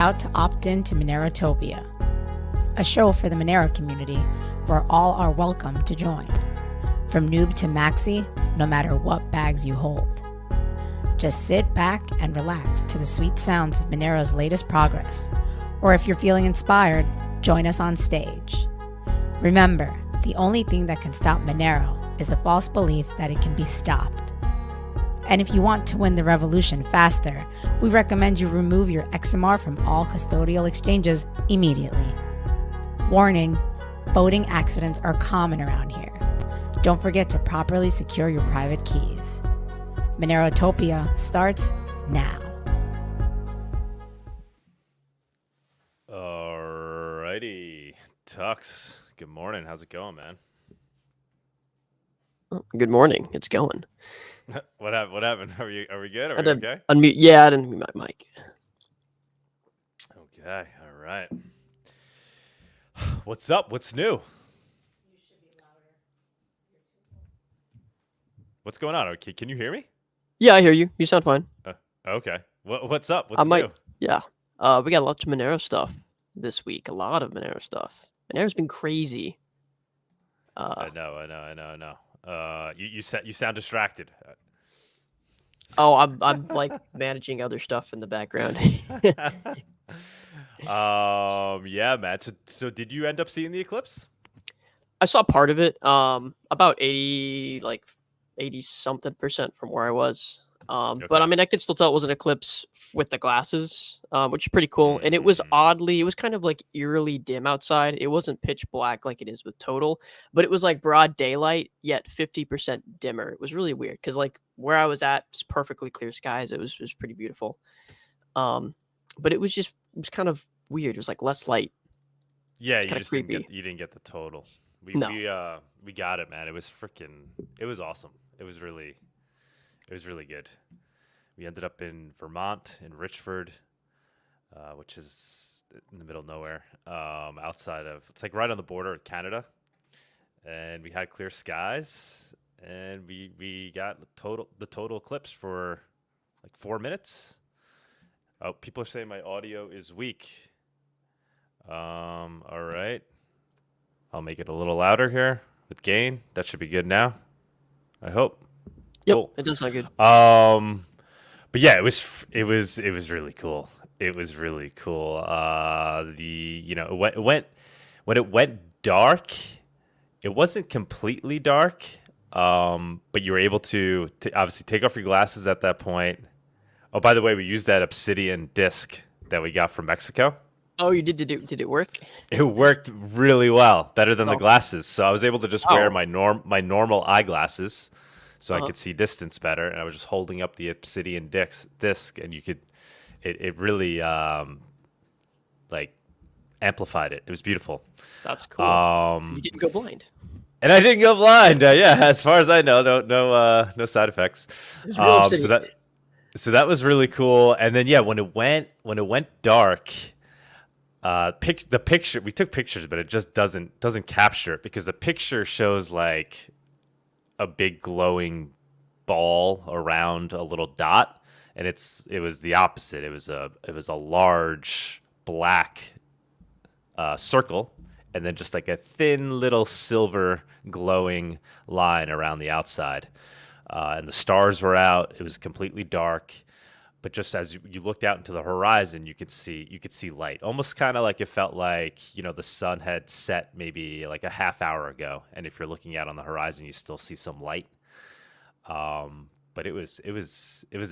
About to opt in to Monerotopia, a show for the Monero community where all are welcome to join. From noob to maxi, no matter what bags you hold. Just sit back and relax to the sweet sounds of Monero's latest progress. Or if you're feeling inspired, join us on stage. Remember, the only thing that can stop Monero is a false belief that it can be stopped. And if you want to win the revolution faster, we recommend you remove your XMR from all custodial exchanges immediately. Warning, voting accidents are common around here. Don't forget to properly secure your private keys. Monerotopia starts now. Alrighty, Tux. Good morning. How's it going, man? Oh, good morning. It's going. What happened? Are we good? Are we okay? Unmute. Yeah, I didn't mute my mic. Okay. All right. What's up? What's new? What's going on? Okay, can you hear me? Yeah, I hear you. You sound fine. Okay. What's up? What's new? Yeah. We got lots of Monero stuff this week. A lot of Monero stuff. Monero's been crazy. I know. You sound distracted. Oh, I'm like managing other stuff in the background. Yeah, man. So did you end up seeing the eclipse? I saw part of it. About 80 something% from where I was. Okay. But I mean, I could still tell it was an eclipse with the glasses, which is pretty cool. And it was it was kind of like eerily dim outside. It wasn't pitch black like it is with total, but it was like broad daylight, yet 50% dimmer. It was really weird because like where I was at was perfectly clear skies. It was pretty beautiful. But it was kind of weird. It was like less light. Yeah, you just creepy. You didn't get the total. We got it, man. It was awesome. It was really good. We ended up in Vermont, in Richford, which is in the middle of nowhere, it's like right on the border of Canada. And we had clear skies, and we got the total eclipse for like 4 minutes. Oh, people are saying my audio is weak. All right. I'll make it a little louder here with gain. That should be good now, I hope. Yep, cool. It does sound good. But yeah, it was really cool. It was really cool. When it went dark, it wasn't completely dark. But you were able to obviously take off your glasses at that point. Oh, by the way, we used that obsidian disc that we got from Mexico. Oh, you did it work? It worked really well, better than That's the awesome. Glasses. So I was able to just wear my normal eyeglasses, so I could see distance better. And I was just holding up the obsidian disc, and it really like amplified it. It was beautiful. That's cool. You didn't go blind. And I didn't go blind. Yeah, as far as I know, no side effects. So that was really cool. And then when it went dark. The picture, we took pictures, but it just doesn't capture it because the picture shows like a big glowing ball around a little dot, and it was the opposite. It was a large black circle, and then just like a thin little silver glowing line around the outside. And the stars were out. It was completely dark. But just as you looked out into the horizon, you could see light, almost kind of like it felt like the sun had set maybe like a half hour ago, and if you're looking out on the horizon, you still see some light. But it was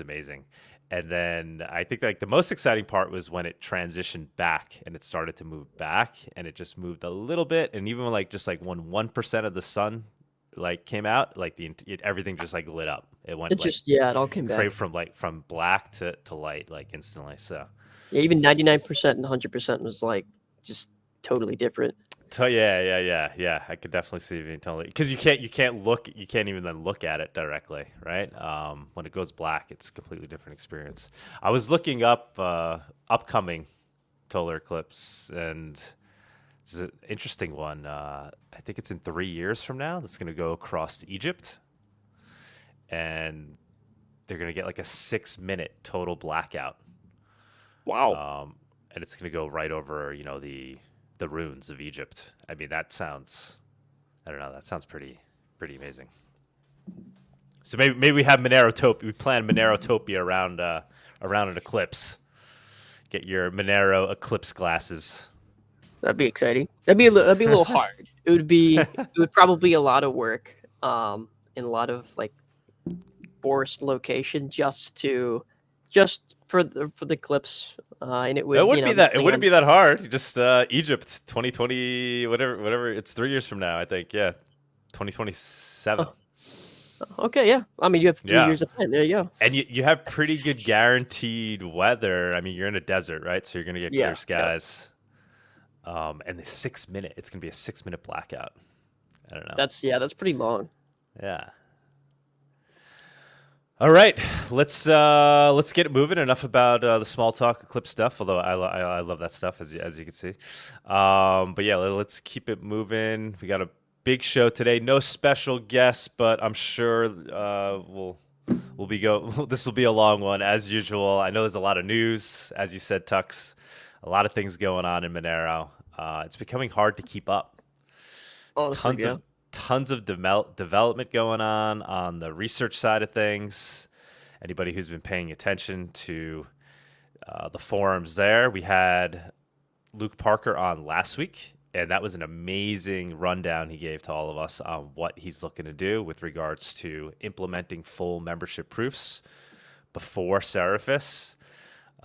amazing. And then I think like the most exciting part was when it transitioned back and it started to move back, and it just moved a little bit, and even like just like when 1% of the sun like came out, like everything just like lit up. It went it all came back from black to light like instantly. So yeah, even 99% and 100% was like just totally different. So yeah. I could definitely see it totally, because you can't even then look at it directly, right? When it goes black, it's a completely different experience. I was looking up upcoming solar eclipse, and it's an interesting one. I think it's in 3 years from now. That's going to go across Egypt, and they're going to get like a 6-minute total blackout. Wow. and it's going to go right over, the ruins of Egypt. I mean, that sounds, I don't know, that sounds pretty amazing. So maybe we have Monerotopia. We plan Monerotopia around an eclipse. Get your Monero eclipse glasses. That'd be exciting. That'd be a little hard. It would probably be a lot of work, in a lot of like forest location just for the clips, and it would. It wouldn't be that. It wouldn't be that hard. Just Egypt, 2020, whatever. It's 3 years from now, I think. Yeah, 2027. Oh. Okay, yeah. I mean, you have 3 years of time. There you go. And you have pretty good guaranteed weather. I mean, you're in a desert, right? So you're gonna get clear skies. Yeah. And it's gonna be a 6-minute blackout. I don't know. That's pretty long. Yeah. All right, let's get it moving. Enough about the small talk Eclipse stuff. Although I love that stuff, as you can see. But yeah, let's keep it moving. We got a big show today. No special guests, but I'm sure this will be a long one as usual. I know there's a lot of news, as you said, Tux. A lot of things going on in Monero. It's becoming hard to keep up. Honestly, Tons of development going on the research side of things. Anybody who's been paying attention to the forums there, we had Luke Parker on last week, and that was an amazing rundown he gave to all of us on what he's looking to do with regards to implementing full membership proofs before Seraphis.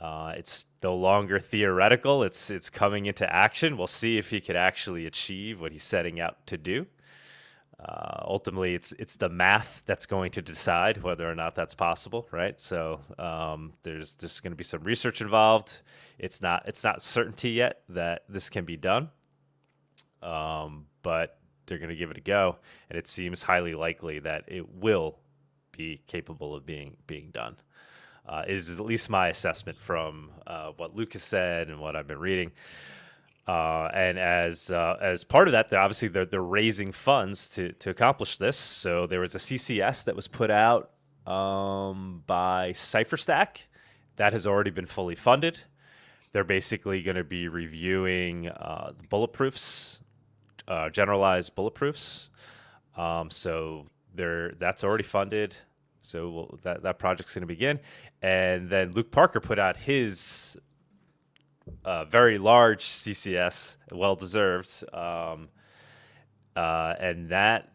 It's no longer theoretical. It's coming into action. We'll see if he could actually achieve what he's setting out to do. Ultimately, it's the math that's going to decide whether or not that's possible, right? So there's going to be some research involved. It's not certainty yet that this can be done, but they're going to give it a go, and it seems highly likely that it will be capable of being done. Is at least my assessment from what Luke has said and what I've been reading. And as part of that, they're raising funds to accomplish this. So there was a CCS that was put out by CipherStack that has already been fully funded. They're basically going to be reviewing the bulletproofs, generalized bulletproofs. So that's already funded. So that project's going to begin. And then Luke Parker put out his very large CCS, well-deserved. And that,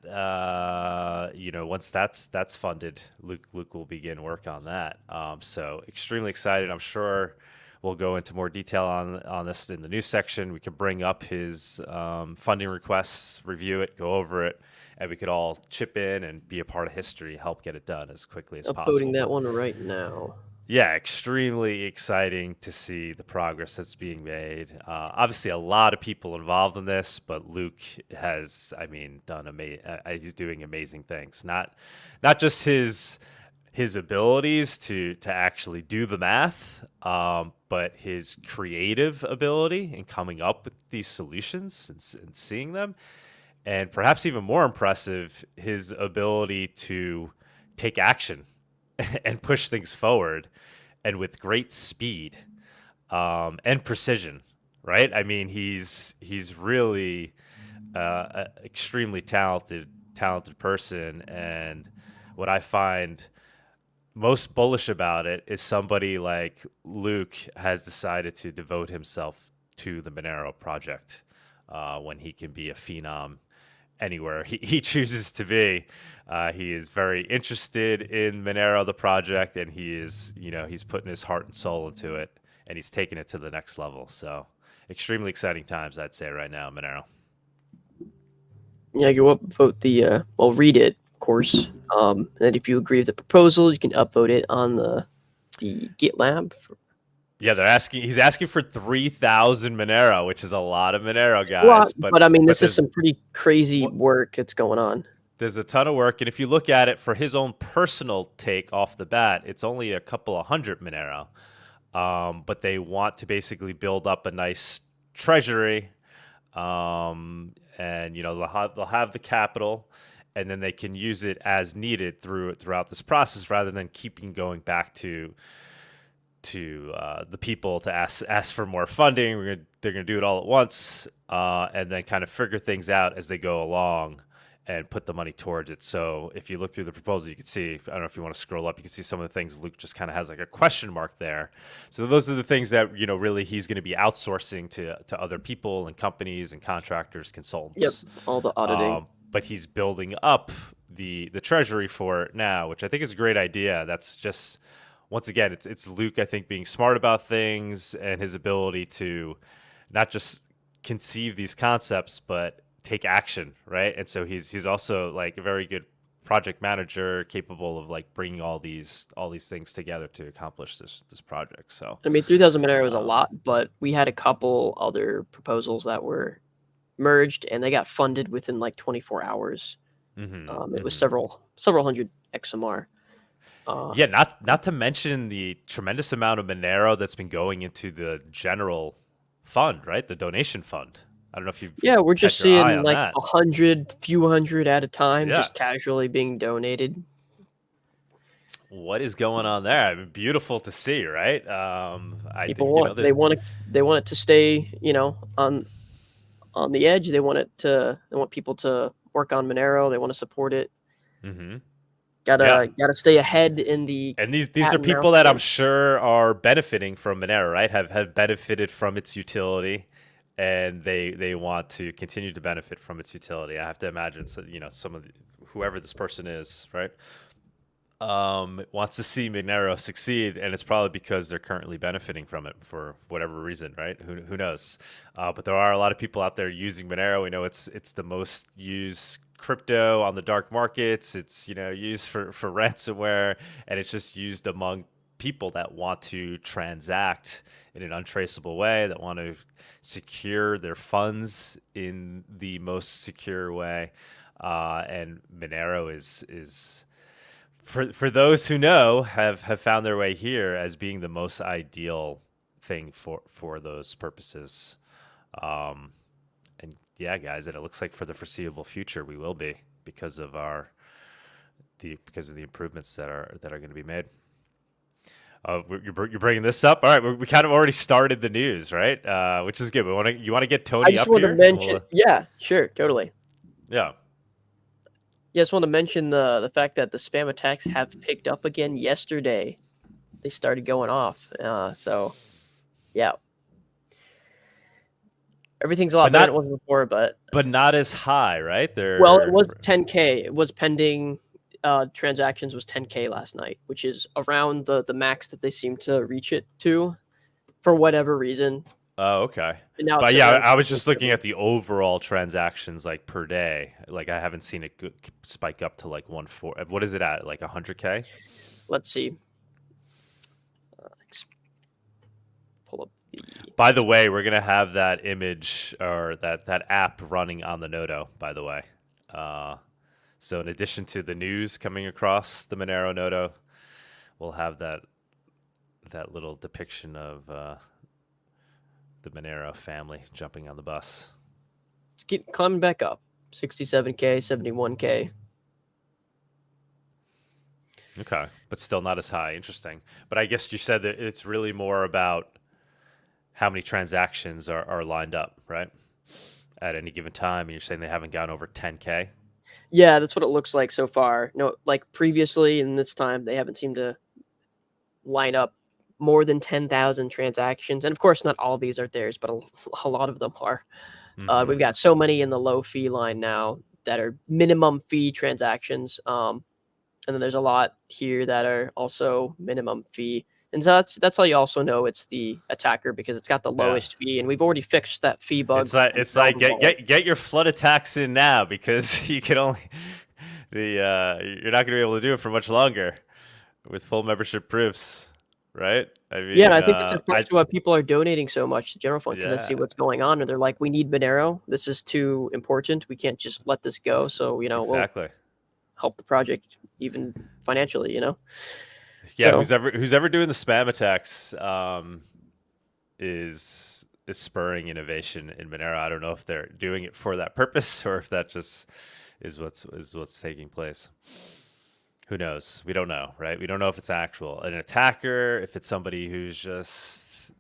once that's funded, Luke will begin work on that. So extremely excited. I'm sure we'll go into more detail on this in the news section. We could bring up his funding requests, review it, go over it, and we could all chip in and be a part of history, help get it done as quickly as possible. Uploading that one right now. Yeah, extremely exciting to see the progress that's being made. Obviously, a lot of people involved in this, but Luke has, done he's doing amazing things. Not just his abilities to actually do the math, but his creative ability in coming up with these solutions and seeing them. And perhaps even more impressive, his ability to take action and push things forward, and with great speed and precision, right? I mean, he's really an extremely talented person, and what I find most bullish about it is somebody like Luke has decided to devote himself to the Monero project when he can be a phenom anywhere he chooses to be. He is very interested in Monero, the project, and he's putting his heart and soul into it, and he's taking it to the next level. So extremely exciting times, I'd say, right now, Monero. Yeah, you upvote read it, of course. And if you agree with the proposal, you can upvote it on the GitLab. Yeah, he's asking for 3,000 Monero, which is a lot of Monero, guys. Well, but this is some pretty crazy work that's going on. There's a ton of work, and if you look at it for his own personal take off the bat, it's only a couple of hundred Monero. But they want to basically build up a nice treasury, and they'll have the capital, and then they can use it as needed throughout this process, rather than keeping going back to the people to ask for more funding. They're gonna do it all at once, and then kind of figure things out as they go along and put the money towards it. So if you look through the proposal, you can see, I don't know if you want to scroll up, you can see some of the things Luke just kind of has like a question mark there. So those are the things that, really he's going to be outsourcing to other people and companies and contractors, consultants. Yep, all the auditing. But he's building up the treasury for it now, which I think is a great idea. That's just, once again, it's Luke, I think, being smart about things and his ability to not just conceive these concepts, but take action, right? And so he's also like a very good project manager, capable of like bringing all these things together to accomplish this project. So I mean, 3,000 Monero was a lot, but we had a couple other proposals that were merged, and they got funded within like 24 hours. It was several hundred XMR. Yeah, not to mention the tremendous amount of Monero that's been going into the general fund, right? The donation fund. I don't know if you. Yeah, we're just seeing like that. 100, few hundred at a time, Yeah. just casually being donated. What is going on there? I mean, beautiful to see, right? People want they want it to stay, on the edge. They want people to work on Monero. They want to support it. Gotta stay ahead in the. And these are people that I'm sure are benefiting from Monero, right? Have benefited from its utility, and they want to continue to benefit from its utility. I have to imagine, so some of whoever this person is, right, wants to see Monero succeed, and it's probably because they're currently benefiting from it for whatever reason, right? Who knows? But there are a lot of people out there using Monero. We know it's the most used crypto on the dark markets. It's used for ransomware, and it's just used among people that want to transact in an untraceable way, that want to secure their funds in the most secure way. And Monero is for those who know, have found their way here as being the most ideal thing for those purposes. And yeah, guys, and it looks like for the foreseeable future we will be, because of the improvements that are going to be made. You're bringing this up. All right, we kind of already started the news, right? Which is good. You want to get Tony up here? I just want to mention. Yeah, sure, totally. Yeah. Yeah, I just want to mention the fact that the spam attacks have picked up again yesterday. They started going off. So, yeah. Everything's a lot better than it was before, but not as high, right? Well, it was 10K. It was pending. Transactions was 10K last night, which is around the max that they seem to reach it to, for whatever reason. Oh, okay. But yeah, I was just looking at the overall transactions like per day. Like I haven't seen it spike up to like 1.4. What is it at? Like 100K? Let's see. Pull up the. By the way, we're gonna have that image or that app running on the Nodo. By the way, so in addition to the news coming across the Monero Nodo, we'll have that little depiction of the Monero family jumping on the bus. It's climbing back up. 67K, 71K. Okay, but still not as high. Interesting. But I guess you said that it's really more about how many transactions are lined up, right? At any given time, and you're saying they haven't gone over 10K? Yeah, that's what it looks like so far. No, like previously and this time, they haven't seemed to line up more than 10,000 transactions. And of course, not all of these are theirs, but a lot of them are. We've got so many in the low fee line now that are minimum fee transactions. And then there's a lot here that are also minimum fee. And so that's how you also know it's the attacker, because it's got the lowest fee, and we've already fixed that fee bug. It's like get your flood attacks in now, because you can only you're not going to be able to do it for much longer with full membership proofs, right? I mean, yeah, I think this is part of why people are donating so much to General Fund, because they see what's going on, and they're like, we need Monero. This is too important. We can't just let this go. So we'll help the project even financially. Yeah, so, who's ever doing the spam attacks is spurring innovation in Monero. I don't know if they're doing it for that purpose, or if that just is what's taking place. Who knows? We don't know, right? We don't know if it's an attacker, if it's somebody who's just,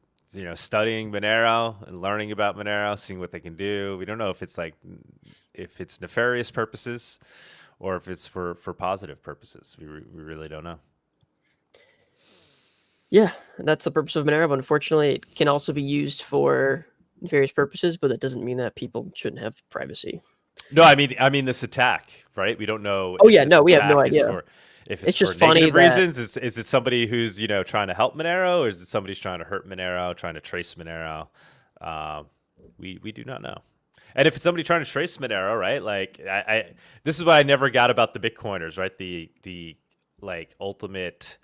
studying Monero and learning about Monero, seeing what they can do. We don't know if it's if it's nefarious purposes or if it's for positive purposes. We really don't know. Yeah, that's the purpose of Monero. But unfortunately, it can also be used for various purposes, but that doesn't mean that people shouldn't have privacy. No, I mean this attack, right? We don't know. Oh yeah, no, we have no idea. If it's just for negative funny reasons, is it somebody who's trying to help Monero, or is it somebody who's trying to hurt Monero, trying to trace Monero? We do not know. And if it's somebody trying to trace Monero, right? Like this is what I never got about the Bitcoiners, right? The ultimate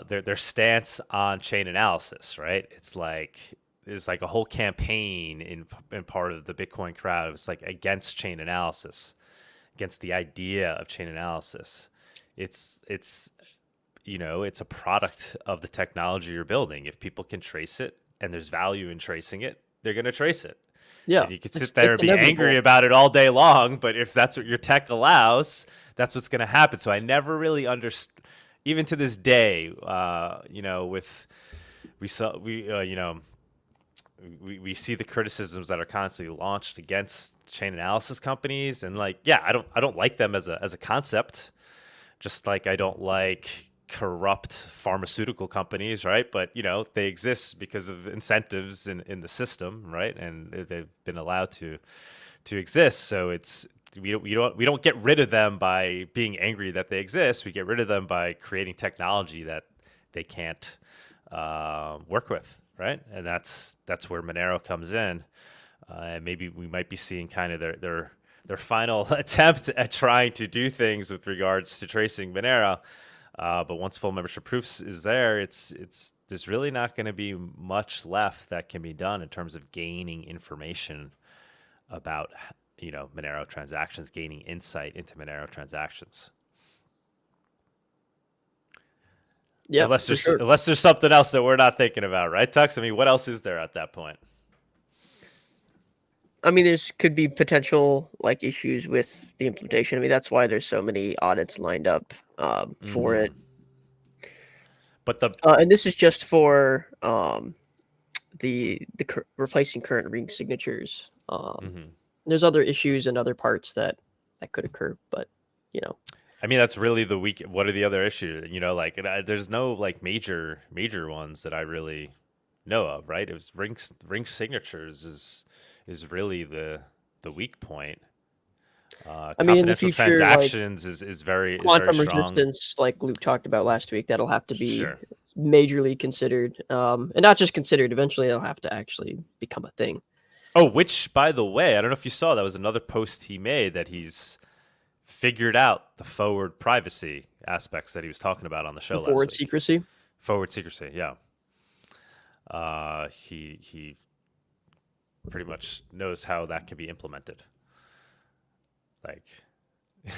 their stance on chain analysis, right? It's like there's like a whole campaign in part of the Bitcoin crowd. It was like against chain analysis, against the idea of chain analysis. It's a product of the technology you're building. If people can trace it and there's value in tracing it, they're going to trace it. Yeah. And you could sit there and be angry about it all day long, but if that's what your tech allows, that's what's going to happen. So I never really understood, even to this day, we see the criticisms that are constantly launched against chain analysis companies, and I don't like them as a concept, just like I don't like corrupt pharmaceutical companies, right? But they exist because of incentives in the system, right? And they've been allowed to exist. So we don't get rid of them by being angry that they exist. We get rid of them by creating technology that they can't work with. Right, and that's where Monero comes in, and maybe we might be seeing kind of their final attempt at trying to do things with regards to tracing Monero. But once full membership proofs is there, there's really not going to be much left that can be done in terms of gaining information about Monero transactions, gaining insight into Monero transactions. Yeah, unless there's something else that we're not thinking about, right, Tux? I mean, what else is there at that point? I mean, could be potential issues with the implementation. I mean, that's why there's so many audits lined up for it. But and this is just for the replacing current ring signatures. There's other issues and other parts that could occur, but I mean, that's really the weak. What are the other issues? There's no major ones that I really know of, right? It was ring signatures is really the weak point. I mean, in the future, transactions is very quantum strong. resistance, like Luke talked about last week, that'll have to be majorly considered, and not just considered. Eventually, it'll have to actually become a thing. Oh, which, by the way, I don't know if you saw, that was another post he made that he's figured out the forward privacy aspects that he was talking about on the show last week. Forward secrecy, yeah. He pretty much knows how that can be implemented.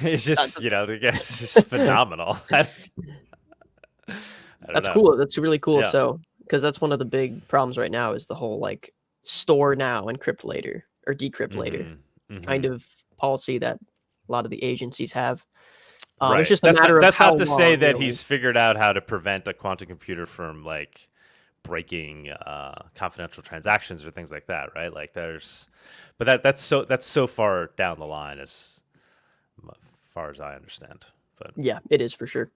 It's just I guess it's just phenomenal. That's cool. That's really cool. Yeah. So because that's one of the big problems right now is the whole store now, encrypt later, or decrypt later kind of policy that a lot of the agencies have. Right. It's just a matter of that's how not to long, say that he's figured out how to prevent a quantum computer from breaking confidential transactions or things like that, right? But that's so far down the line as far as I understand. But yeah, it is for sure.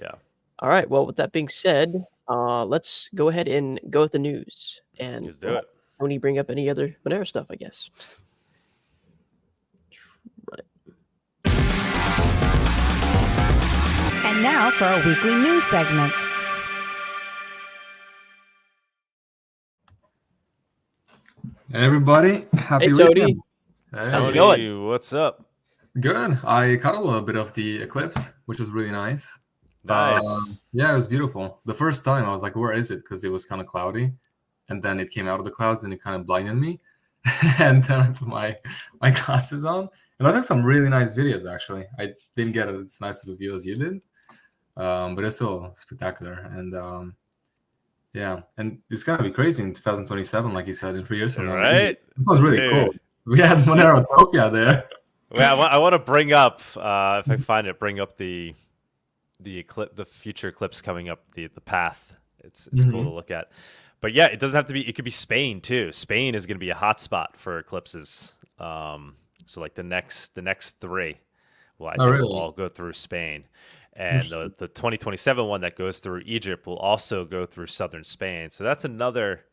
Yeah. All right. Well, with that being said, let's go ahead and go with the news. And let's do it. Tony, bring up any other Monero stuff, I guess. And now for our weekly news segment. Hey everybody, happy Tony. weekend. Hey. How's it going? What's up? Good. I caught a little bit of the eclipse, which was really nice. Nice. Yeah, it was beautiful. The first time I was like, where is it? Because it was kind of cloudy. And then it came out of the clouds and it kind of blinded me. And then I put my glasses on. And I took some really nice videos, actually. I didn't get as nice of a view as you did. But it's still spectacular. And yeah, and it's going to be crazy in 2027, like you said, in 3 years from now. Right? It sounds really cool. We had Monerotopia there. Well, I want to bring up if I find it, bring up the future eclipse coming up, the path. It's cool to look at. But yeah, it doesn't have to be. It could be Spain too. Spain is going to be a hot spot for eclipses. So like the next 3, well, I think really? will all go through Spain, and the 2027 one that goes through Egypt will also go through southern Spain. So that's another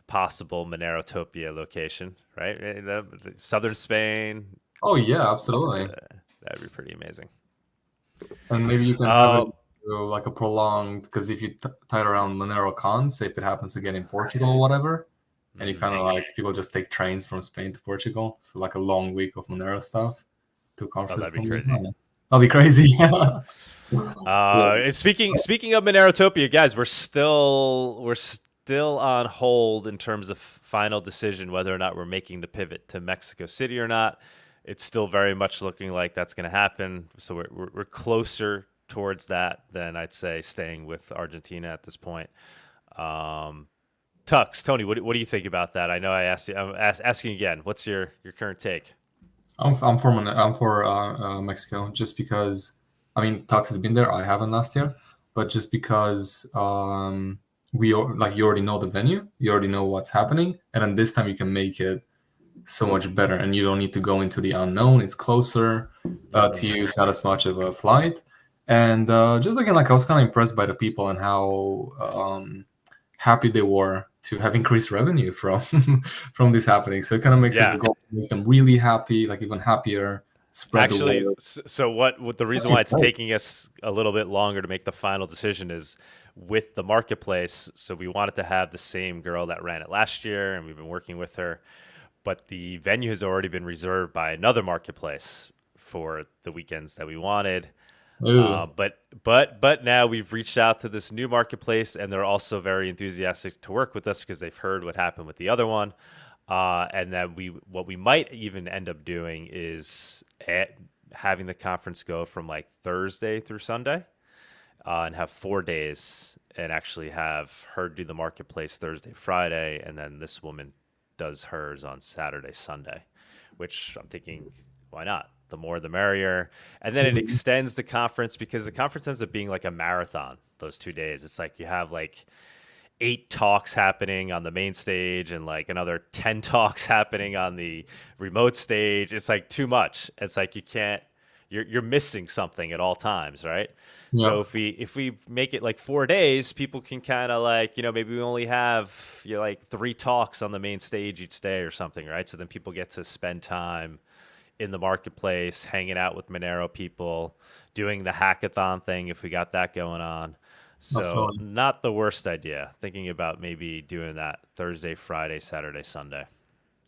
possible Monerotopia location, right? Southern Spain. Oh yeah, absolutely. That'd be pretty amazing. And maybe you can have it like a prolonged, because if you tie it around Monero Con, say if it happens again in Portugal or whatever, and you kind of like people just take trains from Spain to Portugal, so like a long week of Monero stuff to conference. That'd be crazy. That'd be crazy. Speaking of Monerotopia, guys, we're still on hold in terms of final decision whether or not we're making the pivot to Mexico City or not. It's still very much looking like that's going to happen. So we're closer towards that than I'd say staying with Argentina at this point. Tux, Tony, what do you think about that? I know I asked you. I'm asking again. What's your current take? I'm for Mexico, just because. I mean, Tux has been there. I haven't last year, but just because you already know the venue, you already know what's happening, and then this time you can make it so much better, and you don't need to go into the unknown. It's closer to you. It's not as much of a flight, and just again, like I was kind of impressed by the people and how happy they were to have increased revenue from from this happening. So it kind of makes us go make them really happy, like even happier. Actually, so what the reason why it's taking us a little bit longer to make the final decision is with the marketplace. So we wanted to have the same girl that ran it last year, and we've been working with her. But the venue has already been reserved by another marketplace for the weekends that we wanted. But now we've reached out to this new marketplace, and they're also very enthusiastic to work with us because they've heard what happened with the other one. And then what we might even end up doing is having the conference go from like Thursday through Sunday, and have 4 days, and actually have her do the marketplace Thursday, Friday, and then this woman does hers on Saturday, Sunday, which I'm thinking, why not? The more the merrier. And then it extends the conference, because the conference ends up being like a marathon those 2 days. It's like you have like 8 talks happening on the main stage and like another 10 talks happening on the remote stage. It's like too much. It's like you're missing something at all times, right? Yeah. So if we make it like 4 days, people can kind of like, maybe we only have like 3 talks on the main stage each day or something, right? So then people get to spend time in the marketplace, hanging out with Monero people, doing the hackathon thing if we got that going on. So absolutely. Not the worst idea. Thinking about maybe doing that Thursday, Friday, Saturday, Sunday.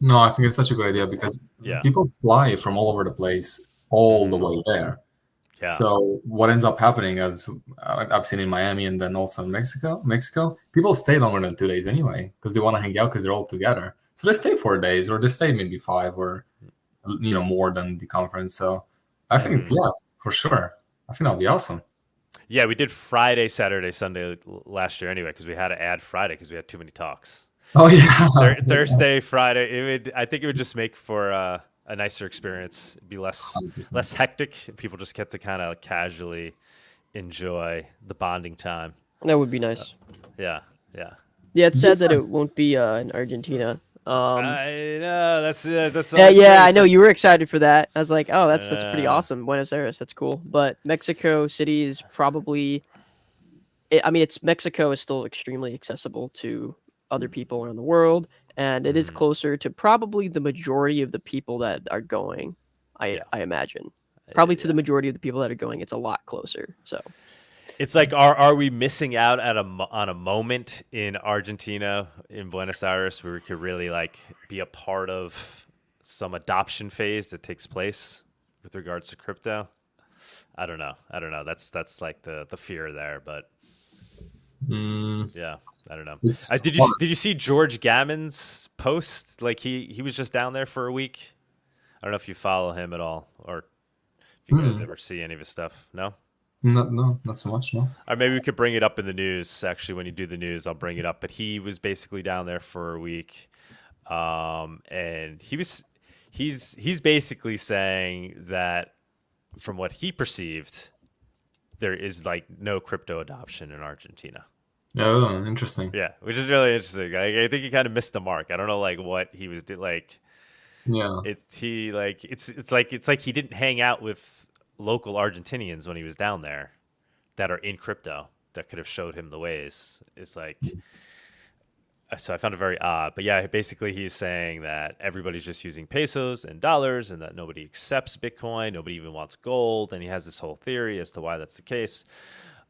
No, I think it's such a good idea because people fly from all over the place all the way there. Yeah. So what ends up happening, as I've seen in Miami and then also in Mexico, people stay longer than 2 days anyway because they want to hang out because they're all together. So they stay 4 days, or they stay maybe 5, or more than the conference. So I think for sure, I think that'll be awesome. Yeah, we did Friday, Saturday, Sunday last year anyway because we had to add Friday because we had too many talks. Oh yeah, Thursday, Friday. I think it would just make for a nicer experience. It'd be less hectic. People just get to kind of casually enjoy the bonding time. That would be nice. Yeah. It's sad that it won't be in Argentina. I know that's I know you were excited for that. I was like, oh, that's pretty awesome. Buenos Aires, that's cool. But Mexico City is probably, Mexico is still extremely accessible to other people around the world, and it is closer to probably the majority of the people that are going. I imagine probably to the majority of the people that are going, it's a lot closer. So. It's like, are we missing out on a moment in Argentina, in Buenos Aires, where we could really like be a part of some adoption phase that takes place with regards to crypto? I don't know. That's like the fear there, but yeah, I don't know. Did you see George Gammon's post? Like he was just down there for a week. I don't know if you follow him at all, or if you guys ever see any of his stuff. No. No, not so much, no. Or maybe we could bring it up in the news. Actually, when you do the news, I'll bring it up. But he was basically down there for a week, and he he's basically saying that from what he perceived, there is like no crypto adoption in Argentina. Oh, interesting. Yeah, which is really interesting. I think he kind of missed the mark. I don't know like what he was like. Yeah. It's like he didn't hang out with local Argentinians when he was down there that are in crypto that could have showed him the ways. It's like, so I found it very odd. But yeah, basically he's saying that everybody's just using pesos and dollars and that nobody accepts Bitcoin. Nobody even wants gold. And he has this whole theory as to why that's the case.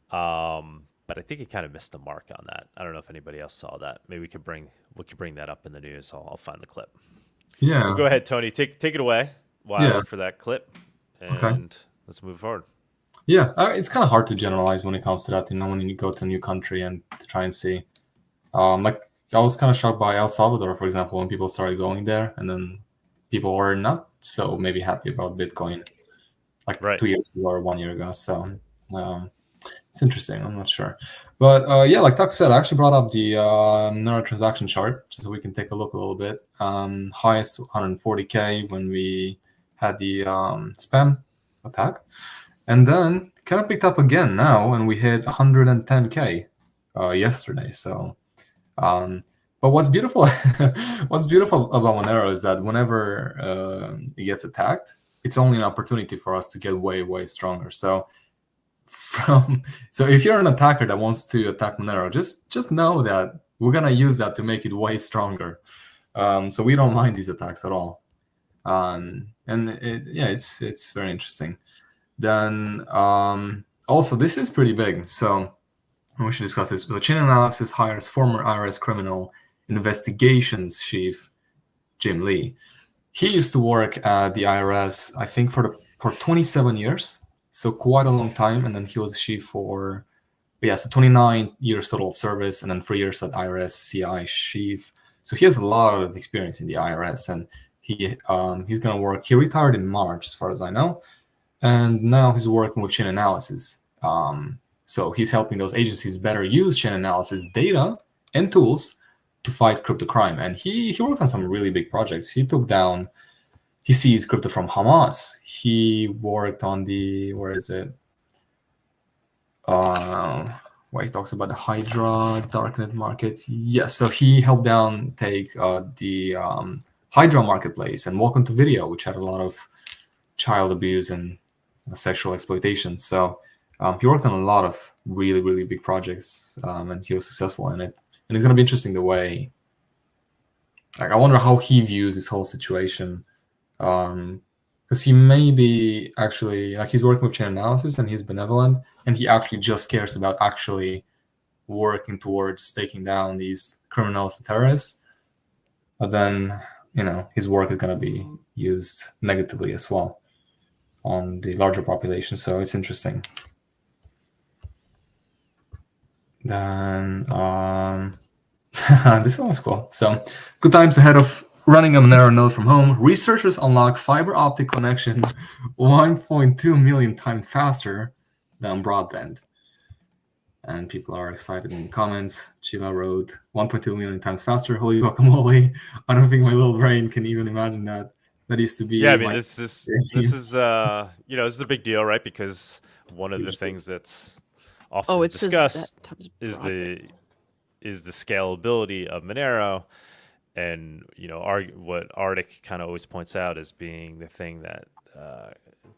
But I think he kind of missed the mark on that. I don't know if anybody else saw that. Maybe we could bring that up in the news. I'll find the clip. Yeah. But go ahead, Tony. Take it away while I look for that clip, and let's move forward. Yeah, it's kind of hard to generalize when it comes to that. When you go to a new country and to try and see, like I was kind of shocked by El Salvador, for example, when people started going there, and then people were not so maybe happy about Bitcoin, like 2 years ago or 1 year ago. So it's interesting. I'm not sure, but yeah, like Tuck said, I actually brought up the Monero transaction chart so we can take a look a little bit. Highest 140K when we had the spam attack, and then kind of picked up again now, and we hit 110K yesterday. So, but what's beautiful, what's beautiful about Monero is that whenever it gets attacked, it's only an opportunity for us to get way stronger. So if you're an attacker that wants to attack Monero, just know that we're gonna use that to make it way stronger. So we don't mind these attacks at all. And it's very interesting. Then also this is pretty big, so we should discuss this. So Chainanalysis hires former IRS Criminal Investigations chief Jim Lee. He used to work at the IRS, I think, for 27 years. So quite a long time, and then he was chief for, so 29 years total of service, and then 3 years at IRS CI chief. So he has a lot of experience in the IRS, and he's gonna work. He retired in March, as far as I know, and now he's working with Chainanalysis. So he's helping those agencies better use Chainanalysis data and tools to fight crypto crime. And he worked on some really big projects. He seized crypto from Hamas. He worked on the, where is it? Where he talks about the Hydra darknet market. Yes, so he helped take the Hydra marketplace and Welcome to Video, which had a lot of child abuse and sexual exploitation. So he worked on a lot of really big projects, and he was successful in it. And it's going to be interesting the way, like, I wonder how he views this whole situation. Because he may be actually, like, he's working with Chainanalysis and he's benevolent, and he actually just cares about actually working towards taking down these criminals and terrorists. But then, his work is going to be used negatively as well on the larger population. So it's interesting. Then this one was cool. So good times ahead of running a Monero node from home. Researchers unlock fiber optic connection 1.2 million times faster than broadband. And people are excited in the comments. Sheila wrote 1.2 million times faster. Holy guacamole. I don't think my little brain can even imagine that. That used to be. Yeah, I mean, this is this is a big deal, right? Because one of the things that's often discussed is the scalability of Monero, and what Arctic kind of always points out as being the thing that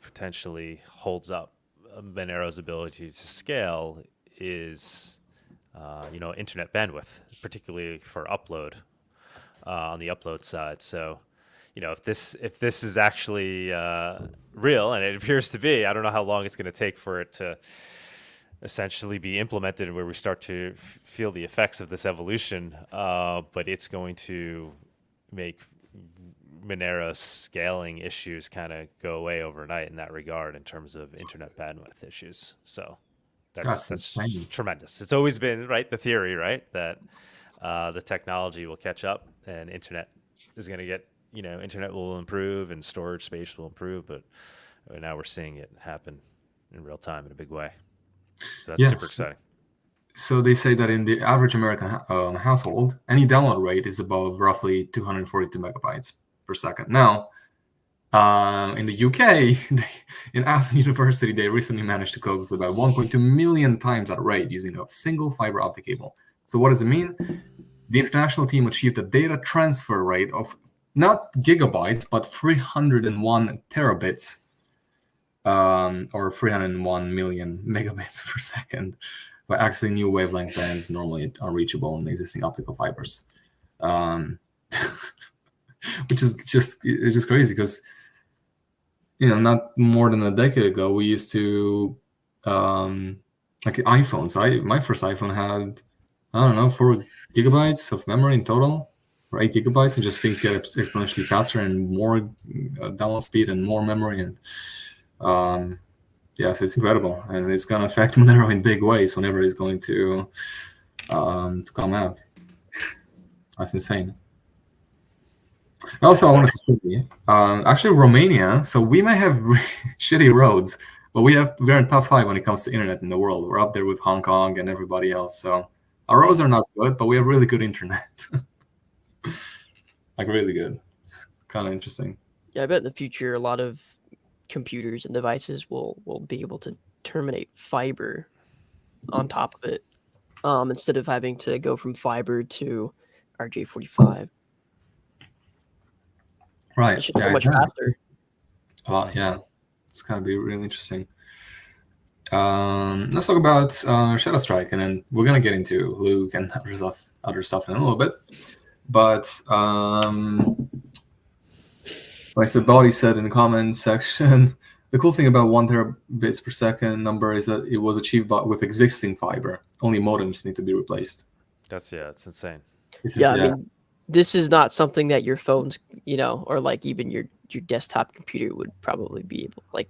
potentially holds up Monero's ability to scale is internet bandwidth, particularly for upload on the upload side. So if this is actually real, and it appears to be, I don't know how long it's going to take for it to essentially be implemented where we start to feel the effects of this evolution, but it's going to make Monero's scaling issues kind of go away overnight in that regard in terms of internet bandwidth issues. So that's tremendous. It's always been, right, the theory, right, that the technology will catch up and internet is going to get, internet will improve and storage space will improve, but now we're seeing it happen in real time in a big way. So that's super exciting. So they say that in the average American household, any download rate is above roughly 242 megabytes per second. Now, In the UK, in Aston University, they recently managed to coax about 1.2 million times that rate using a single fiber optic cable. So what does it mean? The international team achieved a data transfer rate of not gigabytes, but 301 terabits, or 301 million megabits per second, by accessing new wavelength bands normally unreachable in existing optical fibers. Which is just crazy, because not more than a decade ago we used to like iPhones. My first iPhone had, I don't know, 4 gigabytes of memory in total, or 8 gigabytes, and just things get exponentially faster and more download speed and more memory, and yes, it's incredible, and it's gonna affect Monero in big ways whenever it's going to come out. That's insane. Also, I wanted to say, actually, Romania. So we might have shitty roads, but we're in top 5 when it comes to internet in the world. We're up there with Hong Kong and everybody else. So our roads are not good, but we have really good internet. Like, really good. It's kind of interesting. Yeah, I bet in the future a lot of computers and devices will be able to terminate fiber on top of it, instead of having to go from fiber to RJ45. Right. It's just so much faster. Yeah, it's gonna be really interesting. Let's talk about Shadowstrike, and then we're gonna get into Luke and other stuff in a little bit. But like Bawdy said in the comments section, the cool thing about 1 terabits per second number is that it was achieved with existing fiber. Only modems need to be replaced. It's insane. I mean, this is not something that your phones, or like even your desktop computer would probably be able. Like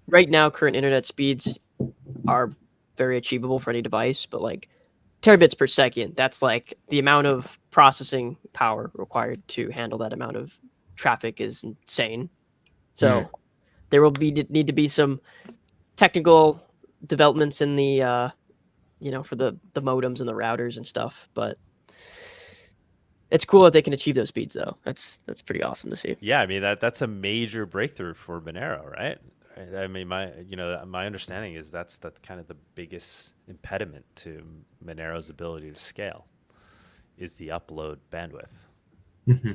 right now, current internet speeds are very achievable for any device, but like terabits per second, that's like the amount of processing power required to handle that amount of traffic is insane. So there will need to be some technical developments in the for the modems and the routers and stuff, but it's cool that they can achieve those speeds, though. That's pretty awesome to see. Yeah, I mean that's a major breakthrough for Monero, right? I mean, my understanding is that's kind of the biggest impediment to Monero's ability to scale is the upload bandwidth. Mm-hmm.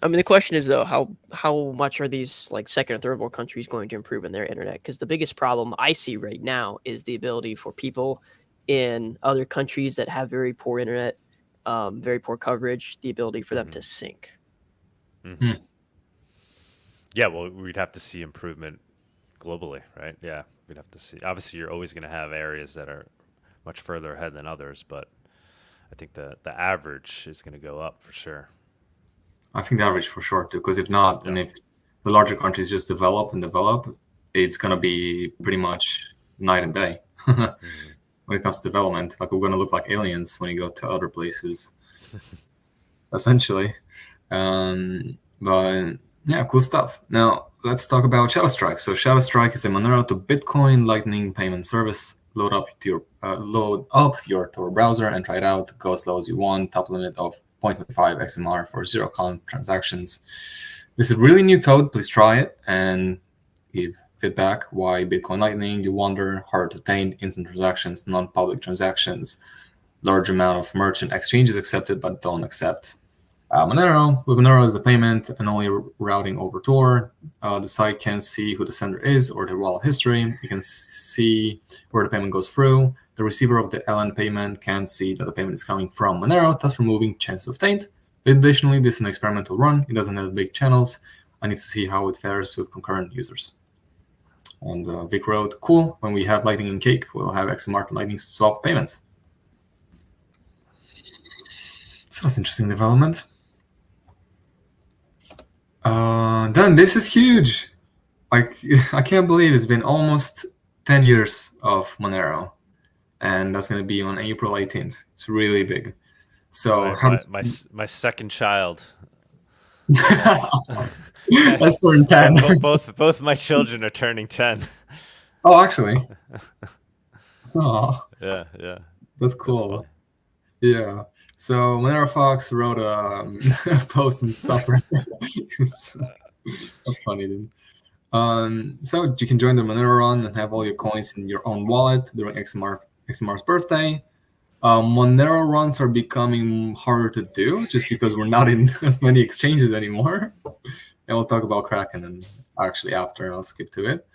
I mean, the question is though, how much are these like second or third world countries going to improve in their internet? Because the biggest problem I see right now is the ability for people in other countries that have very poor internet, very poor coverage, the ability for them to sync. Mm-hmm. Yeah, well, we'd have to see improvement globally, right? Yeah, we'd have to see. Obviously, you're always going to have areas that are much further ahead than others, but I think the average is going to go up for sure. I think the average for sure too, because if not, and if the larger countries just develop, it's going to be pretty much night and day. When it comes to development, like we're going to look like aliens when you go to other places, essentially. But yeah, cool stuff. Now let's talk about Shadowstrike. So Shadowstrike is a Monero to Bitcoin Lightning payment service. Load up your Tor browser and try it out. Go as low as you want. Top limit of 0.25 XMR for 0 count transactions. This is really new code. Please try it and give feedback. Why Bitcoin Lightning? You wonder. Hard to obtain. Instant transactions, non-public transactions. Large amount of merchant exchanges accepted, but don't accept Monero. With Monero as the payment and only routing over Tor, the site can see who the sender is or the wallet history. You can see where the payment goes through. The receiver of the LN payment can see that the payment is coming from Monero, thus removing chance of taint. Additionally, this is an experimental run. It doesn't have big channels. I need to see how it fares with concurrent users. And Vic wrote, cool, when we have Lightning in Cake, we'll have XMR to Lightning swap payments. So that's interesting development. Then this is huge. Like, I can't believe it's been almost 10 years of Monero. And that's going to be on April 18th. It's really big. So my second child. That's turning 10. Both my children are turning 10. Oh, actually. Oh. Yeah. That's cool. Yeah. So Monero Fox wrote a post and stuff. That's funny, dude. So you can join the Monero run and have all your coins in your own wallet during XMR's birthday. Monero runs are becoming harder to do just because we're not in as many exchanges anymore. And we'll talk about Kraken and actually after I'll skip to it.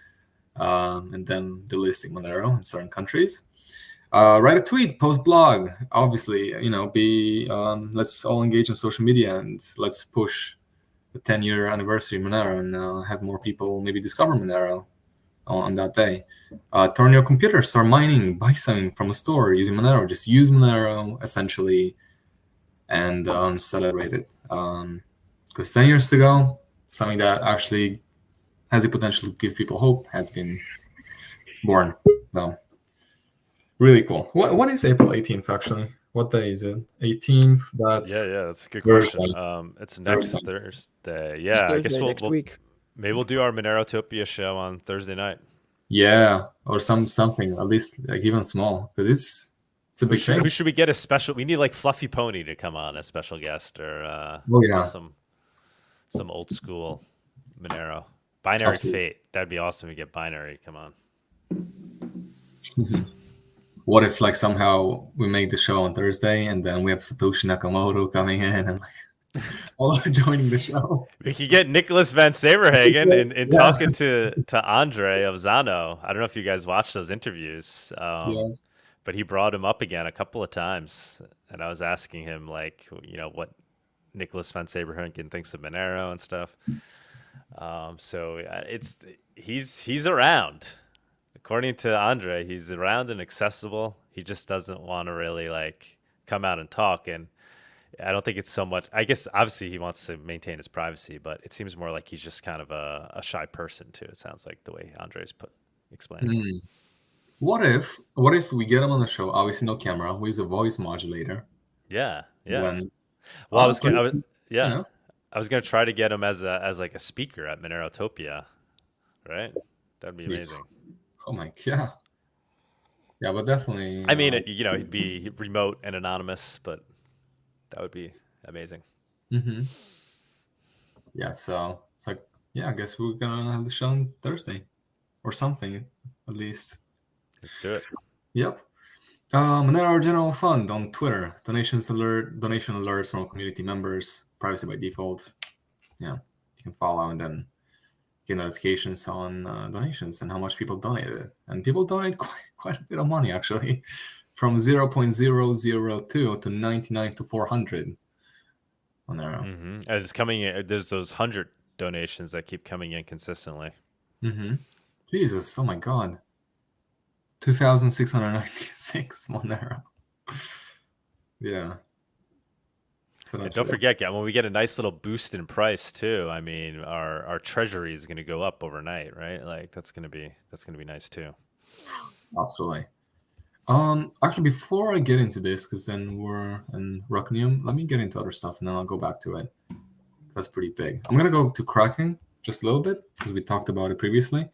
And then delisting Monero in certain countries. Write a tweet, post blog. Obviously, let's all engage on social media and let's push the 10-year anniversary of Monero and have more people maybe discover Monero on that day. Turn your computer, start mining, buy something from a store using Monero. Just use Monero essentially and celebrate it. Because 10 years ago, something that actually has the potential to give people hope has been born. So really cool. What is April 18th actually? What day is it? 18th. That's that's a good question. Thursday. It's next Thursday. Yeah, I guess next week. Maybe we'll do our Monerotopia show on Thursday night. Yeah, or something at least like even small, because it's a big thing. Who should we get a special? We need like Fluffy Pony to come on, a special guest, or some old school Monero. Binary Absolutely. Fate. That'd be awesome. We get Binary to come on. What if like somehow we make the show on Thursday and then we have Satoshi Nakamoto coming in and like all joining the show? We could get Nicholas Van Saberhagen and talking to Andre of Zano. I don't know if you guys watched those interviews, but he brought him up again a couple of times, and I was asking him like, what Nicholas Van Saberhagen thinks of Monero and stuff. So he's around. According to Andre, he's around and accessible. He just doesn't want to really like come out and talk. And I don't think it's so much. I guess obviously he wants to maintain his privacy, but it seems more like he's just kind of a shy person too. It sounds like the way Andre's explaining. What if we get him on the show? Obviously, no camera. We use a voice modulator. Yeah. Well, I was gonna try to get him as like a speaker at Monerotopia, right? That'd be amazing. Oh my god. Yeah, but definitely. I mean, he'd be remote and anonymous, but that would be amazing. Mm-hmm. Yeah, so it's like, I guess we're gonna have the show on Thursday, or something at least. Let's do it. Yep. Monero General Fund on Twitter. Donation alerts from community members. Privacy by default. Yeah, you can follow and then get notifications on donations and how much people donated. And people donate quite a bit of money actually, from 0.002 to 99 to 400. Monero. And it's coming in. There's those 100 donations that keep coming in consistently. Jesus, oh my god. 2,696 Monero. Yeah. So don't forget, when we get a nice little boost in price too. I mean, our treasury is going to go up overnight, right? Like that's going to be nice too. Absolutely. Actually, before I get into this, because then we're in Rocknium, let me get into other stuff, and then I'll go back to it. That's pretty big. I'm gonna go to Kraken just a little bit because we talked about it previously.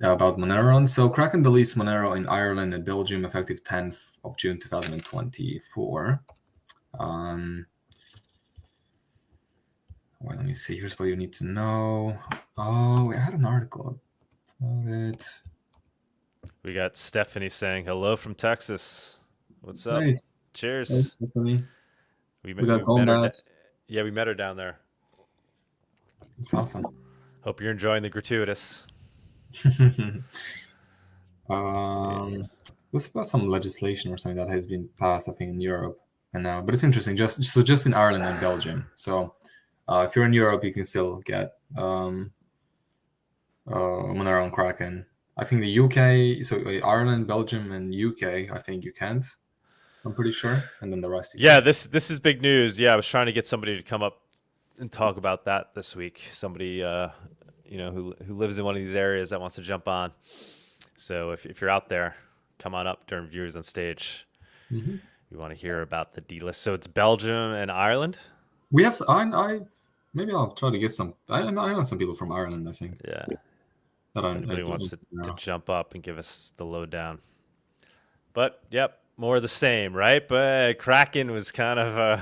About Monero. So Kraken deletes Monero in Ireland and Belgium effective 10th of June 2024. Well, let me see. Here's what you need to know. Oh, I had an article about it. We got Stephanie saying hello from Texas. What's up? Hey. Cheers. Hey, Stephanie. We got Combat. Yeah, we met her down there. It's awesome. Hope you're enjoying the gratuitous. There's about some legislation or something that has been passed, I think, in Europe, and but it's interesting. Just in Ireland and Belgium. So, if you're in Europe, you can still get Monero and Kraken. I think the UK, so Ireland, Belgium, and UK, I think you can't. I'm pretty sure, and then the rest. Yeah, this is big news. Yeah, I was trying to get somebody to come up and talk about that this week. Somebody, who lives in one of these areas that wants to jump on. So if you're out there, come on up during Viewers on Stage. Mm-hmm. We want to hear about the delist. So it's Belgium and Ireland. We have. Maybe I'll try to get some. I know some people from Ireland. I think. Yeah. Anybody wants to jump up and give us the lowdown. But yep, more of the same, right? But Kraken was kind of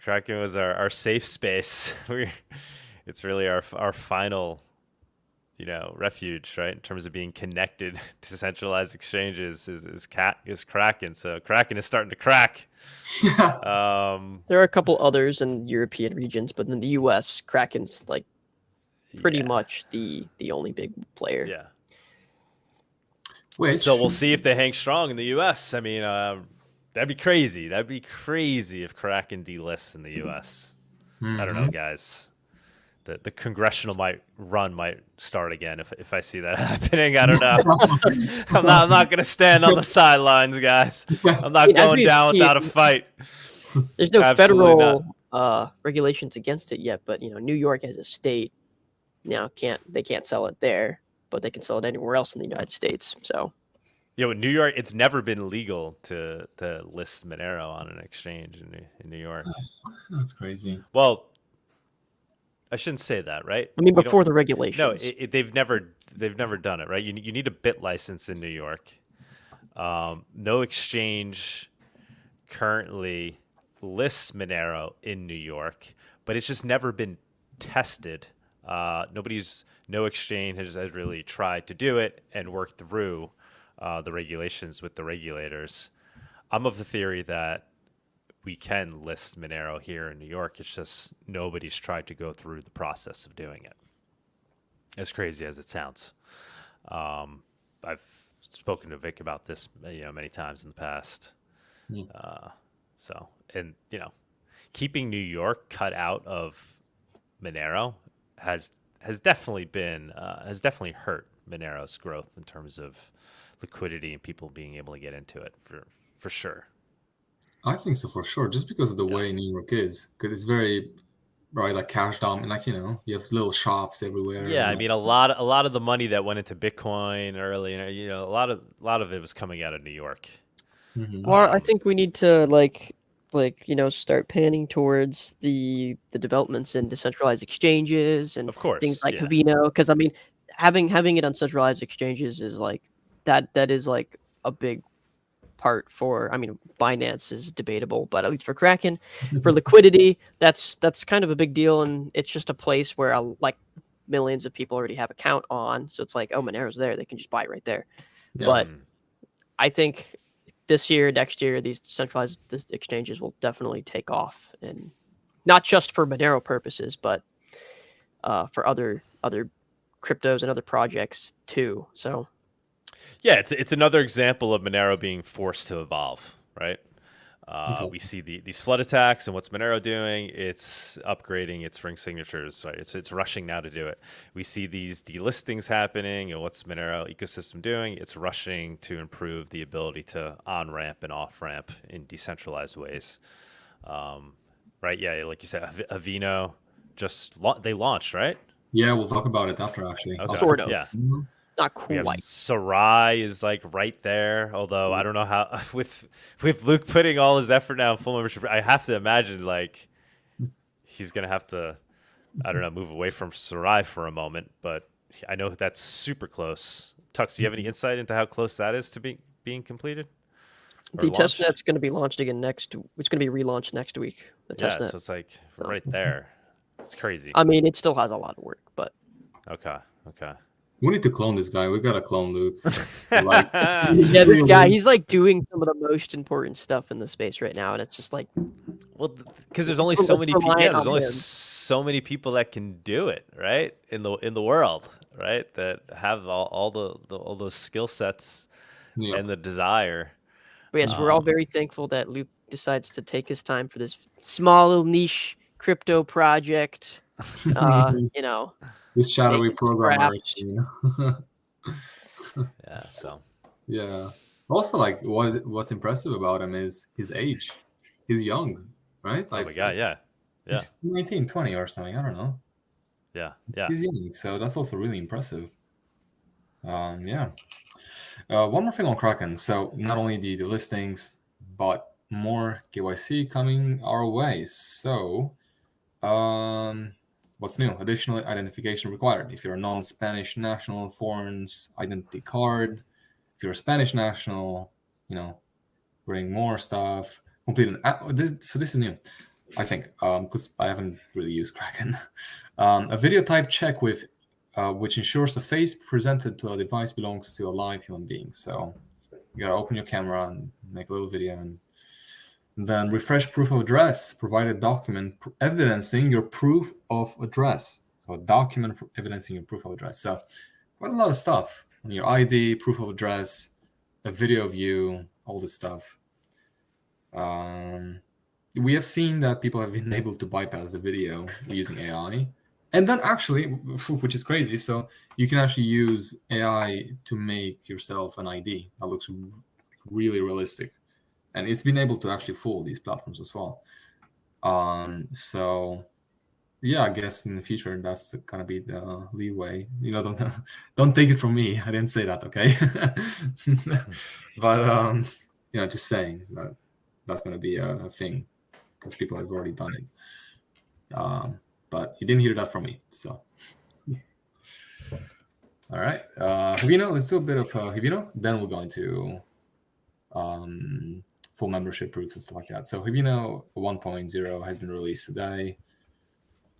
Kraken was our safe space. It's really our final, refuge, right? In terms of being connected to centralized exchanges is Kraken. So Kraken is starting to crack. There are a couple others in European regions, but in the U.S., Kraken's like pretty much the only big player. Yeah. Which, so we'll see if they hang strong in the U.S. I mean, that'd be crazy. That'd be crazy if Kraken delists in the U.S. I don't know, guys. The congressional run might start again if I see that happening. I don't know. I'm not going to stand on the sidelines, guys. I'm not going down without a fight. There's no federal regulations against it yet, but New York as a state now can't sell it there, but they can sell it anywhere else in the United States. So yeah, in New York, it's never been legal to list Monero on an exchange in New York. That's crazy. Well, I shouldn't say that, right? I mean, before the regulations. No, they've never done it, right? You need a bit license in New York. No exchange currently lists Monero in New York, but it's just never been tested. No exchange has really tried to do it and work through the regulations with the regulators. I'm of the theory that we can list Monero here in New York. It's just nobody's tried to go through the process of doing it. As crazy as it sounds. I've spoken to Vic about this, many times in the past. Keeping New York cut out of Monero has definitely hurt Monero's growth in terms of liquidity and people being able to get into it for sure. I think so for sure, just because of the way New York is, because it's very like cash dominant, you have little shops everywhere. Yeah, I mean a lot of the money that went into Bitcoin early, a lot of it was coming out of New York. Well, I think we need to start panning towards the developments in decentralized exchanges and of course, things like Haveno, because I mean having it on centralized exchanges is like that is like a big part for, I mean, Binance is debatable, but at least for Kraken, for liquidity, that's kind of a big deal, and it's just a place where like millions of people already have account on, so it's like, oh, Monero's there, they can just buy it right there. Yeah. But I think this year, next year, these centralized exchanges will definitely take off, and not just for Monero purposes, but for other cryptos and other projects too. So yeah, it's another example of Monero being forced to evolve, right? We see these flood attacks, and what's Monero doing? It's upgrading its ring signatures, right? It's rushing now to do it. We see these delistings happening, and what's Monero ecosystem doing? It's rushing to improve the ability to on-ramp and off-ramp in decentralized ways, right? Yeah, like you said, Haveno they launched, right? Yeah, we'll talk about it after, actually. Okay. Sort of. Yeah. Not quite. Sarai is like right there, although I don't know how with Luke putting all his effort now in full membership, I have to imagine like he's gonna have to, I don't know, move away from Sarai for a moment, but I know that's super close. Tux, do you have any insight into how close that is to being completed? The testnet's going to be launched again it's going to be relaunched next week. The testnet. So it's like right there. It's crazy. I mean, it still has a lot of work, but okay. We need to clone this guy. We gotta clone Luke. Yeah, this guy, he's like doing some of the most important stuff in the space right now, and it's just like, well, because there's only so many people. Yeah, there's only so many people that can do it, right? In the world, right? That have all those skill sets and the desire. But yes, we're all very thankful that Luke decides to take his time for this small little niche crypto project. This shadowy programmer. Yeah. So. Yeah. Also, like, what's impressive about him is his age. He's young, right? Like, oh my god, yeah. He's 19, 20 or something. I don't know. Yeah. He's young, so that's also really impressive. Yeah. One more thing on Kraken. So not only the listings, but more KYC coming our way. So, what's new? Additional identification required. If you're a non-Spanish national, foreign's identity card. If you're a Spanish national, bring more stuff. Complete an so this is new. I think, because I haven't really used Kraken. A video type check with which ensures the face presented to a device belongs to a live human being. So you gotta open your camera and make a little video, and then refresh proof of address. Provide a document evidencing your proof of address. So a document evidencing your proof of address. So quite a lot of stuff. Your ID, proof of address, a video of you, all this stuff. We have seen that people have been able to bypass the video using AI. And then actually, which is crazy, so you can actually use AI to make yourself an ID that looks really realistic. And it's been able to actually fool these platforms as well. So yeah, I guess in the future that's gonna be the leeway. Don't take it from me. I didn't say that, okay? But just saying that that's gonna be a thing because people have already done it. But you didn't hear that from me, so. All right, Haveno, let's do a bit of Haveno. Then we'll go into full membership proofs and stuff like that. So Haveno 1.0 has been released today.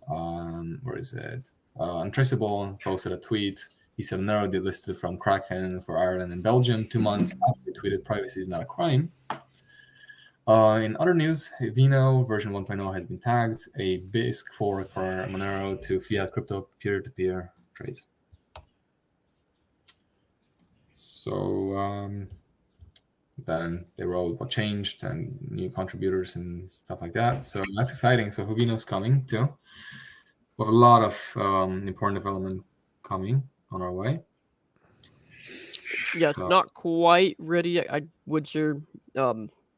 Where is it? Untraceable posted a tweet. He said Monero delisted from Kraken for Ireland and Belgium 2 months after he tweeted privacy is not a crime. In other news, Haveno version 1.0 has been tagged a BISC fork for Monero to fiat crypto peer-to-peer trades. So then they wrote what changed and new contributors and stuff like that. So that's exciting. So Haveno's coming too. We have a lot of important development coming on our way. Yeah, not quite ready yet. Woodser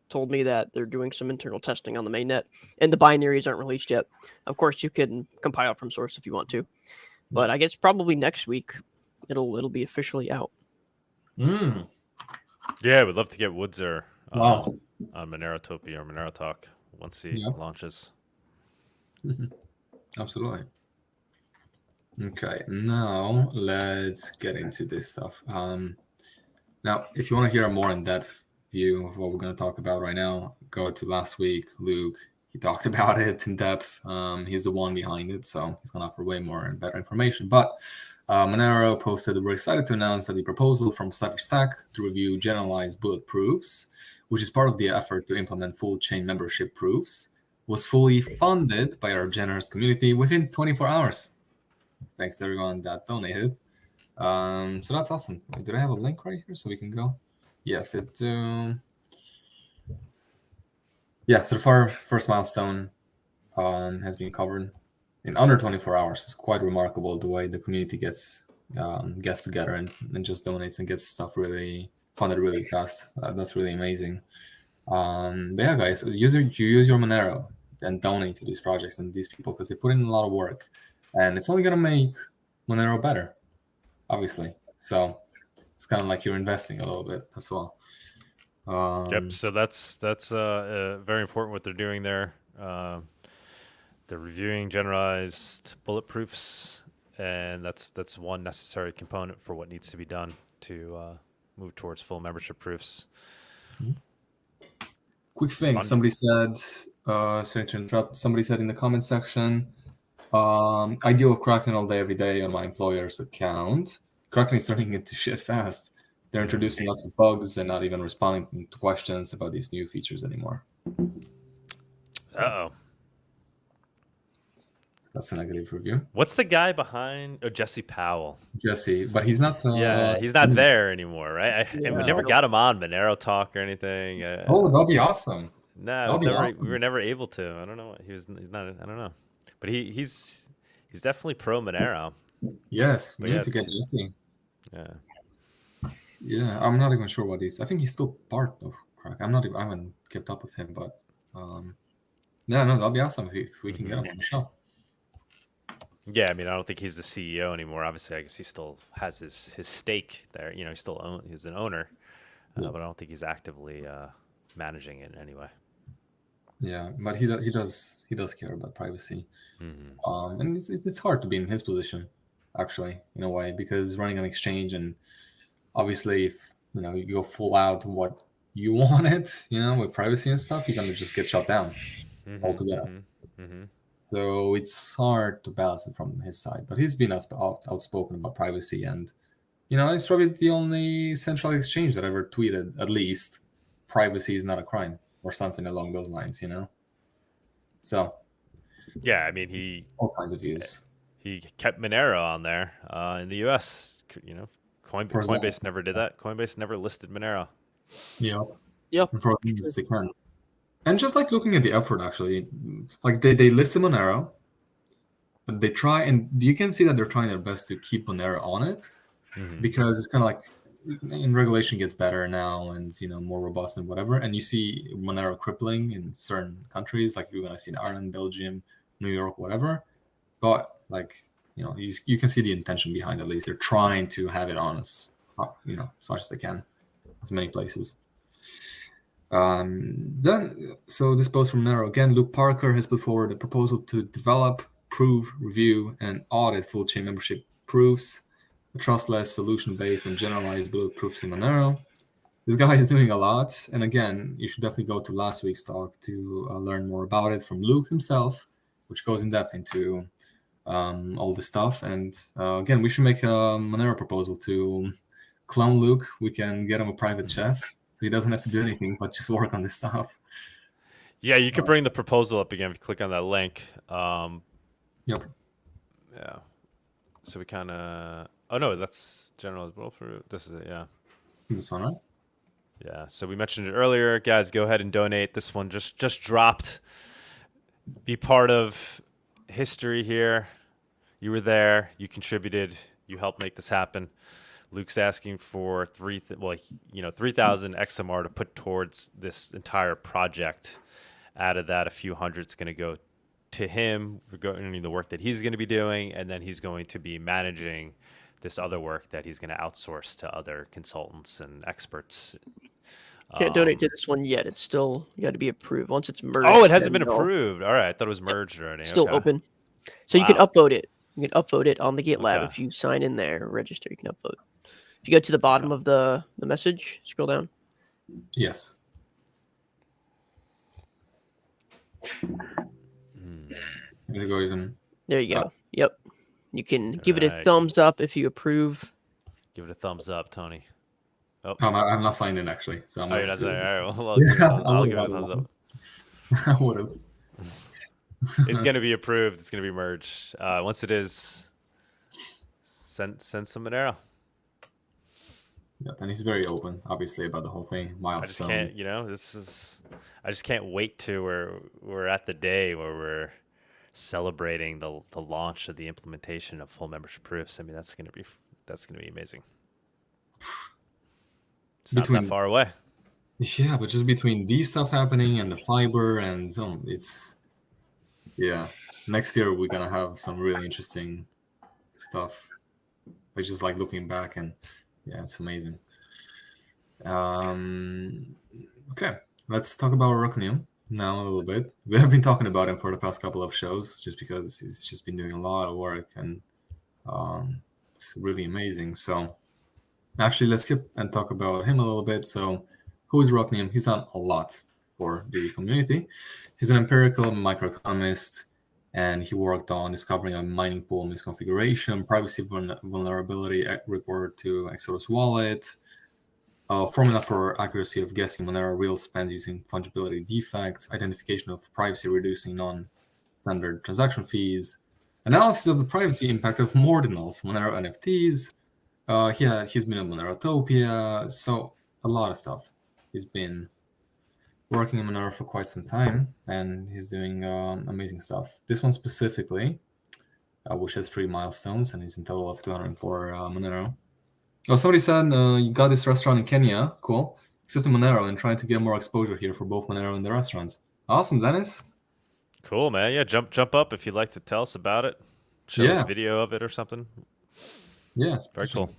told me that they're doing some internal testing on the mainnet, and the binaries aren't released yet. Of course, you can compile from source if you want to, but I guess probably next week it'll be officially out. Yeah, we'd love to get Woodser Wow. on Monerotopia or Monero Talk once he launches. Absolutely. Okay, now let's get into this stuff. Now, if you want to hear a more in-depth view of what we're going to talk about right now, go to last week. Luke, he talked about it in depth. He's the one behind it, so he's going to offer way more and better information. But Monero posted, we're excited to announce that the proposal from Shadowstrike to review generalized bulletproofs, which is part of the effort to implement full chain membership proofs, was fully funded by our generous community within 24 hours. Thanks to everyone that donated. So that's awesome. Did I have a link right here so we can go? Yes, it do. Yeah, so the first milestone has been covered in under 24 hours. It's quite remarkable the way the community gets together and just donates and gets stuff really funded really fast. That's really amazing. But yeah, guys, you use your Monero and donate to these projects and these people because they put in a lot of work, and it's only gonna make Monero better, obviously. So it's kind of like you're investing a little bit as well. Yep. So that's very important what they're doing there. They're reviewing generalized bulletproofs, and that's one necessary component for what needs to be done to move towards full membership proofs. Quick thing, somebody said, sorry to interrupt, somebody said in the comment section, I deal with Kraken all day, every day on my employer's account. Kraken is turning into shit fast. They're introducing lots of bugs and not even responding to questions about these new features anymore. Uh-oh. That's a negative review. What's the guy behind? Oh, Jesse Powell. Jesse, but he's not. He's not there anymore, right? And we never got him on Monero Talk or anything. That'd be awesome. No, we were never able to. I don't know. He's not. I don't know. But he's definitely pro Monero. Yes, we need to get Jesse. Yeah, I'm not even sure what he's. I think he's still part of Kraken. I haven't kept up with him, but that'll be awesome if we can get him on the show. Yeah, I mean, I don't think he's the CEO anymore. Obviously, I guess he still has his stake there. You know, he's an owner, but I don't think he's actively managing it in any way. Yeah, but he does care about privacy, and it's hard to be in his position, actually, in a way, because running an exchange and obviously, if you go full out what you want it, with privacy and stuff, you're gonna just get shut down. altogether. So it's hard to balance it from his side. But he's been outspoken about privacy, and it's probably the only centralized exchange that ever tweeted, at least, privacy is not a crime, or something along those lines. So yeah, I mean, he all kinds of views. He kept Monero on there in the U.S. Coinbase never did that. Coinbase never listed Monero. Yeah. Yep. And for as long as they can. And just like looking at the effort, actually, like they listed Monero, but they try, and you can see that they're trying their best to keep Monero on it, because it's kind of like, in regulation gets better now and more robust and whatever, and you see Monero crippling in certain countries, like you're gonna see in Ireland, Belgium, New York, whatever. But you can see the intention behind it. At least they're trying to have it on as much as they can, as many places. So this post from Monero again. Luke Parker has put forward a proposal to develop, prove, review, and audit full chain membership proofs, a trustless, solution-based, and generalized bulletproofs in Monero. This guy is doing a lot, and again, you should definitely go to last week's talk to learn more about it from Luke himself, which goes in depth into all this stuff. And again, we should make a Monero proposal to clone Luke. We can get him a private chef, so he doesn't have to do anything but just work on this stuff. Yeah, you could bring the proposal up again if you click on that link. Yep. Yeah. So we kind of... Oh, no, that's Generalized Bulletproof. This is it, yeah. This one, right? Yeah, so we mentioned it earlier. Guys, go ahead and donate. This one just dropped. Be part of history here. You were there. You contributed. You helped make this happen. Luke's asking for 3,000 XMR to put towards this entire project. Out of that, a few hundred's going to go to him regarding the work that he's going to be doing, and then he's going to be managing this other work that he's going to outsource to other consultants and experts. Can't donate to this one yet. It's still, you got to be approved. Once it's merged. Oh, it hasn't been approved. All right. I thought it was merged already. Still open. So you can upload it. You can upload it on the GitLab. If you sign in there, register, you can upload. If you go to the bottom of the message, scroll down. Yes. There you go. Yep. You can give it a thumbs up if you approve. Give it a thumbs up, Tony. Oh, I'm not signed in actually. So you're not signed in. All right. Well, I'll give it a thumbs up. I would have. It's going to be approved. It's going to be merged. Once it is, send some Monero. Yep, and he's very open, obviously, about the whole thing. Milestone. I just can't, I just can't wait to we're at the day where we're celebrating the launch of the implementation of full membership proofs. I mean, that's gonna be amazing. It's not that far away. Yeah, but just between these stuff happening and the fiber and next year we're gonna have some really interesting stuff. Like just like looking back, and it's amazing. Okay, let's talk about Ruknium now a little bit. We have been talking about him for the past couple of shows just because he's just been doing a lot of work, and it's really amazing. So actually, let's skip and talk about him a little bit. So who is Ruknium? He's done a lot for the community. He's an empirical microeconomist, and he worked on discovering a mining pool misconfiguration, privacy vulnerability report to Exodus wallet, formula for accuracy of guessing Monero real spends using fungibility defects, identification of privacy reducing non-standard transaction fees, analysis of the privacy impact of ordinals, Monero NFTs. He's been on Monerotopia, so a lot of stuff. He's been working in Monero for quite some time, and he's doing amazing stuff. This one specifically, which has 3 milestones, and is in total of 204 Monero. Oh, somebody said you got this restaurant in Kenya. Cool. Except in Monero, and trying to get more exposure here for both Monero and the restaurants. Awesome, Dennis. Cool, man. Yeah, jump up if you'd like to tell us about it. Show us a video of it or something. Yeah, it's very cool.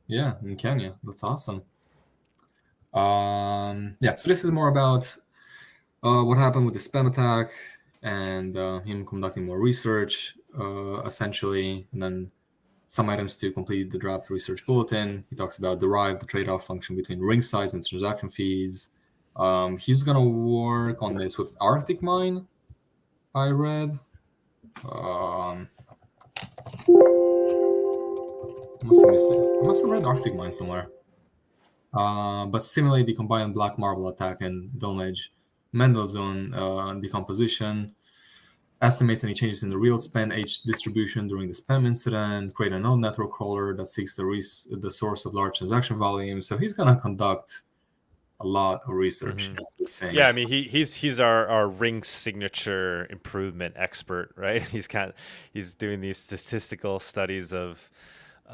Yeah, in Kenya. That's awesome. So this is more about what happened with the spam attack and him conducting more research, essentially, and then some items to complete the draft research bulletin. He talks about derive the trade-off function between ring size and transaction fees. He's going to work on this with Arctic Mine, I read. I must have read Arctic Mine somewhere. But simulate the combined black marble attack and Dome Edge Mendelssohn decomposition. Estimates any changes in the real spam age distribution during the spam incident. Create a node network crawler that seeks the source of large transaction volume. So he's gonna conduct a lot of research into this thing. Yeah, I mean he's our ring signature improvement expert, right? He's doing these statistical studies of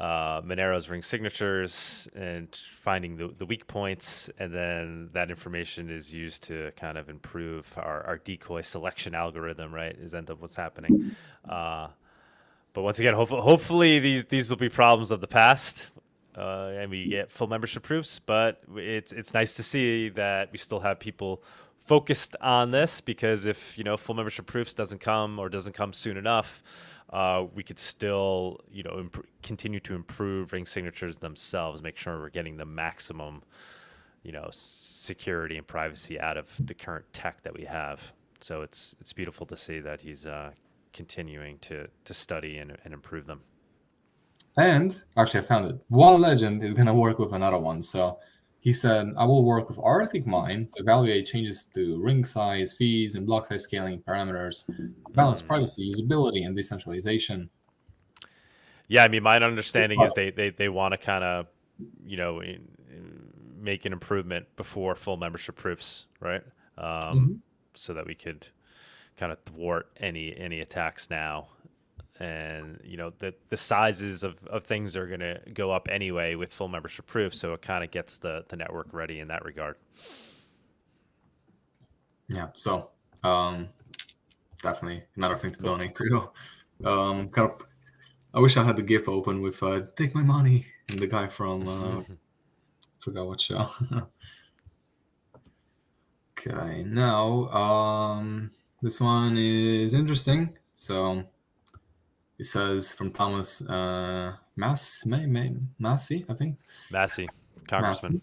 Monero's ring signatures and finding the weak points, and then that information is used to kind of improve our decoy selection algorithm, right? Is end up what's happening. But once again, hopefully these will be problems of the past. And we get full membership proofs, but it's nice to see that we still have people focused on this, because if full membership proofs doesn't come soon enough, we could still continue to improve ring signatures themselves, make sure we're getting the maximum security and privacy out of the current tech that we have. So it's beautiful to see that he's continuing to study and improve them. And actually, I found it. One legend is going to work with another one. So he said, I will work with Arctic Mine to evaluate changes to ring size, fees, and block size scaling parameters, balance privacy, usability, and decentralization. Yeah, I mean, my understanding is they want to kind of, make an improvement before full membership proofs, right? So that we could kind of thwart any attacks now. And the sizes of things are going to go up anyway with full membership proof, so it kind of gets the network ready in that regard. Yeah, so definitely another thing to donate to. I wish I had the GIF open with "Take my money" and the guy from forgot what show. Okay, now this one is interesting. So. It says from Thomas Massey, I think. Massey, Congressman.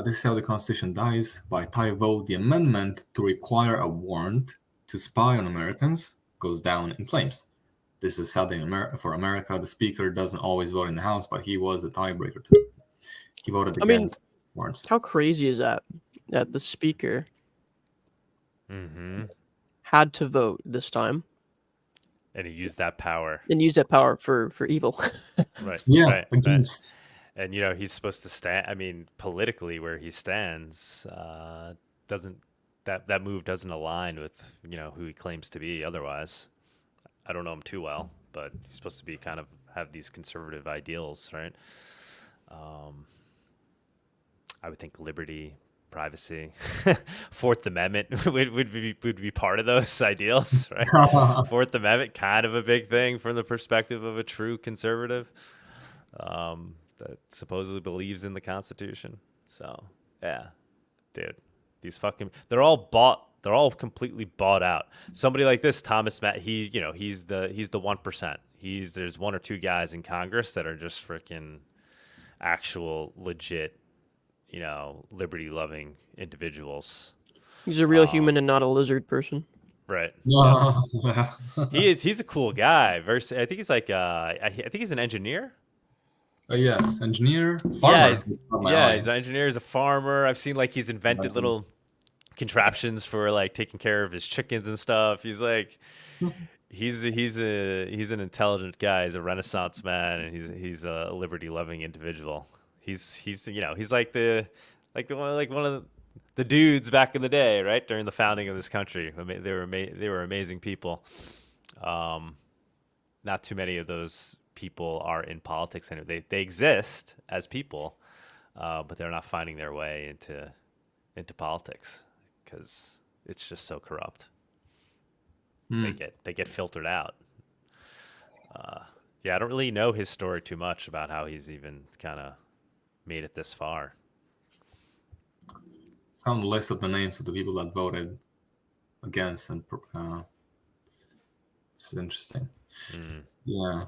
This is how the Constitution dies. By tie vote, the amendment to require a warrant to spy on Americans goes down in flames. This is sad for America. The Speaker doesn't always vote in the House, but he was a tiebreaker too. He voted against warrants. How crazy is that? That the Speaker had to vote this time. And he used that power. For evil. Right. Yeah, right, against. Right. And he's supposed to stand. I mean, politically, where he stands, that move doesn't align with who he claims to be. Otherwise, I don't know him too well, but he's supposed to be kind of have these conservative ideals, right? I would think liberty, privacy, Fourth Amendment would be part of those ideals, right? Fourth Amendment, kind of a big thing from the perspective of a true conservative that supposedly believes in the Constitution. So yeah, dude, they're all completely bought out. Somebody like this, Thomas Matt, he's the 1%. There's one or two guys in Congress that are just freaking actual legit liberty-loving individuals. He's a real human and not a lizard person. Right. Yeah. He's a cool guy. I think he's like I think he's an engineer. Yes, engineer, farmer. He's an engineer. He's a farmer. I've seen he's invented little contraptions for taking care of his chickens and stuff. He's he's an intelligent guy. He's a Renaissance man, and he's a liberty-loving individual. He's like one of the dudes back in the day, right, during the founding of this country. They were amazing people. Not too many of those people are in politics anymore. They exist as people, but they're not finding their way into politics because it's just so corrupt. They get filtered out. I don't really know his story too much about how he's even kind of made it this far. Found a list of the names of the people that voted against, and this is interesting. Yeah,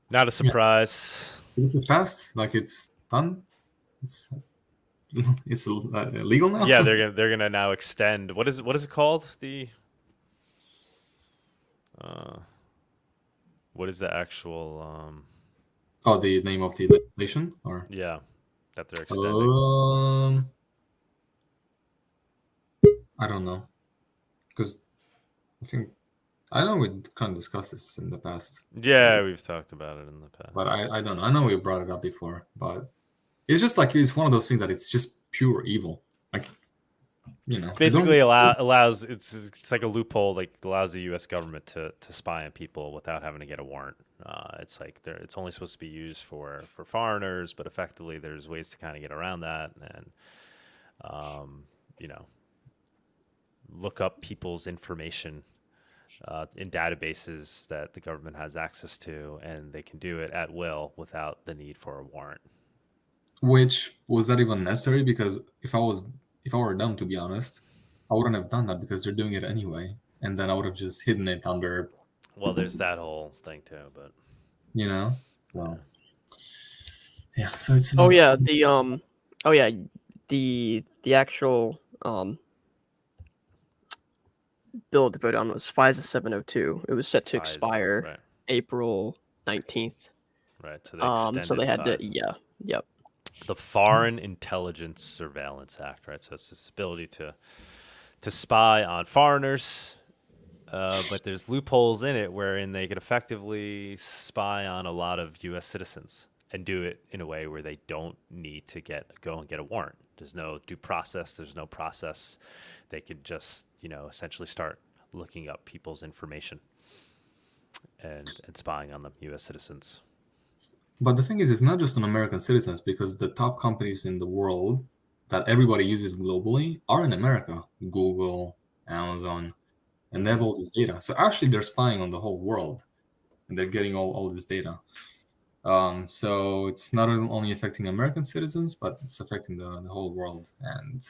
not a surprise. It's fast, it's done. it's illegal now. Yeah, they're gonna now extend. What is it called? What is the actual? Oh, the name of the legislation, or Yeah, that they're extending. I don't know, because I know we kind of discussed this in the past. Yeah, we've talked about it in the past. But I don't know. I know we brought it up before, but it's just like it's one of those things that it's just pure evil. Like, It's basically allows it's like a loophole, like allows the U.S. government to spy on people without having to get a warrant. It's like it's only supposed to be used for foreigners, but effectively there's ways to kind of get around that and look up people's information in databases that the government has access to, and they can do it at will without the need for a warrant. Which was that even necessary? Because if I were them, to be honest, I wouldn't have done that because they're doing it anyway, and then I would have just hidden it under. Well, there's that whole thing too, but so yeah. So it's. Oh yeah, the actual bill to vote on was FISA 702. It was set to expire April 19th. Right. So they extended. So they had FISA. to. Yep. The Foreign Intelligence Surveillance Act, right? So it's this ability to spy on foreigners, but there's loopholes in it wherein they could effectively spy on a lot of U.S. citizens and do it in a way where they don't need to go and get a warrant. There's no due process. There's no process. They could just, essentially start looking up people's information and spying on them, U.S. citizens. But the thing is, it's not just on American citizens, because the top companies in the world that everybody uses globally are in America. Google, Amazon, and they have all this data. So actually, they're spying on the whole world, and they're getting all this data. So it's not only affecting American citizens, but it's affecting the whole world. And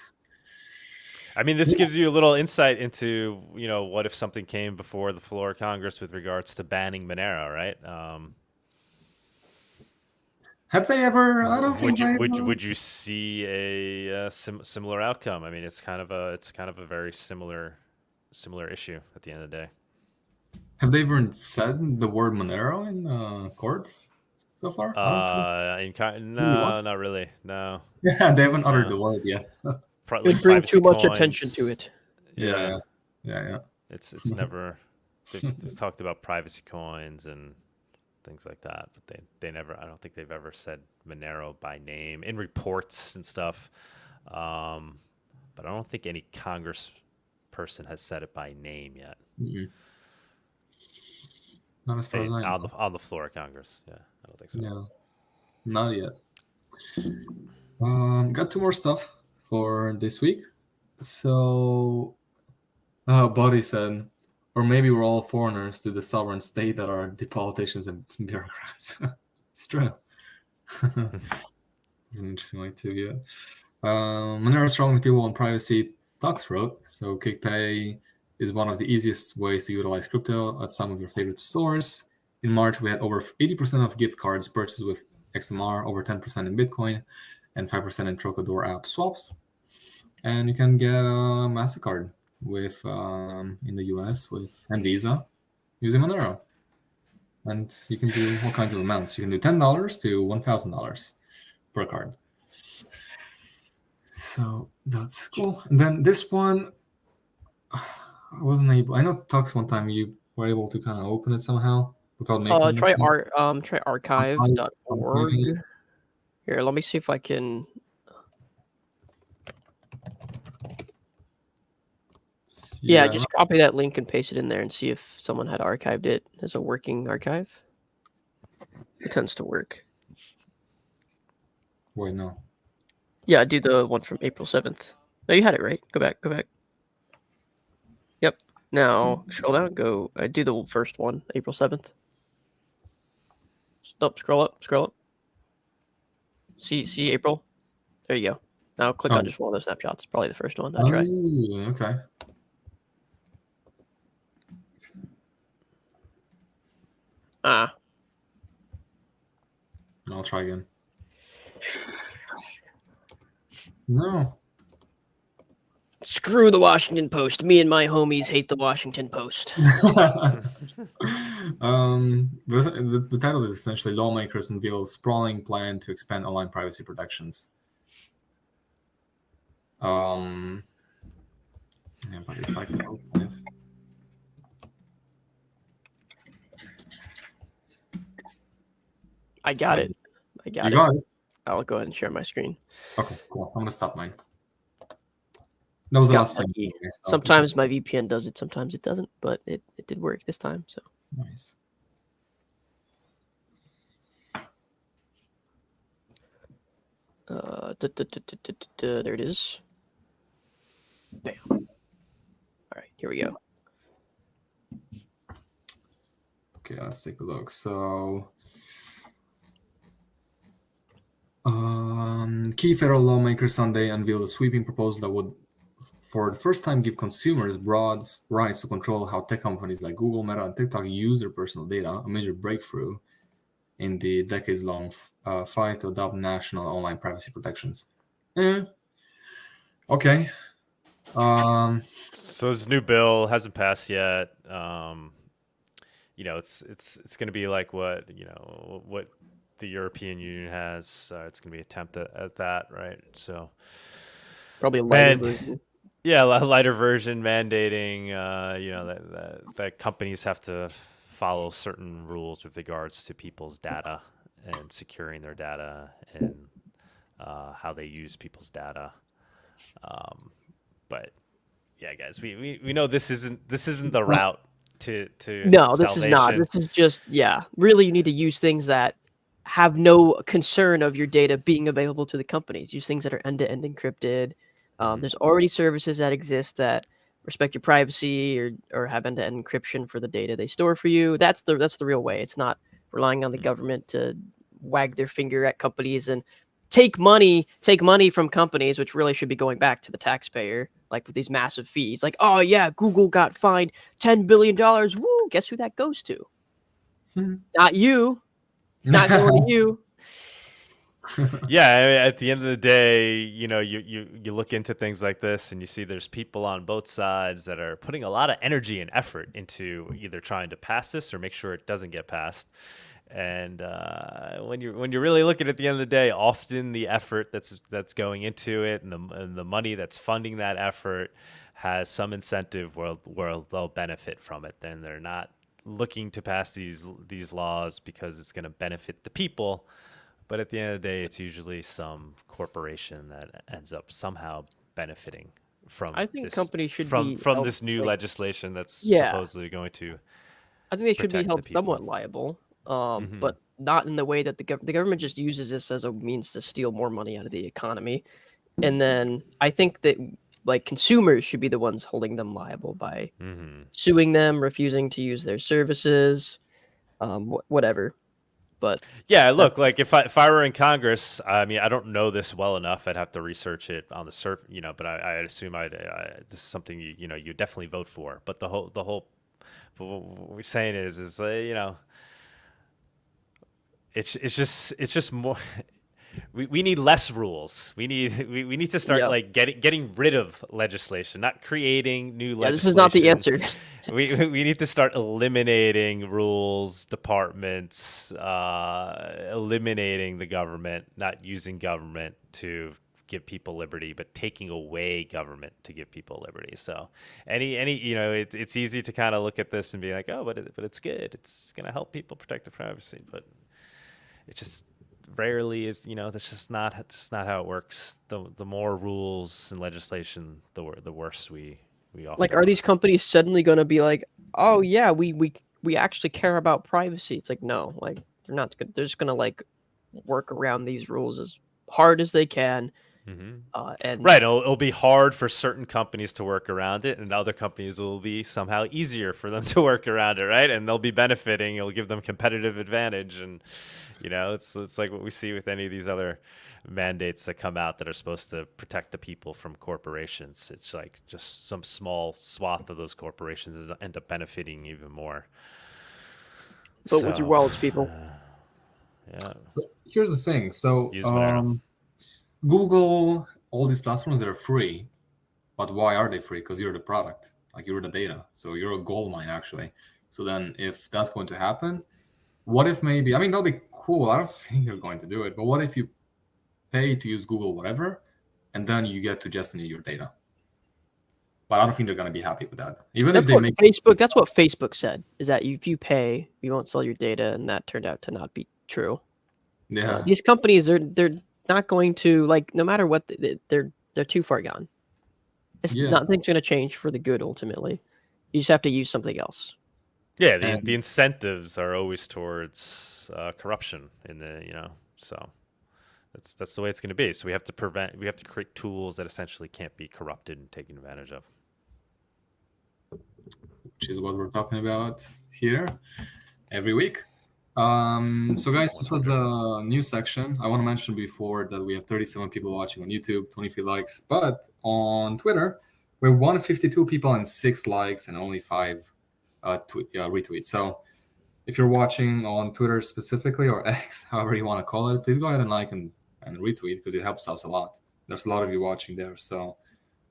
I mean, this gives you a little insight into, what if something came before the floor of Congress with regards to banning Monero, right? Have they ever? I don't think. Would you see a similar outcome? I mean, it's kind of a very similar issue at the end of the day. Have they ever said the word Monero in court so far? No, not really. No. Yeah, they haven't uttered the word yet. It bring too much attention to it. Yeah. It's never. They've talked about privacy coins and things like that, but they never. I don't think they've ever said Monero by name in reports and stuff. But I don't think any Congress person has said it by name yet. Mm-hmm. Not as far as I know. On the floor of Congress. Yeah, I don't think so. Yeah, not yet. Got 2 more stuff for this week. So, Bawdy said, or maybe we're all foreigners to the sovereign state that are the politicians and bureaucrats. It's true. It's an interesting way to view it. Monero strongly people on privacy, Tux wrote. So KickPay is one of the easiest ways to utilize crypto at some of your favorite stores. In March, we had over 80% of gift cards purchased with XMR, over 10% in Bitcoin, and 5% in Trocador app swaps. And you can get a MasterCard with in the US and Visa using Monero. And you can do all kinds of amounts. You can do $10 to $1,000 per card. So that's cool. And then this one, I wasn't able. I know Tux one time you were able to kind of open it somehow without making. Try archive.org. Here, let me see if I can. Yeah, just copy that link and paste it in there and see if someone had archived it as a working archive. It tends to work. Wait, no. Yeah, do the one from April 7th. No, you had it, right? Go back. Yep. Now, scroll down, go. Do the first one, April 7th. Stop, scroll up. See April? There you go. Now click on just one of those snapshots. Probably the first one. That's right. Okay. I'll try again. No. Screw the Washington Post. Me and my homies hate the Washington Post. The title is essentially Lawmakers Unveil Sprawling Plan to Expand Online Privacy Protections. Yeah, but if I can open this. I got it. I got You it. got it? I'll go ahead and share my screen. Okay, cool. I'm going to stop mine. That was the last thing. Sometimes my VPN does it, sometimes it doesn't, but it did work this time. So nice. There it is. Bam. All right, here we go. Okay, let's take a look. So, key federal lawmakers Sunday unveiled a sweeping proposal that would, for the first time, give consumers broad rights to control how tech companies like Google, Meta, and TikTok use their personal data, a major breakthrough in the decades-long fight to adopt national online privacy protections. Okay. So this new bill hasn't passed yet. It's going to be like what the European Union has. It's going to be an attempt at that, right? So probably a lighter version. Yeah, a lighter version mandating, that companies have to follow certain rules with regards to people's data and securing their data and how they use people's data. But yeah, guys, we know this isn't the route to no, this salvation. is not. This is just really you need to use things that have no concern of your data being available to the companies. Use things that are end-to-end encrypted. There's already services that exist that respect your privacy or have end-to-end encryption for the data they store for you. That's the real way. It's not relying on the government to wag their finger at companies and take money from companies, which really should be going back to the taxpayer, like with these massive fees. Like, oh yeah, Google got fined $10 billion. Woo! Guess who that goes to? Not you. It's not going to you. Yeah, I mean, at the end of the day, you look into things like this and you see there's people on both sides that are putting a lot of energy and effort into either trying to pass this or make sure it doesn't get passed. And when you're really looking at the end of the day, often the effort that's going into it and the money that's funding that effort has some incentive where they'll benefit from it. Then they're not looking to pass these laws because it's going to benefit the people. But at the end of the day, it's usually some corporation that ends up somehow benefiting from. I think companies should from held, this new legislation that's supposedly going to. I think they should be held somewhat liable, but not in the way that the government just uses this as a means to steal more money out of the economy. And then I think that consumers should be the ones holding them liable by suing them, refusing to use their services, whatever. But yeah, look, like if I were in Congress, I mean, I don't know this well enough. I'd have to research it on the surface, but I assume this is something you definitely vote for. But the whole what we're saying is it's just more. We need less rules. We need to start getting rid of legislation, not creating new legislation. This is not the answer. We need to start eliminating rules, departments, eliminating the government, not using government to give people liberty, but taking away government to give people liberty. So it's easy to kind of look at this and be like, oh, but it's good. It's going to help people protect their privacy, but it just rarely is. That's just not how it works. The more rules and legislation, the worse we often are these companies suddenly going to be like, oh yeah, we actually care about privacy? It's like, no, they're not good. They're just going to work around these rules as hard as they can. And right, it'll be hard for certain companies to work around it, and other companies will be somehow easier for them to work around it, right? And they'll be benefiting. It'll give them competitive advantage, and it's like what we see with any of these other mandates that come out that are supposed to protect the people from corporations. It's like just some small swath of those corporations end up benefiting even more. But with your wallets, people. Yeah. But here's the thing. So Google all these platforms that are free, but why are they free? Because you're the product, like you're the data. So you're a gold mine, actually. So then if that's going to happen, what if maybe, I mean, that'll be cool. I don't think you're going to do it, but what if you pay to use Google, whatever, and then you get to just need your data? But I don't think they're going to be happy with that. Even That's if they what make Facebook. That's what Facebook said. Is that if you pay, you won't sell your data, and that turned out to not be true. Yeah. These companies they're not going to, like, no matter what, they're too far gone. Nothing's going to change for the good ultimately. You just have to use something else. Yeah, the incentives are always towards corruption in the, so that's the way it's going to be. So we have to create tools that essentially can't be corrupted and taken advantage of. Which is what we're talking about here every week. So guys, this was the news section. I want to mention before that we have 37 people watching on YouTube, 23 likes, but on Twitter, we have 152 people and 6 likes and only 5 retweets. So if you're watching on Twitter specifically, or X, however you want to call it, please go ahead and like and retweet, because it helps us a lot. There's a lot of you watching there, so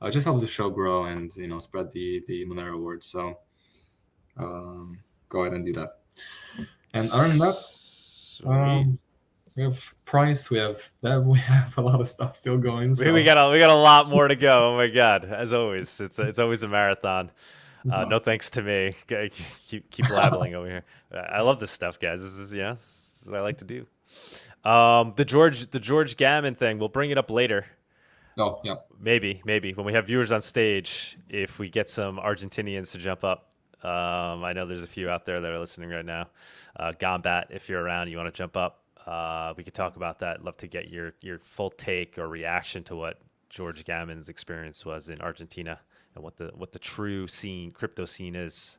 it just helps the show grow and spread the Monero word. So go ahead and do that. And other than that, we have price, we have dev, we have a lot of stuff still going. So. We got a lot more to go. Oh my god! As always, it's always a marathon. No thanks to me. Keep labeling over here. I love this stuff, guys. This is what I like to do. The George Gammon thing. We'll bring it up later. Oh yeah. Maybe when we have viewers on stage, if we get some Argentinians to jump up. I know there's a few out there that are listening right now. Gombat, if you're around, you want to jump up. We could talk about that. Love to get your full take or reaction to what George Gammon's experience was in Argentina and what the true crypto scene is.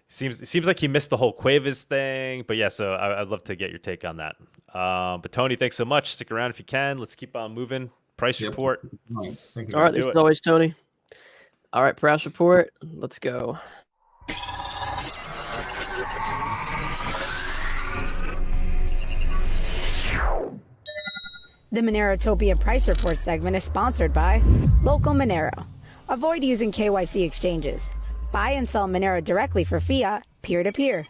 It seems like he missed the whole Cuevas thing, but yeah. So I'd love to get your take on that. But Tony, thanks so much. Stick around if you can. Let's keep on moving. Price report. All right, as always, Tony. All right, price report. Let's go. The Monerotopia Price Report segment is sponsored by Local Monero. Avoid using KYC exchanges. Buy and sell Monero directly for fiat, peer-to-peer.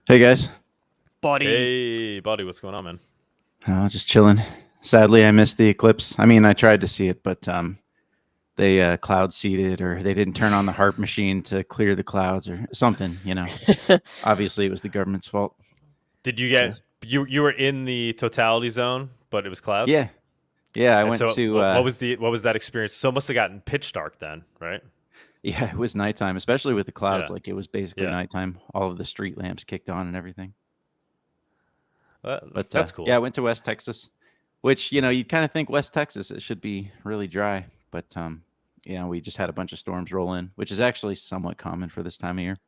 Hey, guys. Bawdy. Hey, Bawdy, what's going on, man? Just chilling. Sadly, I missed the eclipse. I mean, I tried to see it, but they cloud seeded, or they didn't turn on the HARP machine to clear the clouds or something, Obviously, it was the government's fault. Did you get you were in the totality zone, but it was clouds? Yeah. I went to what was that experience? So it must have gotten pitch dark then, right? Yeah, it was nighttime, especially with the clouds. Yeah. Like, it was basically nighttime. All of the street lamps kicked on and everything. But that's cool. Yeah, I went to West Texas, which, you'd kind of think West Texas, it should be really dry. But, we just had a bunch of storms roll in, which is actually somewhat common for this time of year.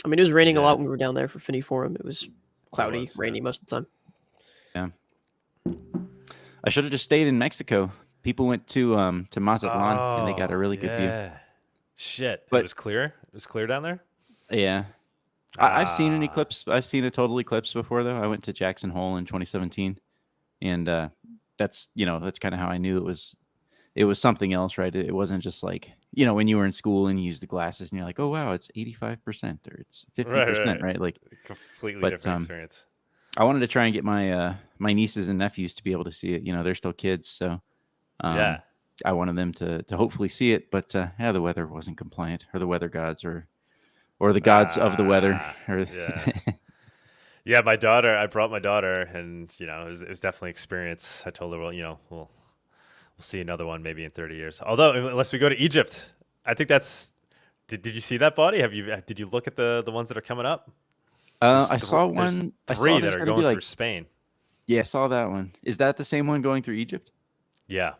I mean, it was raining a lot when we were down there for Fini Forum. It was cloudy, rainy most of the time. Yeah. I should have just stayed in Mexico. People went to Mazatlan, and they got a really good view. Shit. But it was clear? It was clear down there? Yeah. I've seen an eclipse. I've seen a total eclipse before, though. I went to Jackson Hole in 2017, and that's kind of how I knew it was something else, right? It wasn't just like, when you were in school and you used the glasses and you're like, oh, wow, it's 85% or it's 50%, right? Like, completely different experience. I wanted to try and get my my nieces and nephews to be able to see it. They're still kids, so I wanted them to hopefully see it. But the weather wasn't compliant, or the weather gods, or the gods of the weather. Yeah, my daughter. I brought my daughter, and it was definitely an experience. I told her, well, we'll see another one maybe in 30 years. Although, unless we go to Egypt, I think that's. Did you see that, Bawdy? Did you look at the ones that are coming up? I saw one. Three that are going through Spain. Yeah, I saw that one. Is that the same one going through Egypt? Yeah.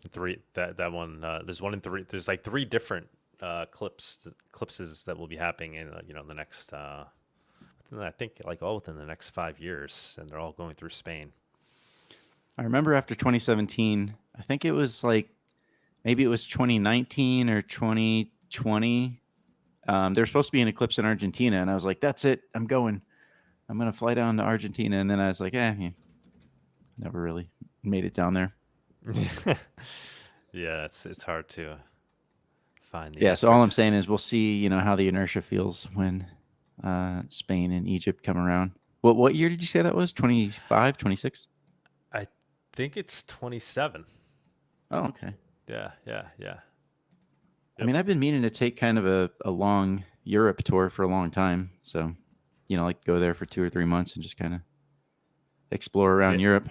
Three. That one. There's one in three. There's like 3 different eclipses that will be happening in the next. I think like all within the next 5 years, and they're all going through Spain. I remember after 2017, I think it was like maybe it was 2019 or 2020. There was supposed to be an eclipse in Argentina, and I was like, that's it. I'm going to fly down to Argentina. And then I was like, never really made it down there. Yeah, it's hard to find the Yeah, so all I'm effort. saying is we'll see, how the inertia feels when Spain and Egypt come around. What year did you say that was? 25, 26? I think it's 27. Oh, okay. Yeah. I mean, I've been meaning to take kind of a long Europe tour for a long time. So, like go there for 2 or 3 months and just kind of explore around Europe.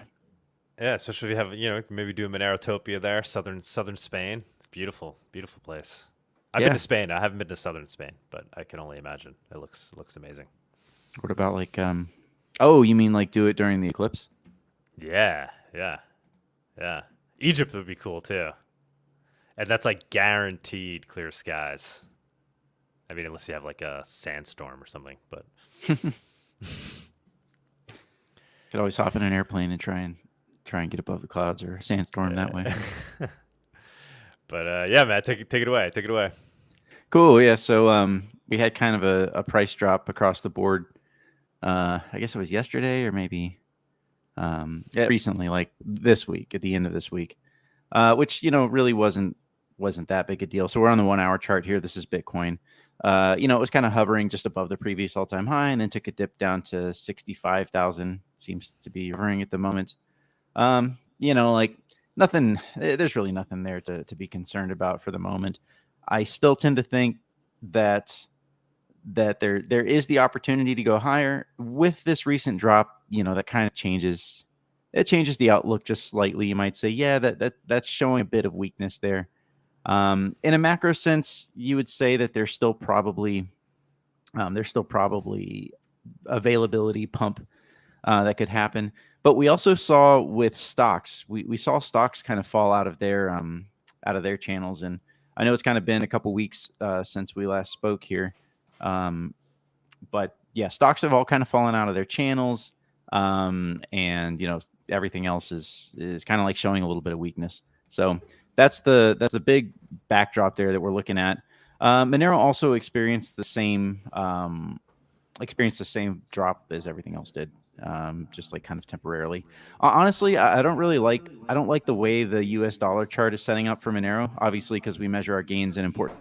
Yeah, especially if you have, maybe do a Monerotopia there, southern Spain. Beautiful place. I've been to Spain. I haven't been to southern Spain, but I can only imagine. It looks amazing. What about like oh, you mean like do it during the eclipse? Yeah. Egypt would be cool too. And that's like guaranteed clear skies. I mean, unless you have like a sandstorm or something, but Could always hop in an airplane and try and get above the clouds or a sandstorm that way. But yeah, man, take it away. Take it away. Cool. Yeah. So we had kind of a price drop across the board. I guess it was yesterday or maybe recently, like this week, at the end of this week, which really wasn't that big a deal. So we're on the 1 hour chart here. This is Bitcoin. It was kind of hovering just above the previous all-time high, and then took a dip down to 65,000. Seems to be hovering at the moment. Like nothing. There's really nothing there to be concerned about for the moment. I still tend to think that there is the opportunity to go higher with this recent drop. That kind of changes. It changes the outlook just slightly. You might say, yeah, that's showing a bit of weakness there. In a macro sense, you would say that there's still probably availability pump that could happen. But we also saw with stocks, we saw stocks kind of fall out of their channels, and I know it's kind of been a couple weeks since we last spoke here, but yeah, stocks have all kind of fallen out of their channels, and everything else is kind of like showing a little bit of weakness. So that's the big backdrop there that we're looking at. Monero also experienced the same drop as everything else did, just like kind of temporarily. Honestly, I don't like the way the US dollar chart is setting up for Monero, obviously, because we measure our gains in important.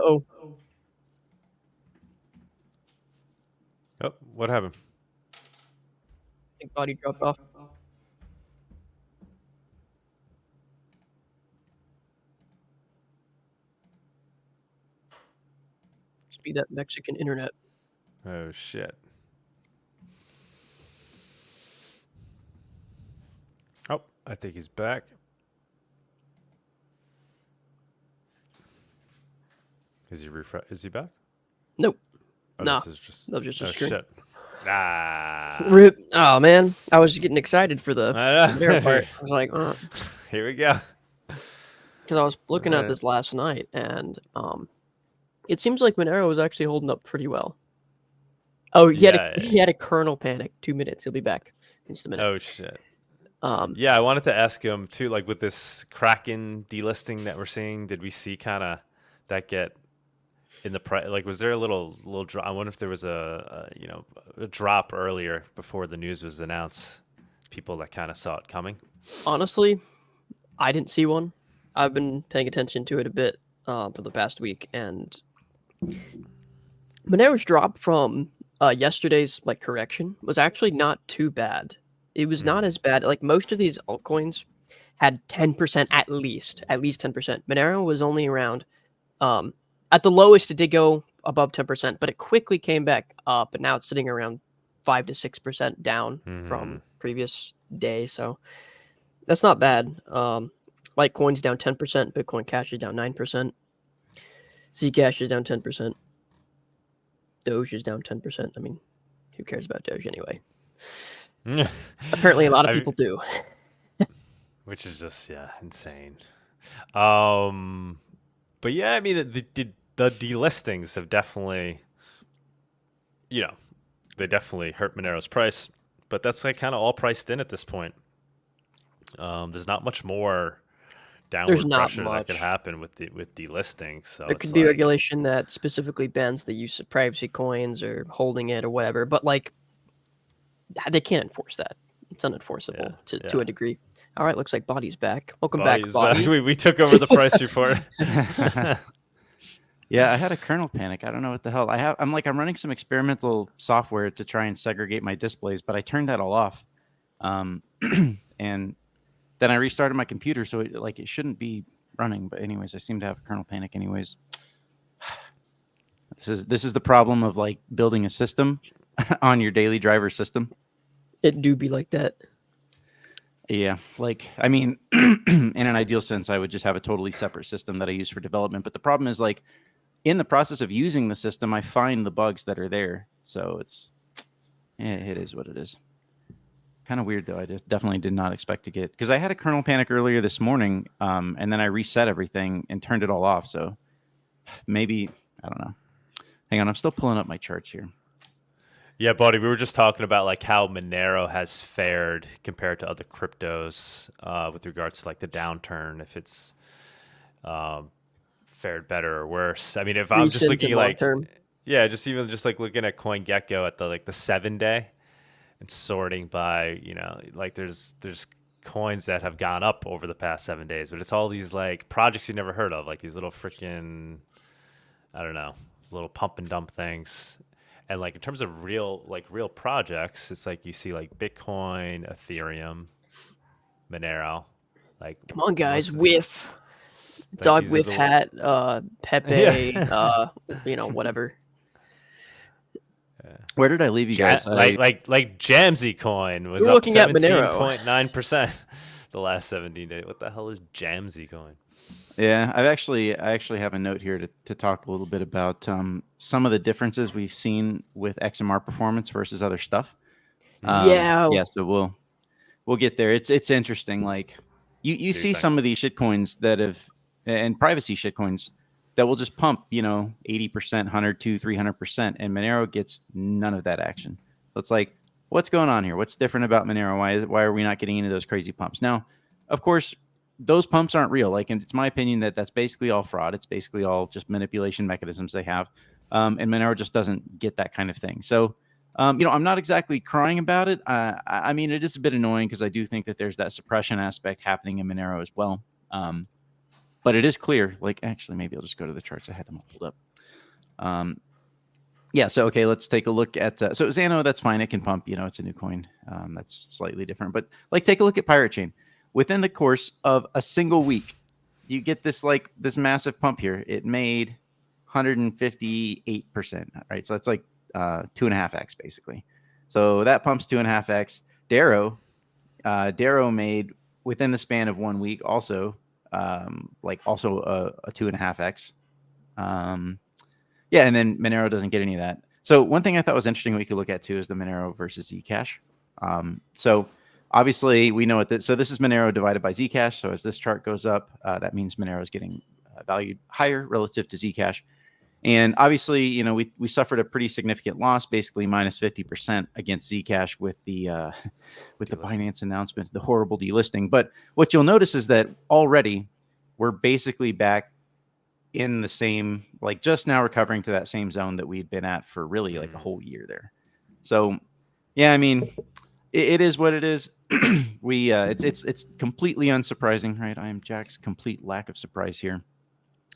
Oh, what happened? I think Bawdy dropped off. Must be that Mexican internet. Oh shit. Oh, I think he's back. Is he back? Nope. Oh, Nah. This is just, That was just a stream. shit. Ah. Rip. Oh man, I was getting excited for the I know. Monero part. I was like, Here we go. because I was looking at this last night, and it seems like Monero was actually holding up pretty well. Oh, he had a kernel panic. 2 minutes. He'll be back in just a minute. Oh shit. Yeah, I wanted to ask him too, like with this Kraken delisting that we're seeing, did we see kind of that get in the price? Like, was there a little drop? I wonder if there was a drop earlier before the news was announced. People that kind of saw it coming. Honestly, I didn't see one. I've been paying attention to it a bit for the past week, and Monero's drop from yesterday's correction was actually not too bad. It was not as bad. Like most of these altcoins had 10% at least 10%. Monero was only around at the lowest it did go above 10%, but it quickly came back up, and now it's sitting around 5 to 6% down from previous day. So that's not bad. Litecoin's down 10%, Bitcoin Cash is down 9%, Zcash is down 10%, Doge is down 10%. I mean, who cares about Doge anyway? Apparently a lot of people do. Which is just insane. But yeah, I mean the delistings have definitely, they definitely hurt Monero's price, but that's like kind of all priced in at this point. There's not much more downward not pressure that could much. happen with delisting. So There it's could be like, regulation that specifically bans the use of privacy coins or holding it or whatever, but like they can't enforce that. It's unenforceable to a degree. All right, looks like Body's back. Welcome back, Body's Body. We took over the price report. Yeah, I had a kernel panic. I don't know what the hell. I'm running some experimental software to try and segregate my displays, but I turned that all off. And then I restarted my computer, so it shouldn't be running. But anyways, I seem to have a kernel panic anyways. This is the problem of like building a system on your daily driver system. It do be like that. Yeah, like, I mean, in an ideal sense, I would just have a totally separate system that I use for development. But the problem is, like, in the process of using the system, I find the bugs that are there. So it is what it is. Kind of weird, though. I just definitely did not expect to get, because I had a kernel panic earlier this morning, and then I reset everything and turned it all off. So maybe, I don't know. Hang on, I'm still pulling up my charts here. Yeah, Buddy, we were just talking about like how Monero has fared compared to other cryptos with regards to like the downturn, if it's fared better or worse. I mean, if I'm just looking like, just like looking at CoinGecko at the 7-day and sorting by, like there's coins that have gone up over the past 7 days, but it's all these like projects you never heard of, like these little freaking, I don't know, little pump and dump things. And like in terms of real projects, it's like you see like Bitcoin, Ethereum, Monero. Like, come on, guys, whiff, like, dog whiff hat, Pepe, Yeah. Whatever. Where did I leave you guys? Like Jamsy coin was We're up looking at Monero. 17.9% the last 17 days. What the hell is Jamsy coin? Yeah, I actually have a note here to talk a little bit about some of the differences we've seen with XMR performance versus other stuff. Yeah. So we'll get there. It's interesting. Like you see some of these shitcoins that have, and privacy shitcoins that will just pump 80%, 100 to 300%, and Monero gets none of that action. So it's like, what's going on here? What's different about Monero? Why are we not getting into those crazy pumps? Now, of course, those pumps aren't real. Like, and it's my opinion that's basically all fraud. It's basically all just manipulation mechanisms they have. And Monero just doesn't get that kind of thing. So, I'm not exactly crying about it. I mean, it is a bit annoying because I do think that there's that suppression aspect happening in Monero as well. But it is clear, like, actually, maybe I'll just go to the charts. I had them all pulled up. So, okay, let's take a look at, so Xano, that's fine. It can pump, it's a new coin. That's slightly different. But, like, take a look at Pirate Chain. Within the course of a single week, you get this massive pump here. It made 158%, right? So that's like 2.5x basically. So that pumps 2.5x. Darrow made within the span of 1 week also a 2.5x. And then Monero doesn't get any of that. So one thing I thought was interesting we could look at too is the Monero versus Zcash. So obviously, we know so this is Monero divided by Zcash. So as this chart goes up, that means Monero is getting valued higher relative to Zcash. And obviously, we suffered a pretty significant loss, basically minus 50% against Zcash with the Binance announcement, the horrible delisting. But what you'll notice is that already we're basically back in the same, like just now recovering to that same zone that we'd been at for really like a whole year there. So, yeah, I mean, it is what it is. It's completely unsurprising, right? I am Jack's complete lack of surprise here.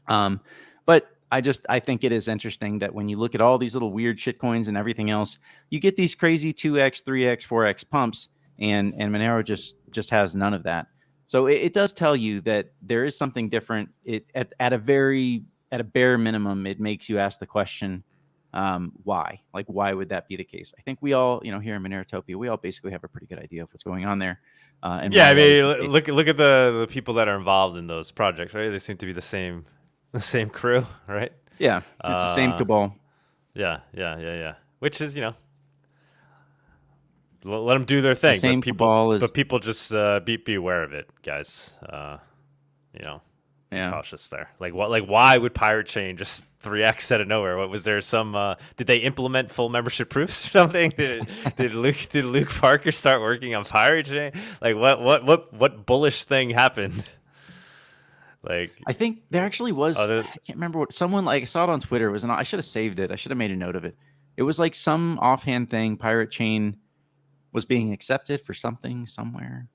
But I think it is interesting that when you look at all these little weird shit coins and everything else, you get these crazy 2x, 3x, 4x pumps, and Monero just has none of that. So it does tell you that there is something different. At a bare minimum, it makes you ask the question, why? Like, why would that be the case? I think we all, here in Monerotopia, we all basically have a pretty good idea of what's going on there. I mean, look at the people that are involved in those projects, right? They seem to be the same crew, right? Yeah, it's the same cabal. Yeah. Which is, let them do their thing. The same cabal is, but people just be aware of it, guys. Be cautious there. Why would Pirate Chain just 3x out of nowhere? What was there? Some did they implement full membership proofs or something? Did Luke Parker start working on Pirate Chain? Like what bullish thing happened? Like, I think there actually was. other, I can't remember what someone like. I saw it on Twitter. It was I should have saved it. I should have made a note of it. It was like some offhand thing. Pirate Chain was being accepted for something somewhere.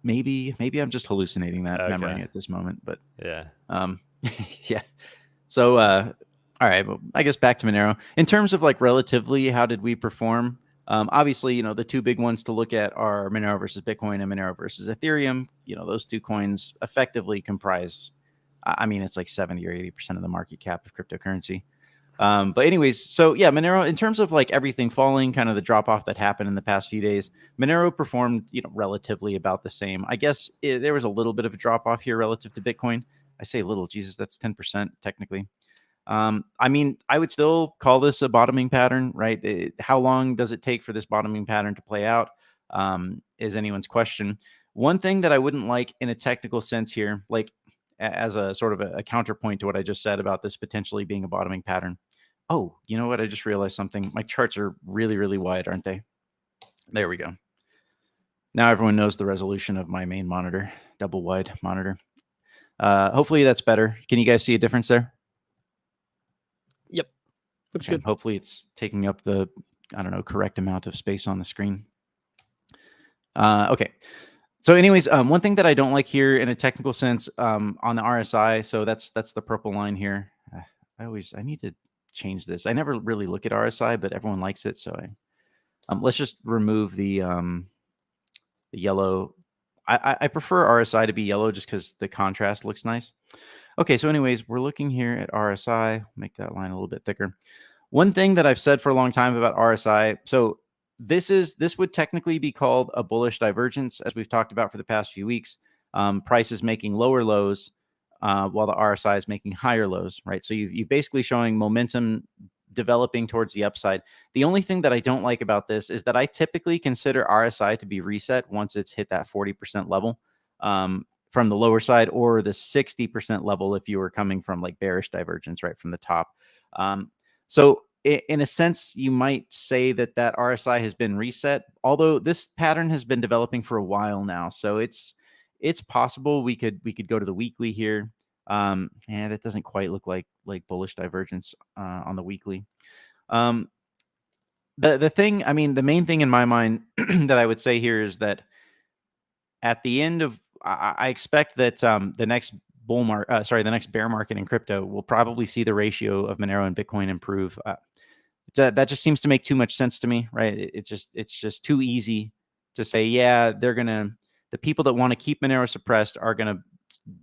Maybe I'm just hallucinating that memory at this moment. But yeah. yeah. So all right. Well, I guess back to Monero. In terms of like relatively, how did we perform? Obviously, you know, the two big ones to look at are Monero versus Bitcoin and Monero versus Ethereum. You know, those two coins effectively comprise, I mean, it's like 70 or 80% of the market cap of cryptocurrency. But anyways, so yeah, Monero, in terms of like everything falling, kind of the drop off that happened in the past few days, Monero performed, you know, relatively about the same. I guess there was a little bit of a drop off here relative to Bitcoin. I say little, Jesus, that's 10% technically. I mean, I would still call this a bottoming pattern, right? How long does it take for this bottoming pattern to play out? Is anyone's question. One thing that I wouldn't like in a technical sense here, like as a sort of a counterpoint to what I just said about this potentially being a bottoming pattern. Oh, you know what? I just realized something. My charts are really, really wide, aren't they? There we go. Now everyone knows the resolution of my main monitor, double wide monitor. Hopefully that's better. Can you guys see a difference there? Yep. Looks Okay. good. Hopefully it's taking up the, I don't know, correct amount of space on the screen. Okay. So anyways, one thing that I don't like here in a technical sense on the RSI, so that's the purple line here. I need to change this. I never really look at RSI, but everyone likes it. So let's just remove the yellow. I prefer RSI to be yellow just because the contrast looks nice. Okay, so anyways, we're looking here at RSI. Make that line a little bit thicker. One thing that I've said for a long time about RSI, so this would technically be called a bullish divergence, as we've talked about for the past few weeks. Price is making lower lows while the RSI is making higher lows, right? So you're basically showing momentum developing towards the upside. The only thing that I don't like about this is that I typically consider RSI to be reset once it's hit that 40% level from the lower side, or the 60% level if you were coming from like bearish divergence right from the top. So in a sense, you might say that RSI has been reset, although this pattern has been developing for a while now. So it's possible we could go to the weekly here. And it doesn't quite look like bullish divergence on the weekly. The thing, I mean, the main thing in my mind that I would say here is that at the end of, I expect that the next the next bear market in crypto will probably see the ratio of Monero and Bitcoin improve. That just seems to make too much sense to me, right? It's just too easy to say, yeah, the people that want to keep Monero suppressed are going to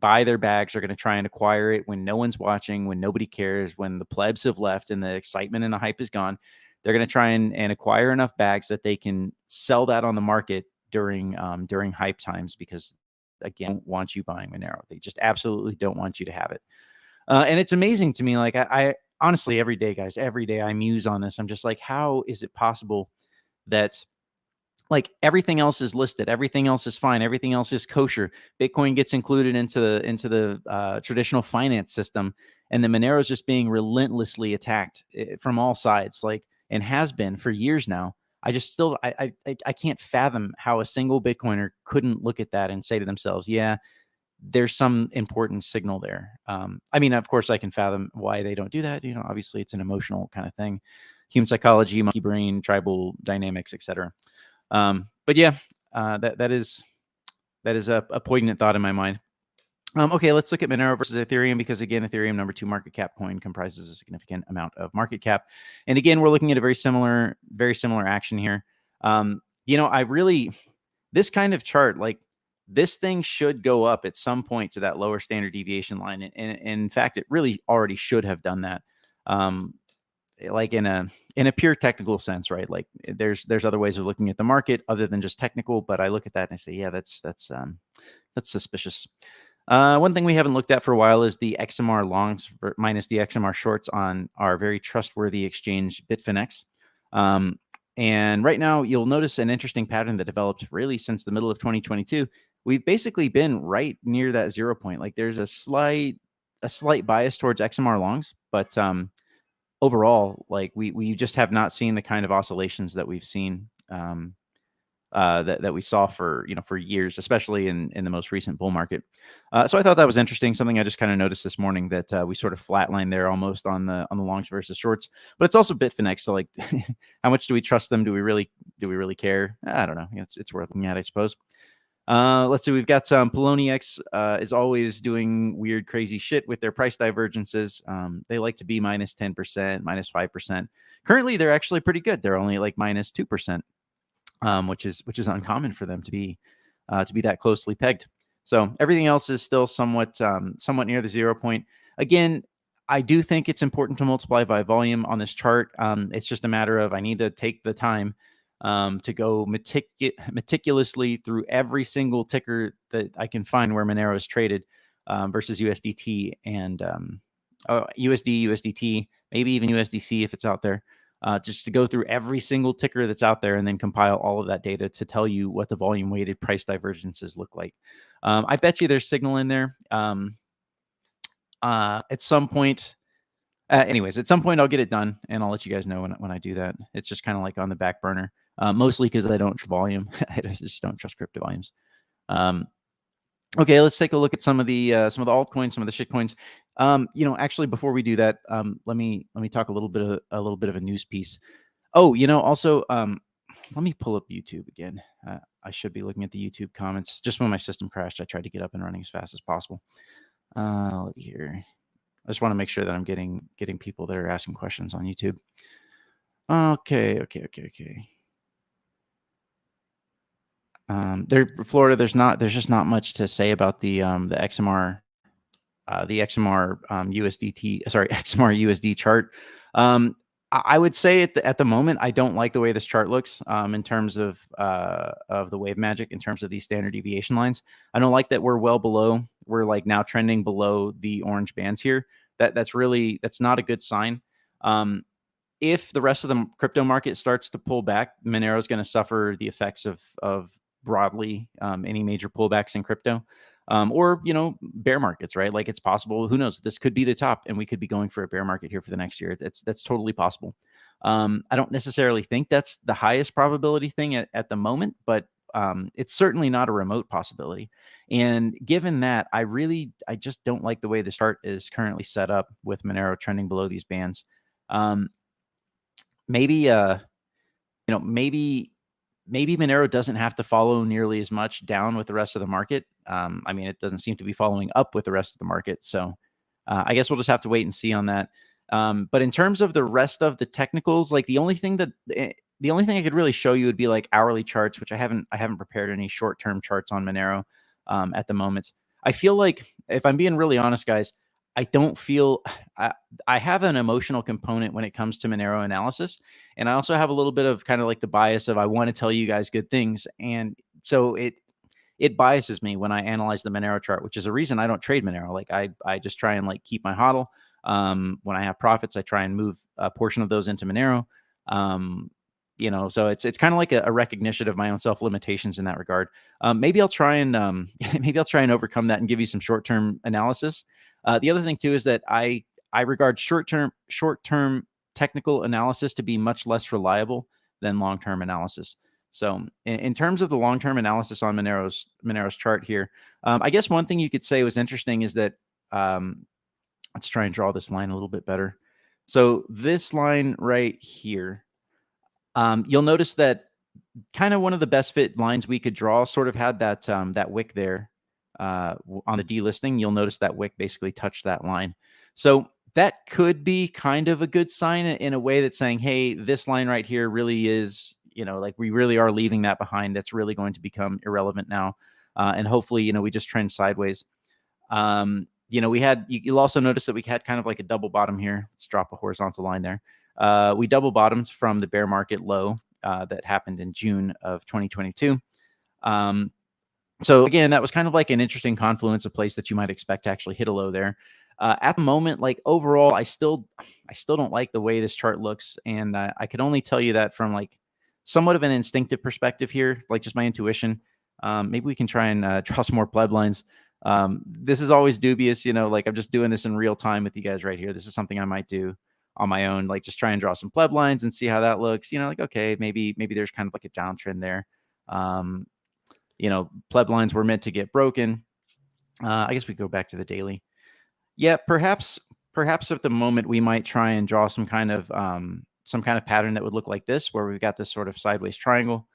buy their bags, are going to try and acquire it when no one's watching, when nobody cares, when the plebs have left and the excitement and the hype is gone. They're going to try and acquire enough bags that they can sell that on the market during hype times, because again, don't want you buying Monero. They just absolutely don't want you to have it. And it's amazing to me. Like I honestly, every day, guys, every day I muse on this. I'm just like, how is it possible that like everything else is listed, everything else is fine, everything else is kosher, Bitcoin gets included into the traditional finance system, and the Monero is just being relentlessly attacked from all sides, like, and has been for years now. I just still, I can't fathom how a single Bitcoiner couldn't look at that and say to themselves, yeah, there's some important signal there. I mean, of course, I can fathom why they don't do that. You know, obviously, it's an emotional kind of thing, human psychology, monkey brain, tribal dynamics, etc. But yeah, that is a poignant thought in my mind. Okay, let's look at Monero versus Ethereum, because again, Ethereum, number 2 market cap coin, comprises a significant amount of market cap. And again, we're looking at a very similar action here. You know, this kind of chart, like this thing should go up at some point to that lower standard deviation line. And in fact, it really already should have done that. Like in a pure technical sense, right? Like there's other ways of looking at the market other than just technical, but I look at that and I say, yeah, that's suspicious. One thing we haven't looked at for a while is the XMR longs minus the XMR shorts on our very trustworthy exchange Bitfinex. And right now you'll notice an interesting pattern that developed really since the middle of 2022. We've basically been right near that 0 point. Like there's a slight bias towards XMR longs, but overall, like we just have not seen the kind of oscillations that we've seen that we saw for years, especially in the most recent bull market. So I thought that was interesting. Something I just kind of noticed this morning, that we sort of flatlined there almost on the longs versus shorts. But it's also Bitfinex, so like, how much do we trust them? Do we really care? I don't know. It's worth looking at, I suppose. Let's see. We've got Poloniex is always doing weird, crazy shit with their price divergences. They like to be minus 10%, minus 5%. Currently, they're actually pretty good. They're only like minus 2%, which is uncommon for them to be that closely pegged. So everything else is still somewhat near the 0 point. Again, I do think it's important to multiply by volume on this chart. It's just a matter of I need to take the time to go meticulously through every single ticker that I can find where Monero is traded versus USDT and USD, USDT, maybe even USDC if it's out there. Just to go through every single ticker that's out there and then compile all of that data to tell you what the volume weighted price divergences look like. I bet you there's signal in there. At some point, anyways, at some point I'll get it done and I'll let you guys know when I do that. It's just kind of like on the back burner, mostly because I don't trust volume. I just don't trust crypto volumes. Okay, let's take a look at some of the altcoins, some of the shit coins. Actually, before we do that, let me talk a little bit of a news piece. Oh, also, let me pull up YouTube again. I should be looking at the YouTube comments. Just when my system crashed, I tried to get up and running as fast as possible. Let's see here. I just want to make sure that I'm getting people that are asking questions on YouTube. Okay. Florida, there's just not much to say about the XMR XMR USD chart. I would say at the moment, I don't like the way this chart looks in terms of the wave magic, in terms of these standard deviation lines. I don't like that we're like now trending below the orange bands here. That's not a good sign. If the rest of the crypto market starts to pull back, Monero is going to suffer the effects of broadly any major pullbacks in crypto. Or bear markets, right? Like, it's possible. Who knows? This could be the top, and we could be going for a bear market here for the next year. That's totally possible. I don't necessarily think that's the highest probability thing at the moment, but it's certainly not a remote possibility. And given that, I just don't like the way the chart is currently set up with Monero trending below these bands. Maybe Monero doesn't have to follow nearly as much down with the rest of the market. It doesn't seem to be following up with the rest of the market. So I guess we'll just have to wait and see on that. But in terms of the rest of the technicals, like the only thing I could really show you would be like hourly charts, which I haven't prepared any short-term charts on Monero at the moment. I feel like, if I'm being really honest, guys, I don't feel I have an emotional component when it comes to Monero analysis. And I also have a little bit of kind of like the bias of I want to tell you guys good things. And so it biases me when I analyze the Monero chart, which is a reason I don't trade Monero. Like I just try and like keep my hodl. When I have profits, I try and move a portion of those into Monero. So it's kind of like a recognition of my own self limitations in that regard. Maybe I'll try and overcome that and give you some short-term analysis. The other thing too is that I regard short-term technical analysis to be much less reliable than long-term analysis. So in terms of the long-term analysis on Monero's chart here, I guess one thing you could say was interesting is that let's try and draw this line a little bit better. So this line right here, you'll notice that kind of one of the best fit lines we could draw sort of had that wick there. On the delisting, you'll notice that wick basically touched that line. So that could be kind of a good sign in a way that's saying, hey, this line right here really is, like we really are leaving that behind. That's really going to become irrelevant now. And hopefully, we just trend sideways. You'll also notice that we had kind of like a double bottom here. Let's drop a horizontal line there. We double bottomed from the bear market low that happened in June of 2022. So again, that was kind of like an interesting confluence, a place that you might expect to actually hit a low there. At the moment, like overall, I still don't like the way this chart looks, and I could only tell you that from like somewhat of an instinctive perspective here, like just my intuition. Maybe we can try and draw some more pleb lines. This is always dubious, like I'm just doing this in real time with you guys right here. This is something I might do on my own, like just try and draw some pleb lines and see how that looks. Like, okay, maybe there's kind of like a downtrend there. You know, pleb lines were meant to get broken. I guess we go back to the daily. Yeah, perhaps at the moment we might try and draw some kind of pattern that would look like this, where we've got this sort of sideways triangle.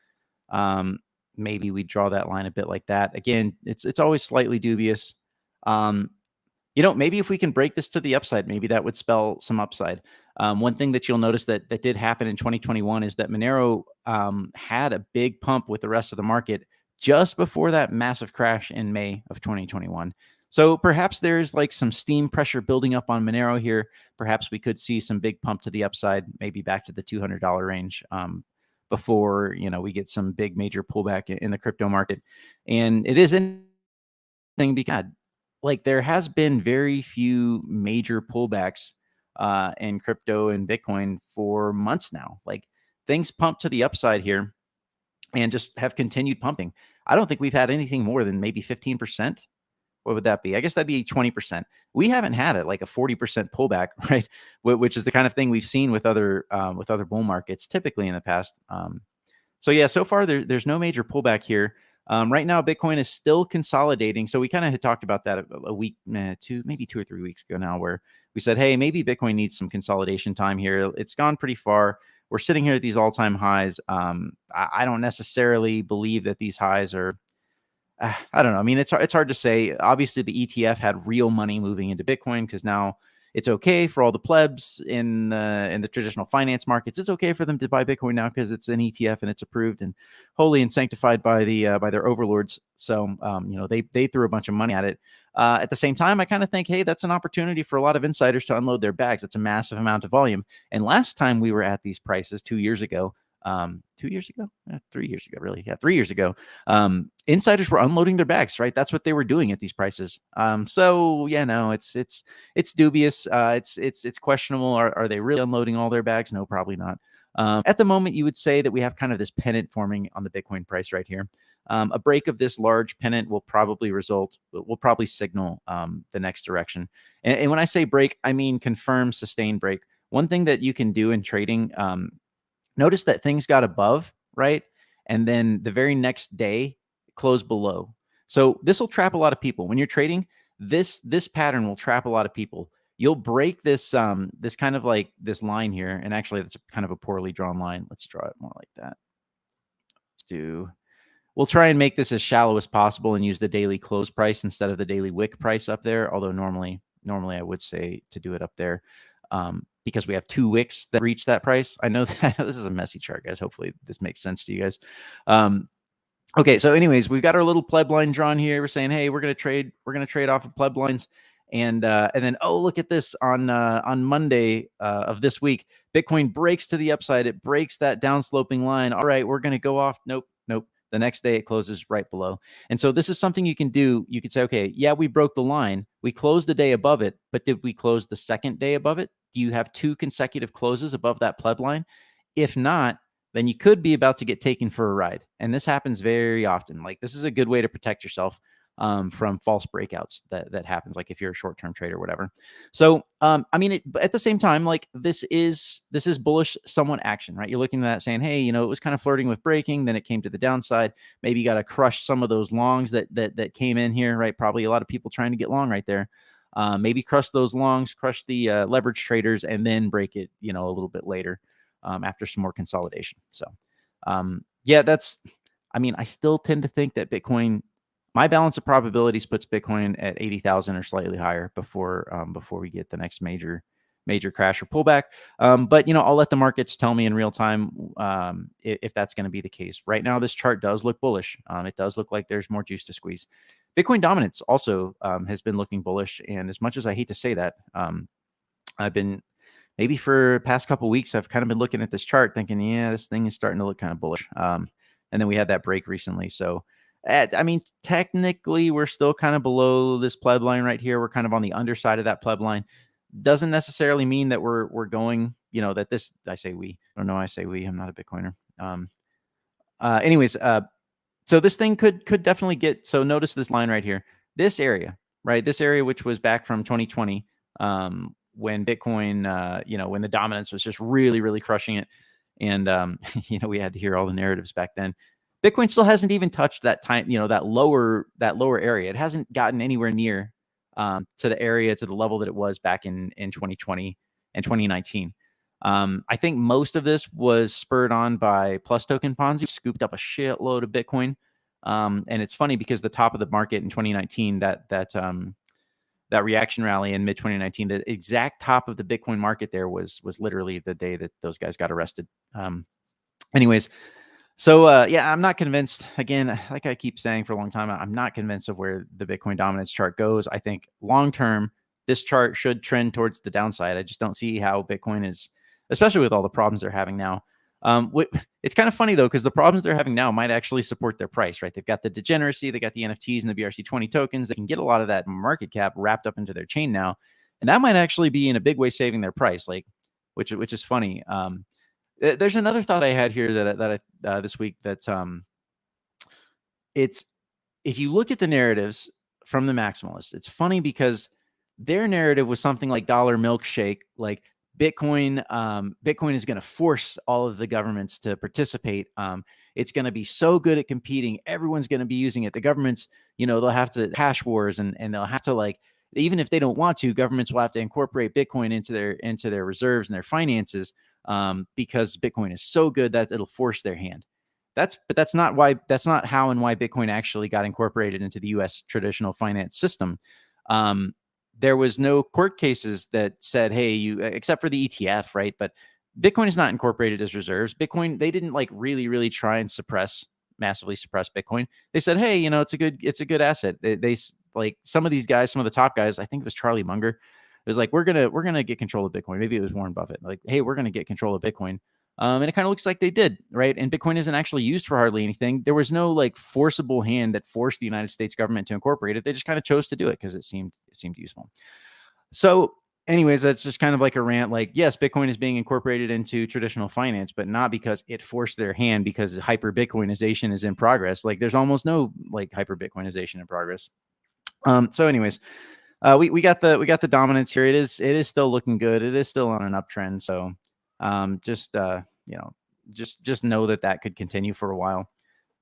Maybe we draw that line a bit like that. Again, it's always slightly dubious. You know, maybe if we can break this to the upside, maybe that would spell some upside. One thing that you'll notice that did happen in 2021 is that Monero had a big pump with the rest of the market just before that massive crash in May of 2021. So perhaps there's like some steam pressure building up on Monero here. Perhaps we could see some big pump to the upside, maybe back to the $200 range before, you know, we get some big major pullback in the crypto market. And it is interesting because like there has been very few major pullbacks in crypto and Bitcoin for months now. Like things pump to the upside here and just have continued pumping. I don't think we've had anything more than maybe 15%. What would that be? I guess that'd be 20%. We haven't had it like a 40% pullback, right? Which is the kind of thing we've seen with other bull markets typically in the past. So yeah, so far there's no major pullback here. Right now, Bitcoin is still consolidating. So we kind of had talked about that a week, maybe 2 or 3 weeks ago now, where we said, hey, maybe Bitcoin needs some consolidation time here. It's gone pretty far. We're sitting here at these all-time highs. I don't necessarily believe that these highs are, I don't know. I mean, it's hard to say. Obviously, the ETF had real money moving into Bitcoin because now it's okay for all the plebs in the traditional finance markets. It's okay for them to buy Bitcoin now because it's an ETF and it's approved and holy and sanctified by their overlords. So you know, they threw a bunch of money at it. At the same time, I kind of think, hey, that's an opportunity for a lot of insiders to unload their bags. It's a massive amount of volume. And last time we were at these prices 2 years ago, 2 years ago, 3 years ago, really. Yeah, 3 years ago. Insiders were unloading their bags, right? That's what they were doing at these prices. So yeah, no, it's dubious. It's questionable. Are they really unloading all their bags? No, probably not. At the moment, you would say that we have kind of this pennant forming on the Bitcoin price right here. A break of this large pennant will probably signal the next direction. And when I say break, I mean confirm sustained break. One thing that you can do in trading, notice that things got above, right? And then the very next day closed below. So this will trap a lot of people. When you're trading, this pattern will trap a lot of people. You'll break this this kind of like this line here. And actually, that's kind of a poorly drawn line. Let's draw it more like that. We'll try and make this as shallow as possible and use the daily close price instead of the daily wick price up there. Although normally I would say to do it up there. Because we have 2 wicks that reach that price. I know this is a messy chart, guys. Hopefully this makes sense to you guys. Okay, so anyways, we've got our little pleb line drawn here. We're saying, hey, we're gonna trade off of pleb lines, and then oh, look at this on Monday of this week, Bitcoin breaks to the upside. It breaks that downsloping line. All right, we're gonna go off. Nope. The next day it closes right below. And so this is something you can do. You could say, okay, yeah, we broke the line. We closed the day above it, but did we close the second day above it? Do you have 2 consecutive closes above that pleb line? If not, then you could be about to get taken for a ride. And this happens very often. Like this is a good way to protect yourself from false breakouts that happens, like if you're a short-term trader or whatever. So, I mean, at the same time, like this is bullish somewhat action, right? You're looking at that saying, hey, you know, it was kind of flirting with breaking, then it came to the downside. Maybe you got to crush some of those longs that came in here, right? Probably a lot of people trying to get long right there. Maybe crush those longs, crush the leverage traders, and then break it, you know, a little bit later after some more consolidation. So, yeah, I mean, I still tend to think that Bitcoin, my balance of probabilities puts Bitcoin at 80,000 or slightly higher before we get the next major crash or pullback. But you know, I'll let the markets tell me in real time if that's going to be the case. Right now, this chart does look bullish. It does look like there's more juice to squeeze. Bitcoin dominance also has been looking bullish, and as much as I hate to say that, I've been maybe for the past couple of weeks, I've kind of been looking at this chart thinking, yeah, this thing is starting to look kind of bullish. And then we had that break recently, so. I mean, technically, we're still kind of below this pleb line right here. We're kind of on the underside of that pleb line. Doesn't necessarily mean that we're going, you know, that this, I say we. I don't know, I say we. I'm not a Bitcoiner. Anyways, so this thing could definitely get, so notice this line right here. This area, right? This area, which was back from 2020, when Bitcoin, you know, when the dominance was just really, really crushing it. And, you know, we had to hear all the narratives back then. Bitcoin still hasn't even touched that time, that lower area. It hasn't gotten anywhere near to the level that it was back in 2020 and 2019. I think most of this was spurred on by Plus Token Ponzi, scooped up a shitload of Bitcoin. And it's funny because the top of the market in 2019, that reaction rally in mid 2019, the exact top of the Bitcoin market there was literally the day that those guys got arrested. Anyways, so yeah, I'm not convinced. Again, like I keep saying for a long time, I'm not convinced of where the Bitcoin dominance chart goes. I think long term, this chart should trend towards the downside. I just don't see how Bitcoin is, especially with all the problems they're having now. It's kind of funny though, because the problems they're having now might actually support their price, right? They've got the degeneracy, they got the NFTs and the BRC20 tokens. They can get a lot of that market cap wrapped up into their chain now, and that might actually be in a big way saving their price, like, which is funny. There's another thought I had here that I this week that it's, if you look at the narratives from the maximalists, it's funny because their narrative was something like dollar milkshake, like Bitcoin is going to force all of the governments to participate. It's going to be so good at competing. Everyone's going to be using it. The governments, they'll have to hash wars and they'll have to, like, even if they don't want to, governments will have to incorporate Bitcoin into their reserves and their finances because Bitcoin is so good that it'll force their hand. That's not how and why Bitcoin actually got incorporated into the U.S. traditional finance system. There was no court cases that said, hey, except for the ETF, right? But Bitcoin is not incorporated as reserves. Bitcoin, they didn't like really try and massively suppress Bitcoin. They said, hey, it's a good asset. They like some of these guys, some of the top guys, I think it was Charlie Munger. It was like, we're gonna get control of Bitcoin. Maybe it was Warren Buffett. Like, hey, we're gonna get control of Bitcoin. And it kind of looks like they did, right? And Bitcoin isn't actually used for hardly anything. There was no like forcible hand that forced the United States government to incorporate it. They just kind of chose to do it because it seemed useful. So anyways, that's just kind of like a rant. Like, yes, Bitcoin is being incorporated into traditional finance, but not because it forced their hand, because hyper Bitcoinization is in progress. Like, there's almost no like hyper Bitcoinization in progress. So anyways, we got the dominance here. It is still looking good. It is still on an uptrend. So just know that could continue for a while.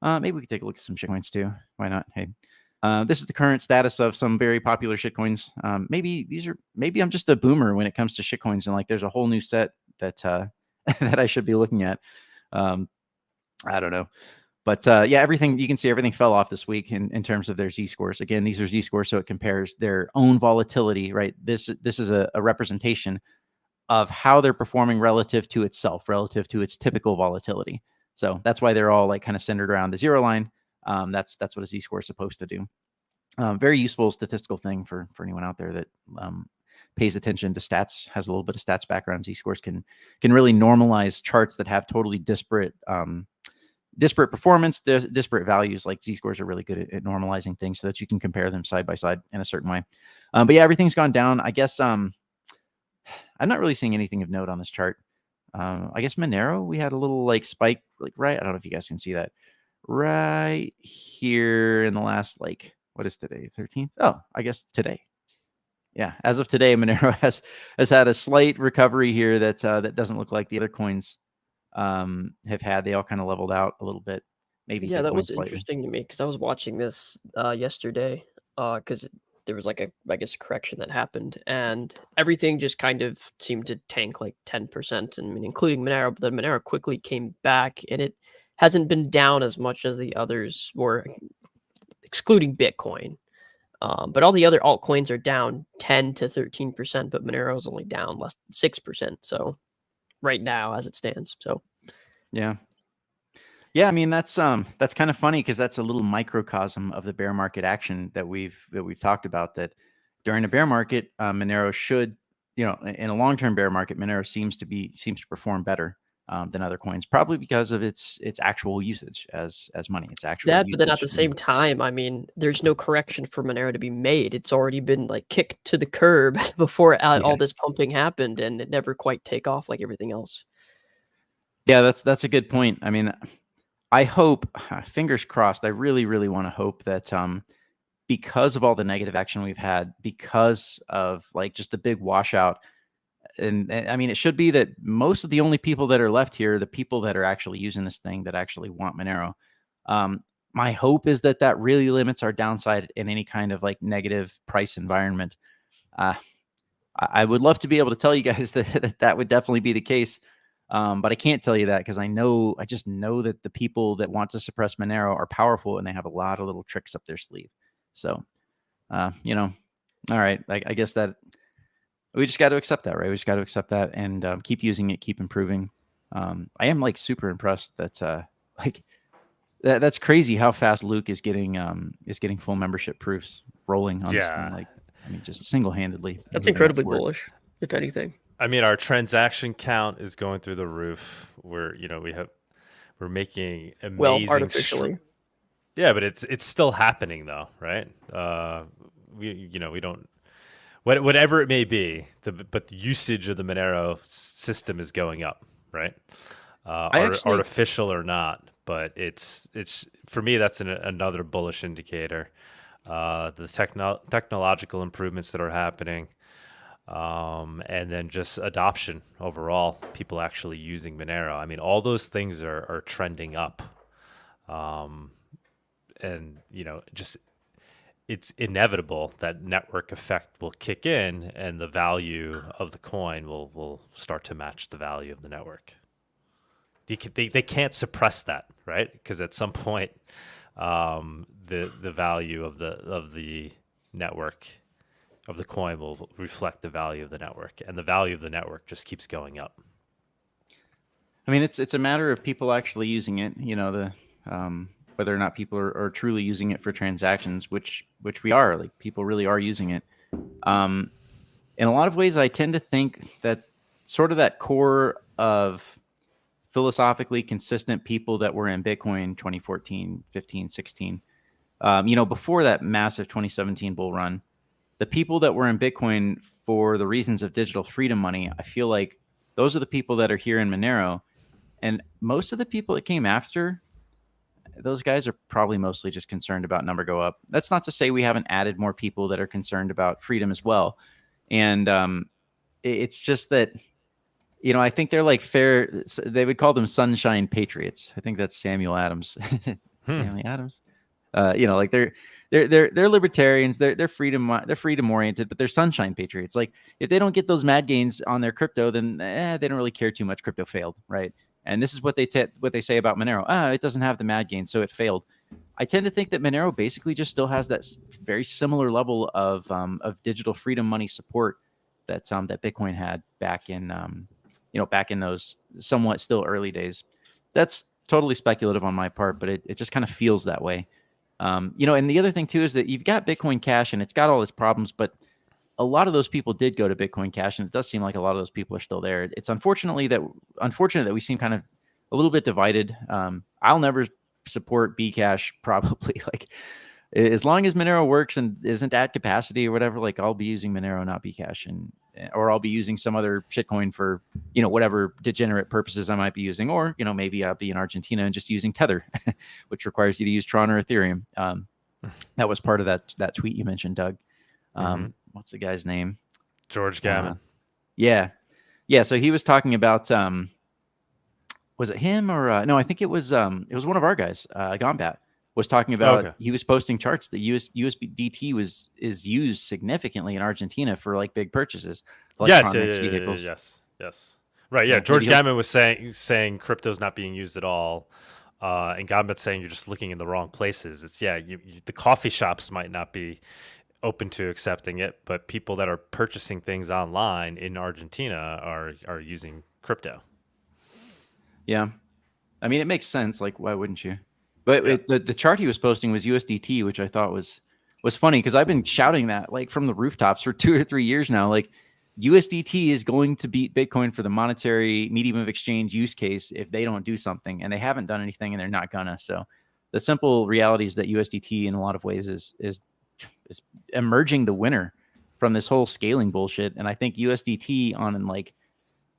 Maybe we could take a look at some shitcoins too. Why not? Hey, this is the current status of some very popular shitcoins. Maybe I'm just a boomer when it comes to shitcoins, and like there's a whole new set that that I should be looking at. I don't know. But yeah, you can see everything fell off this week in terms of their Z-scores. Again, these are Z-scores, so it compares their own volatility, right? This is a representation of how they're performing relative to itself, relative to its typical volatility. So that's why they're all like kind of centered around the zero line. That's what a Z-score is supposed to do. Very useful statistical thing for anyone out there that pays attention to stats, has a little bit of stats background. Z-scores can really normalize charts that have totally disparate performance, disparate values. Like Z-scores are really good at normalizing things so that you can compare them side by side in a certain way. But yeah, everything's gone down. I guess I'm not really seeing anything of note on this chart. I guess Monero, we had a little like spike, like right. I don't know if you guys can see that right here in the last, like, what is today? 13th? Oh, I guess today. Yeah, as of today, Monero has had a slight recovery here that doesn't look like the other coins have had. They all kind of leveled out a little bit. Maybe yeah, that was slightly. Interesting to me because I was watching this yesterday because there was like I guess correction that happened, and everything just kind of seemed to tank like 10%, and I mean, including Monero. But then Monero quickly came back, and it hasn't been down as much as the others were, excluding Bitcoin. But all the other altcoins are down 10 to 13%, but Monero is only down less than 6%. So right now, as it stands, so yeah. I mean, that's kind of funny because that's a little microcosm of the bear market action that we've talked about. That during a bear market, Monero should, in a long-term bear market, Monero seems to perform better than other coins, probably because of its actual usage as money. It's actual that, but then at the same time, I mean, there's no correction for Monero to be made. It's already been like kicked to the curb before all this pumping happened, and it never quite take off like everything else. Yeah, that's a good point. I mean, I hope, fingers crossed, I really, really want to hope that because of all the negative action we've had, because of like just the big washout, and I mean, it should be that most of the only people that are left here are the people that are actually using this thing, that actually want Monero. My hope is that that really limits our downside in any kind of like negative price environment. I would love to be able to tell you guys that would definitely be the case. But I can't tell you that because I just know that the people that want to suppress Monero are powerful and they have a lot of little tricks up their sleeve. So, all right. I guess that we just got to accept that, right? We just got to accept that and keep using it, keep improving. I am like super impressed that that's crazy how fast Luke is getting full membership proofs rolling on this thing. Like, I mean, just single-handedly. That's incredibly bullish, if anything. I mean, our transaction count is going through the roof. We're making amazing. Artificially. Yeah, but it's still happening though, right? We don't. Whatever it may be, but the usage of the Monero system is going up, right? Artificial or not, but it's for me that's another bullish indicator. The technological improvements that are happening, and then just adoption overall, people actually using Monero. I mean, all those things are trending up, and just it's inevitable that network effect will kick in, and the value of the coin will start to match the value of the network. They can't suppress that, right? Because at some point, the value of the network of the coin will reflect the value of the network, and the value of the network just keeps going up. I mean, it's a matter of people actually using it. Whether or not people are truly using it for transactions, which we are. Like, people really are using it. In a lot of ways, I tend to think that sort of that core of philosophically consistent people that were in Bitcoin 2014, 15, 16, before that massive 2017 bull run, the people that were in Bitcoin for the reasons of digital freedom money, I feel like those are the people that are here in Monero. And most of the people that came after, those guys are probably mostly just concerned about number go up. That's not to say we haven't added more people that are concerned about freedom as well. And it's just that, I think they're like fair. They would call them sunshine patriots. I think that's Samuel Adams. Samuel Adams. Like they're libertarians. They're freedom oriented, but they're sunshine patriots. Like, if they don't get those mad gains on their crypto, then they don't really care too much. Crypto failed, right? And this is what they say about Monero. It doesn't have the mad gains, so it failed. I tend to think that Monero basically just still has that very similar level of digital freedom money support that Bitcoin had back in those somewhat still early days. That's totally speculative on my part, but it just kind of feels that way. And the other thing too is that you've got Bitcoin Cash and it's got all its problems, but a lot of those people did go to Bitcoin Cash, and it does seem like a lot of those people are still there. It's unfortunate that we seem kind of a little bit divided. I'll never support Bcash, probably. Like, as long as Monero works and isn't at capacity or whatever, like, I'll be using Monero, not Bcash, or I'll be using some other shitcoin for whatever degenerate purposes I might be using, or maybe I'll be in Argentina and just using Tether, which requires you to use Tron or Ethereum. That was part of that tweet you mentioned, Doug. What's the guy's name? George Gammon. Yeah. So he was talking about, was it him or no? I think it was one of our guys, Gombat, was talking about. He was posting charts that USDT is used significantly in Argentina for like big purchases. Vehicles. Yes. Right. Yeah. George Gammon was saying crypto's not being used at all. And Gombat's saying you're just looking in the wrong places. It's the coffee shops might not be open to accepting it, but people that are purchasing things online in Argentina are using crypto. Yeah, I mean, it makes sense. Like, why wouldn't you? But the chart he was posting was USDT, which I thought was funny because I've been shouting that like from the rooftops for 2 or 3 years now. Like, USDT is going to beat Bitcoin for the monetary medium of exchange use case if they don't do something, and they haven't done anything, and they're not gonna. So the simple reality is that USDT in a lot of ways is emerging the winner from this whole scaling bullshit. And I think USDT on like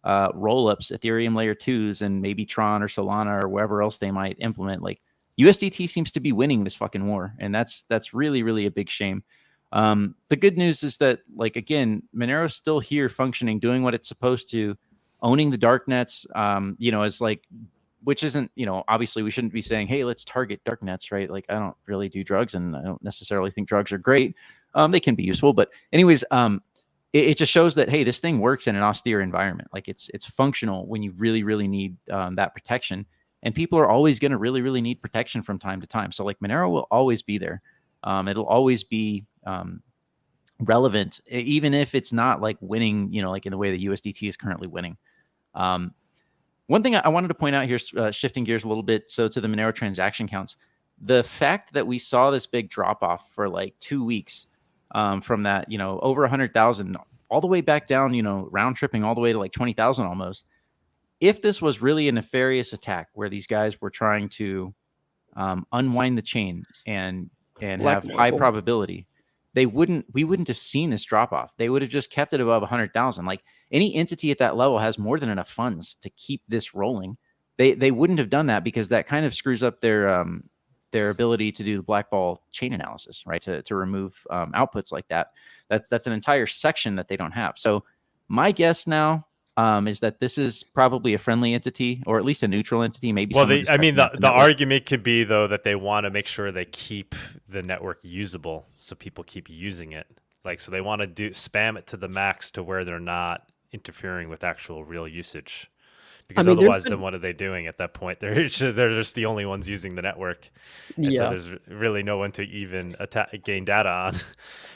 roll-ups, Ethereum layer 2s, and maybe Tron or Solana or wherever else they might implement, like, USDT seems to be winning this fucking war. And that's really, really a big shame. The good news is that, like, again, Monero's still here functioning, doing what it's supposed to, owning the dark nets, as like which isn't, obviously we shouldn't be saying, hey, let's target dark nets, right? Like, I don't really do drugs, and I don't necessarily think drugs are great. They can be useful, but anyways, it just shows that, hey, this thing works in an austere environment. Like, it's functional when you really, really need that protection. And people are always going to really, really need protection from time to time. So like Monero will always be there. It'll always be relevant, even if it's not like winning, like in the way that USDT is currently winning. One thing I wanted to point out here, shifting gears a little bit, so to the Monero transaction counts, the fact that we saw this big drop off for like 2 weeks from that, over 100,000 all the way back down, round tripping all the way to like 20,000 almost. If this was really a nefarious attack where these guys were trying to unwind the chain and have high probability, we wouldn't have seen this drop off. They would have just kept it above 100,000. Like, any entity at that level has more than enough funds to keep this rolling. They wouldn't have done that, because that kind of screws up their ability to do the blackball chain analysis, right? To remove outputs like that. That's an entire section that they don't have. So my guess now is that this is probably a friendly entity, or at least a neutral entity. Maybe. Well, the argument could be, though, that they want to make sure they keep the network usable, so people keep using it. Like, so they want to spam it to the max to where they're not interfering with actual real usage. Because otherwise, then what are they doing at that point? They're just the only ones using the network. And so there's really no one to even gain data on.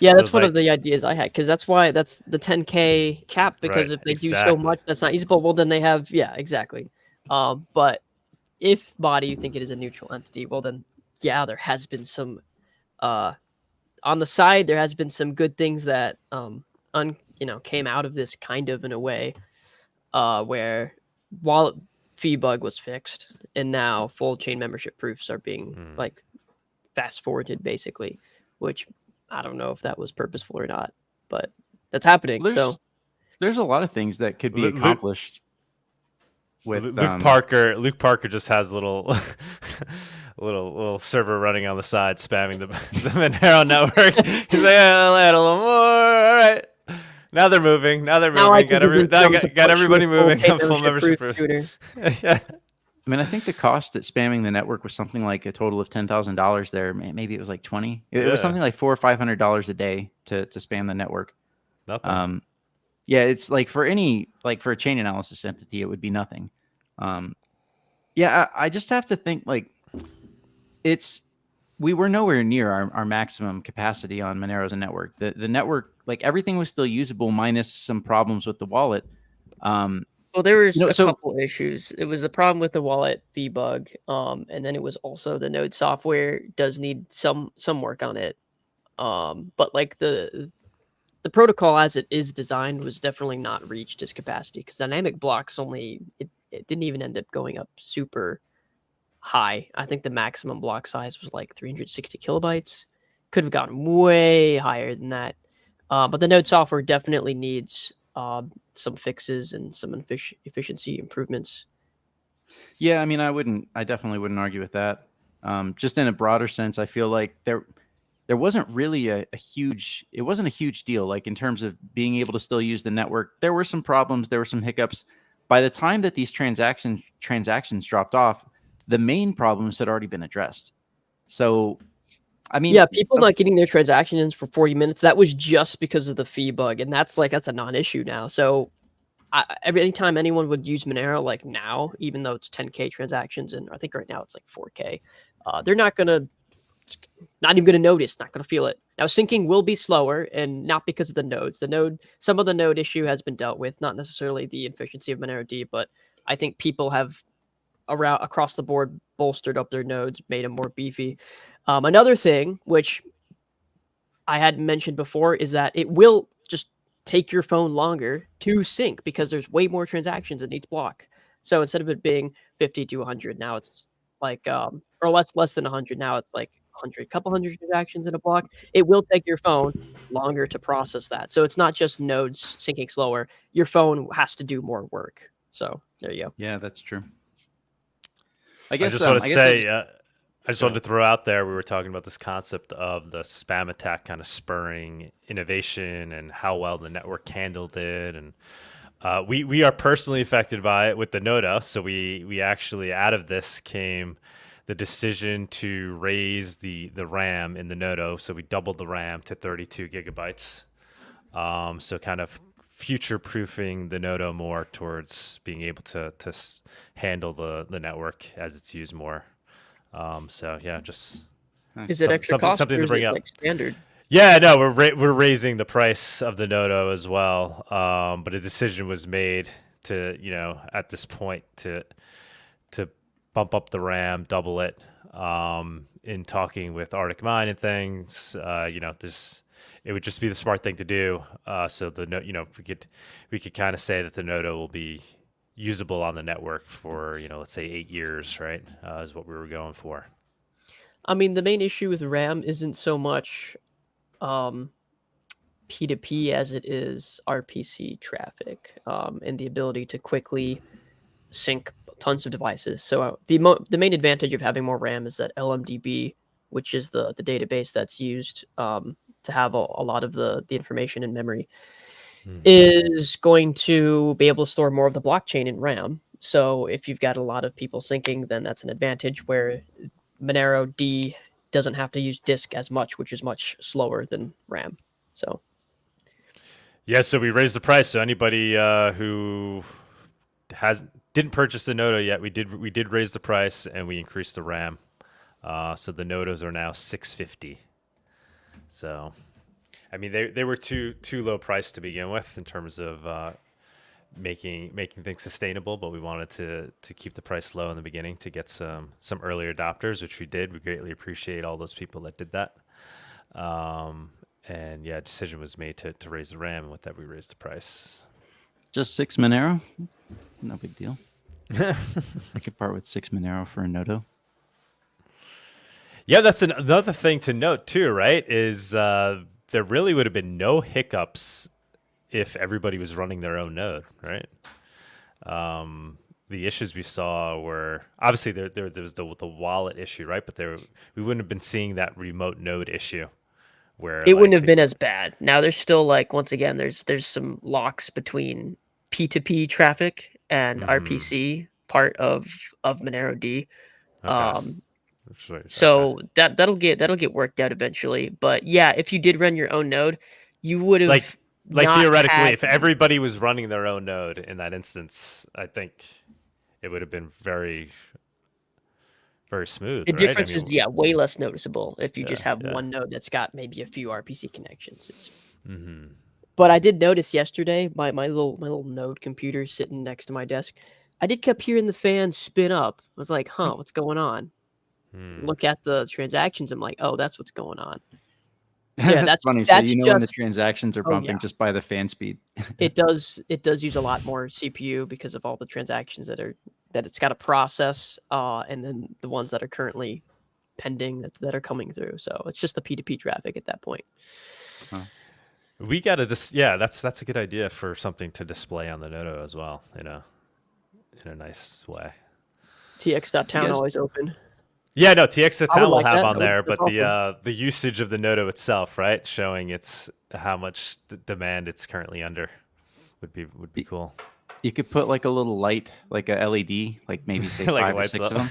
Yeah, So that's one of the ideas I had, because that's why that's the 10K cap, because if they do so much that's not usable, well, then they have, exactly. But if Bawdy, you think it is a neutral entity, well, then, there has been some, on the side, there has been some good things that, came out of this, kind of, in a way, where wallet fee bug was fixed, and now full chain membership proofs are being like fast forwarded, basically, which I don't know if that was purposeful or not, but that's happening. There's a lot of things that could be accomplished with Luke Parker. Luke Parker just has a little little server running on the side, spamming the Monero network. He's like, I'll add a little more. All right. Now they're moving. Got everybody moving. Full membership proof. Yeah. I mean, I think the cost at spamming the network was something like a total of $10,000 there. Maybe it was like 20. It was something like $400 or $500 a day to spam the network. Nothing. It's like for a chain analysis entity, it would be nothing. I just have to think, like, we were nowhere near our maximum capacity on Monero's network. The network, like, everything was still usable minus some problems with the wallet. Well, there was a couple issues. It was the problem with the wallet fee bug, and then it was also the node software does need some work on it. But like the protocol as it is designed was definitely not reached its capacity, because dynamic blocks it didn't even end up going up super high. I think the maximum block size was like 360 kilobytes. Could have gotten way higher than that. But the node software definitely needs some fixes and some efficiency improvements. Yeah, I mean, I definitely wouldn't argue with that. Just in a broader sense, I feel like there wasn't really it wasn't a huge deal. Like, in terms of being able to still use the network, there were some problems, there were some hiccups. By the time that these transactions dropped off, the main problems had already been addressed. So, I mean, people not getting their transactions for 40 minutes, that was just because of the fee bug, and that's a non-issue now. So anytime anyone would use Monero, like now, even though it's 10K transactions, and I think right now it's like 4K, they're not even gonna notice, not gonna feel it. Now, syncing will be slower, and not because of the nodes. Some of the node issue has been dealt with, not necessarily the efficiency of Monero D, but I think people have across the board bolstered up their nodes, made them more beefy. Another thing, which I had mentioned before, is that it will just take your phone longer to sync, because there's way more transactions in each block. So instead of it being 50 to 100, now it's like, or less than 100, now it's like 100, couple hundred transactions in a block. It will take your phone longer to process that. So it's not just nodes syncing slower. Your phone has to do more work. So there you go. Yeah, that's true. I just want to say, I just wanted to throw out there, we were talking about this concept of the spam attack kind of spurring innovation and how well the network handled it. And We are personally affected by it with the Nodo. So we actually, out of this came the decision to raise the RAM in the Nodo. So we doubled the RAM to 32 gigabytes. So kind of future proofing the Nodo more towards being able to handle the network as it's used more. So yeah, just Is it extra cost something or to is bring it up. like standard? Yeah, no, we're raising the price of the Nodo as well. But a decision was made to, at this point to bump up the RAM, double it. In talking with Arctic Mine and things, it would just be the smart thing to do. So we could kind of say that the Nodo will be usable on the network for, let's say 8 years, right? Is what we were going for. I mean, the main issue with RAM isn't so much P2P as it is RPC traffic, and the ability to quickly sync tons of devices. So the main advantage of having more RAM is that LMDB, which is the database that's used to have a lot of the information in memory, is going to be able to store more of the blockchain in RAM. So if you've got a lot of people syncing, then that's an advantage, where Monero D doesn't have to use disk as much, which is much slower than RAM. So yeah, so we raised the price. So anybody who didn't purchase the Nodo yet, we did raise the price and we increased the RAM. So the Nodos are now $650. So, I mean, they were too low price to begin with in terms of making things sustainable, but we wanted to keep the price low in the beginning to get some early adopters, which we did. We greatly appreciate all those people that did that. And yeah, a decision was made to raise the RAM, and with that we raised the price. Just 6 Monero? No big deal. I could part with 6 Monero for a Nodo. Yeah, that's another thing to note too, right? Is there really would have been no hiccups if everybody was running their own node, right? The issues we saw were obviously there was the wallet issue, right? But we wouldn't have been seeing that remote node issue where it wouldn't have been as bad. Now there's still once again there's some locks between P2P traffic and RPC part of Monero D. Okay. So that'll get worked out eventually. But yeah, if you did run your own node, you would have like theoretically, if everybody was running their own node in that instance, I think it would have been very, very smooth. The right? difference is way less noticeable if you just have yeah. one node that's got maybe a few RPC connections. But I did notice yesterday my little node computer sitting next to my desk. I kept hearing the fan spin up. I was like, huh, what's going on? Look at the transactions. I'm like, oh, that's what's going on. So yeah, that's funny. So when the transactions are bumping just by the fan speed. It does use a lot more CPU because of all the transactions that it's got to process, and then the ones that are currently pending that are coming through. So it's just the P2P traffic at that point. We got to that's a good idea for something to display on the Nodo as well, in a nice way. TX.town always open. Yeah, no, TX.town will have that. on there, but awesome. the usage of the Nodo itself, right, showing how much demand it's currently under, would be cool. You could put like a little light, like a LED, like maybe say like 5 or 6 of them.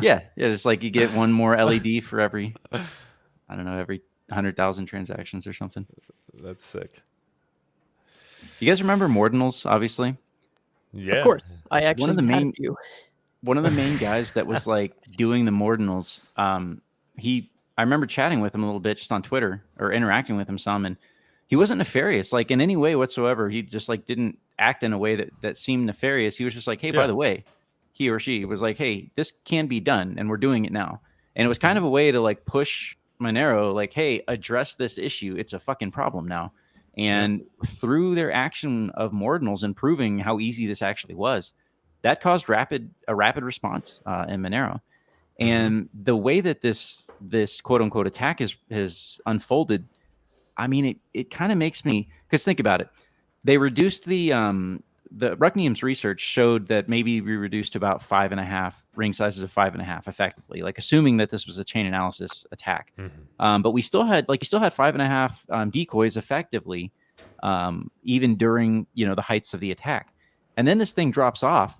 yeah, just like you get one more LED for every 100,000 transactions or something. That's sick. You guys remember Mordinals, obviously? Yeah, of course. I actually one of the main guys that was like doing the Mordinals, I remember chatting with him a little bit just on Twitter or interacting with him some, and he wasn't nefarious like in any way whatsoever. He just like didn't act in a way that seemed nefarious. He was just like, hey, by the way, he or she was like, hey, this can be done and we're doing it now. And it was kind of a way to like push Monero, like, hey, address this issue. It's a fucking problem now. And through their action of Mordinals and proving how easy this actually was, that caused a rapid response in Monero. And the way that this quote unquote attack has unfolded, I mean, it kind of makes me, because think about it. They reduced the Rucknium's research showed that maybe we reduced about 5.5 ring sizes of 5.5 effectively, like assuming that this was a Chainanalysis attack. But we still had 5.5 decoys effectively. even during, the heights of the attack. And then this thing drops off.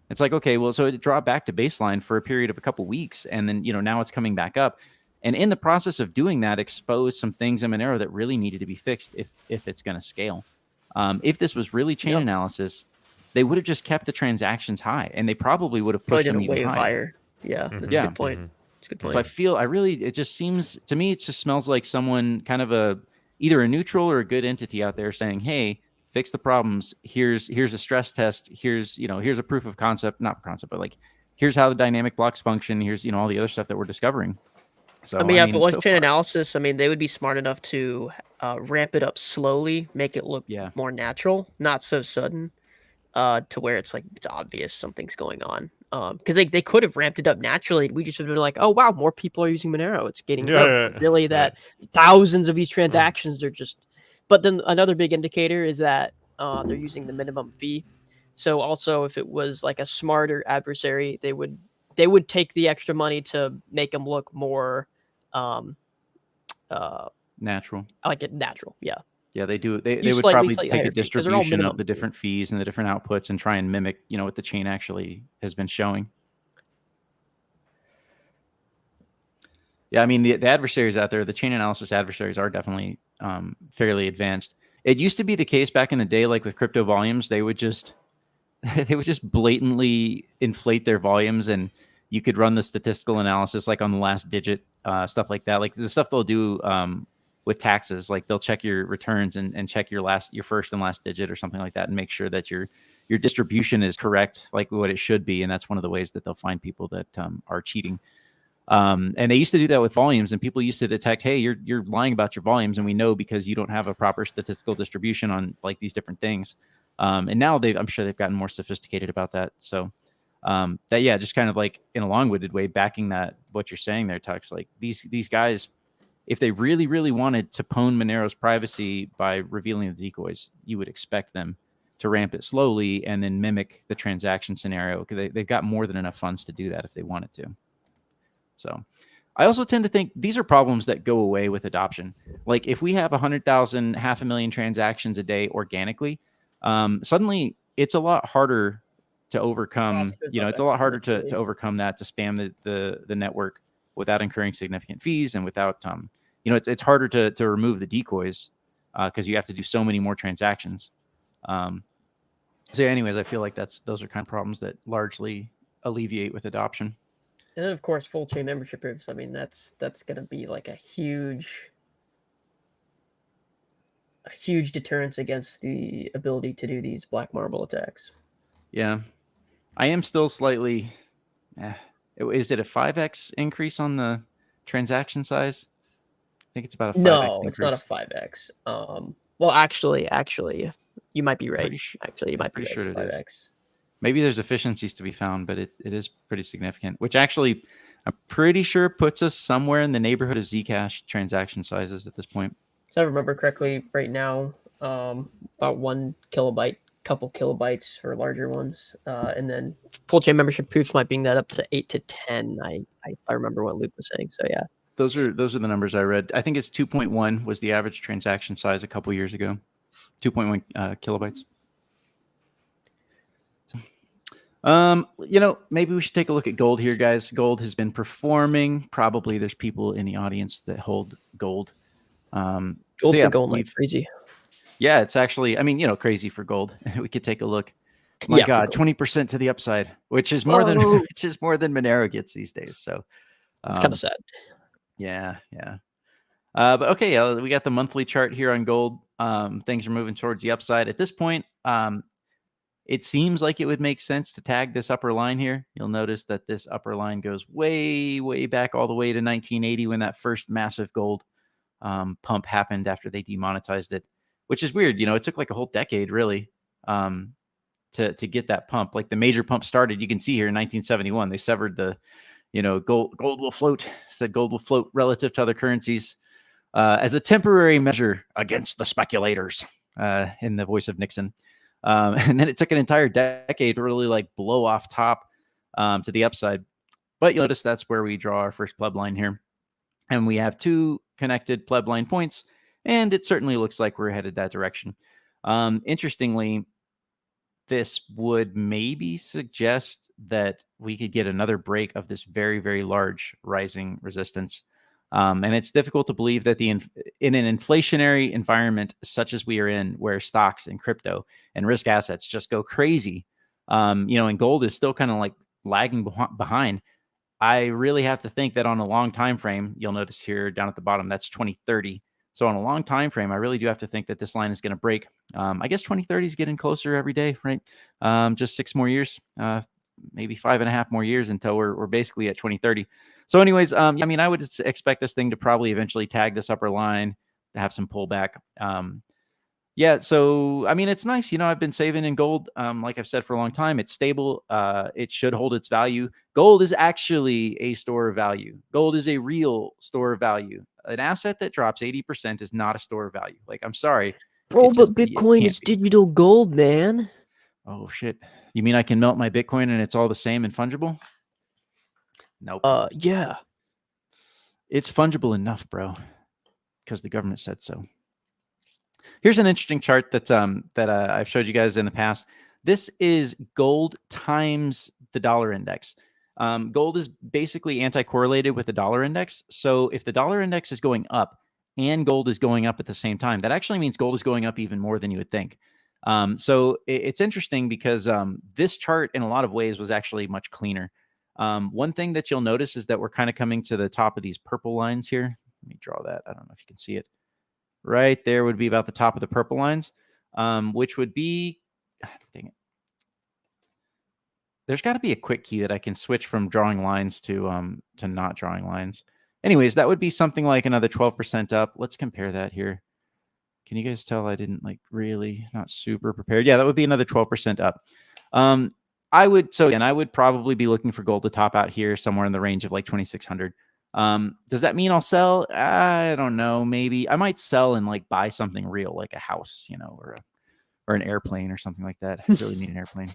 It's like, okay, well, so it dropped back to baseline for a period of a couple weeks, and then, now it's coming back up. And in the process of doing that, exposed some things in Monero that really needed to be fixed if it's going to scale. If this was really chain analysis, they would have just kept the transactions high, and they probably would have pushed them even higher. Yeah, that's a good point. That's a good point. So it just seems to me, it just smells like someone kind of either a neutral or a good entity out there saying, hey, fix the problems. Here's a stress test. Here's a proof of concept, not concept, but like, here's how the dynamic blocks function. Here's, all the other stuff that we're discovering. So, if it was Chainanalysis, they would be smart enough to ramp it up slowly, make it look more natural, not so sudden, to where it's obvious something's going on. Because they could have ramped it up naturally. We just would have been like, oh wow, more people are using Monero. It's getting really that thousands of these transactions are just. But then another big indicator is that they're using the minimum fee. So also, if it was like a smarter adversary, they would take the extra money to make them look more natural. I like it natural, yeah. Yeah, they do. They would probably take a distribution of the different fees and the different outputs and try and mimic, what the chain actually has been showing. Yeah, the adversaries out there, the chain analysis adversaries are definitely fairly advanced. It used to be the case back in the day, like with crypto volumes, they would just blatantly inflate their volumes, and you could run the statistical analysis like on the last digit, stuff like that. Like the stuff they'll do with taxes, like they'll check your returns and check your first and last digit or something like that, and make sure that your distribution is correct, like what it should be. And that's one of the ways that they'll find people that are cheating. And they used to do that with volumes, and people used to detect, hey, you're lying about your volumes, and we know because you don't have a proper statistical distribution on like these different things. And now I'm sure they've gotten more sophisticated about that. So just kind of like in a long-winded way, backing that what you're saying there, Tux, like these guys, if they really, really wanted to pwn Monero's privacy by revealing the decoys, you would expect them to ramp it slowly and then mimic the transaction scenario, because they've got more than enough funds to do that if they wanted to. So I also tend to think these are problems that go away with adoption. Like if we have 100,000, 500,000 transactions a day organically, suddenly it's a lot harder to overcome, it's a lot harder to overcome that, to spam the network without incurring significant fees and without, it's harder to remove the decoys because you have to do so many more transactions. So anyways, I feel like those are kind of problems that largely alleviate with adoption. And then of course, full chain membership proofs. That's going to be like a huge deterrence against the ability to do these black marble attacks. Yeah, I am still slightly. Is it a 5x increase on the transaction size? I think it's about a 5x. No, increase. It's not a 5x. Well, actually, you might be right. Actually, you might be right. Sure it 5x. Is. Maybe there's efficiencies to be found, but it is pretty significant, which actually I'm pretty sure puts us somewhere in the neighborhood of Zcash transaction sizes at this point. So I remember correctly, right now, about 1 kilobyte, couple kilobytes for larger ones, and then full chain membership proofs might bring that up to 8 to 10. I remember what Luke was saying. So yeah, those are the numbers I read. I think it's 2.1 was the average transaction size a couple years ago. 2.1 kilobytes. Maybe we should take a look at gold here, guys. Gold has been performing. Probably there's people in the audience that hold gold. Gold's been going like crazy. Yeah, it's actually, crazy for gold. We could take a look. My God, 20% to the upside, which is more than Monero gets these days. So it's kind of sad. Yeah. But okay, we got the monthly chart here on gold. Things are moving towards the upside at this point. It seems like it would make sense to tag this upper line here. You'll notice that this upper line goes way, way back all the way to 1980 when that first massive gold pump happened after they demonetized it, which is weird. It took like a whole decade really to get that pump. Like the major pump started, you can see here in 1971, they severed the, gold will float, said gold will float relative to other currencies as a temporary measure against the speculators in the voice of Nixon. And then it took an entire decade to really like blow off top to the upside. But you'll notice that's where we draw our first pleb line here. And we have two connected pleb line points. and it certainly looks like we're headed that direction. Interestingly, this would maybe suggest that we could get another break of this very, very large rising resistance. And it's difficult to believe that in an inflationary environment such as we are in, where stocks and crypto and risk assets just go crazy, and gold is still kind of like lagging behind. I really have to think that on a long time frame, you'll notice here down at the bottom, that's 2030. So on a long time frame, I really do have to think that this line is going to break. I guess 2030 is getting closer every day, right? Just 6 more years, maybe 5.5 more years until we're basically at 2030. So anyways, I mean, I would expect this thing to probably eventually tag this upper line, to have some pullback. Yeah, so I mean, it's nice. I've been saving in gold, like I've said, for a long time. It's stable. It should hold its value. Gold is actually a store of value. Gold is a real store of value. An asset that drops 80% is not a store of value. Like, I'm sorry, Bro, but Bitcoin is digital gold, man. Oh shit! You mean I can melt my Bitcoin and it's all the same and fungible? Nope. Yeah. It's fungible enough, bro, because the government said so. Here's an interesting chart that I've showed you guys in the past. This is gold times the dollar index. Gold is basically anti-correlated with the dollar index. So if the dollar index is going up and gold is going up at the same time, that actually means gold is going up even more than you would think. So it's interesting because this chart in a lot of ways was actually much cleaner. One thing that you'll notice is that we're kind of coming to the top of these purple lines here. Let me draw that. I don't know if you can see it. Right there would be about the top of the purple lines, which would be, dang it. There's got to be a quick key that I can switch from drawing lines to not drawing lines. Anyways, that would be something like another 12% up. Let's compare that here. Can you guys tell I didn't not super prepared? Yeah, that would be another 12% up. I would probably be looking for gold to top out here somewhere in the range of like 2,600. Does that mean I'll sell? I don't know. Maybe I might sell and buy something real, like a house, or an airplane or something like that. I really need an airplane.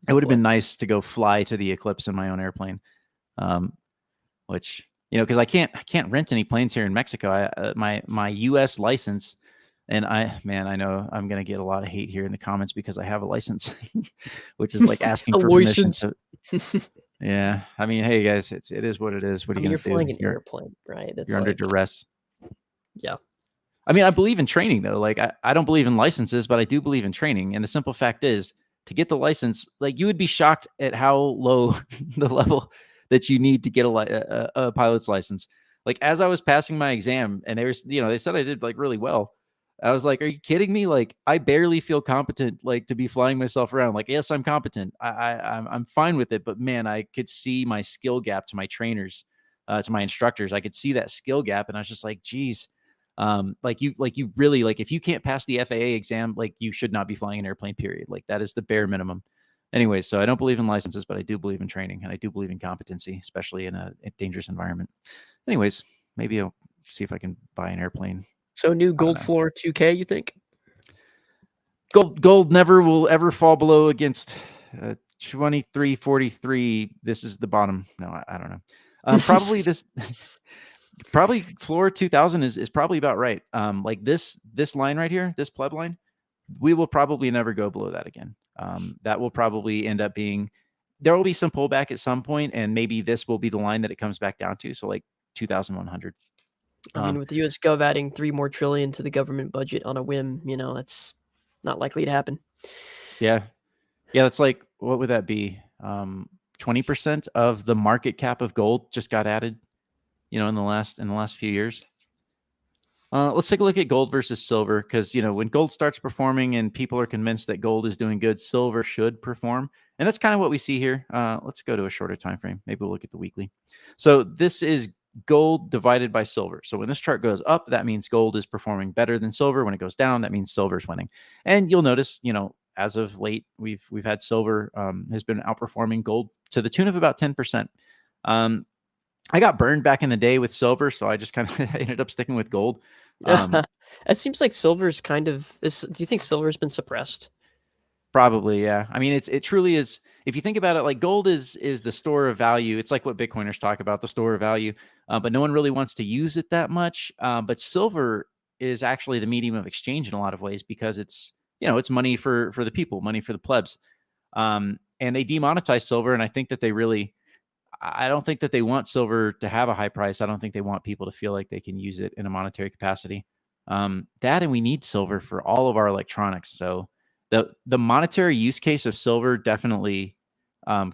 It would have been nice to go fly to the eclipse in my own airplane. Which, because I can't rent any planes here in Mexico. My US license, and I know I'm going to get a lot of hate here in the comments because I have a license, which is like asking for permission to. Yeah, I mean, hey guys, it is what it is. What are you going to do? You're flying an airplane, right? You're under duress. Yeah. I mean, I believe in training though. I don't believe in licenses, but I do believe in training. And the simple fact is, to get the license, you would be shocked at how low the level that you need to get a pilot's license. As I was passing my exam, and they said I did really well. I was like, are you kidding me? I barely feel competent, to be flying myself around. Yes, I'm competent. I'm fine with it. But man, I could see my skill gap to my trainers, to my instructors. I could see that skill gap. And I was just like, geez, you really, if you can't pass the FAA exam, you should not be flying an airplane, period. That is the bare minimum. Anyway, so I don't believe in licenses, but I do believe in training, and I do believe in competency, especially in a dangerous environment. Anyways, maybe I'll see if I can buy an airplane. So new gold floor 2K, you think? Gold never will ever fall below against 23.43. This is the bottom. No, I don't know. Probably probably floor 2000 is probably about right. This line right here, this pleb line, we will probably never go below that again. That will probably end up being, there will be some pullback at some point, and maybe this will be the line that it comes back down to. So 2,100. I mean, with the U.S. Gov adding $3 trillion to the government budget on a whim, that's not likely to happen. Yeah. That's what would that be? 20% of the market cap of gold just got added, in the last few years. Let's take a look at gold versus silver, because when gold starts performing and people are convinced that gold is doing good, silver should perform, and that's kind of what we see here. Let's go to a shorter time frame. Maybe we'll look at the weekly. So this is gold divided by silver. So when this chart goes up, that means gold is performing better than silver. When it goes down, that means silver's winning. And you'll notice, as of late, we've had silver has been outperforming gold to the tune of about 10%. I got burned back in the day with silver, so I just kind of ended up sticking with gold. It seems like silver's kind of. Do you think silver's been suppressed? Probably, yeah. I mean, it truly is. If you think about it, gold is the store of value. It's like what Bitcoiners talk about, the store of value. But no one really wants to use it that much. But silver is actually the medium of exchange in a lot of ways, because it's, it's money for the people, money for the plebs. And they demonetize silver. And I think that I don't think that they want silver to have a high price. I don't think they want people to feel like they can use it in a monetary capacity. And we need silver for all of our electronics. So the monetary use case of silver definitely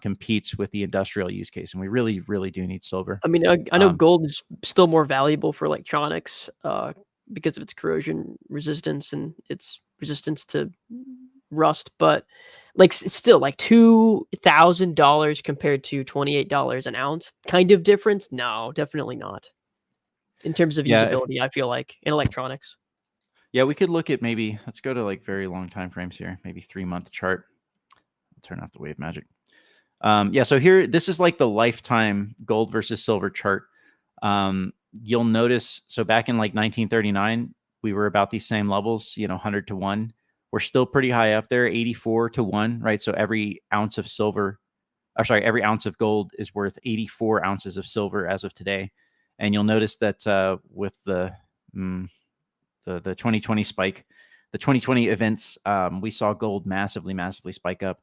competes with the industrial use case, and we really, really do need silver. I mean, I know gold is still more valuable for electronics because of its corrosion resistance and its resistance to rust, but it's still like $2,000 compared to $28 an ounce kind of difference. No, definitely not. In terms of usability, I feel like in electronics. Yeah, we could look at let's go to very long time frames here, maybe 3-month chart. I'll turn off the wave magic. So here, this is like the lifetime gold versus silver chart. You'll notice, so back in 1939, we were about these same levels, 100 to 1. We're still pretty high up there, 84 to 1, right? So every ounce of gold is worth 84 ounces of silver as of today. And you'll notice that with the 2020 spike, the 2020 events, we saw gold massively spike up.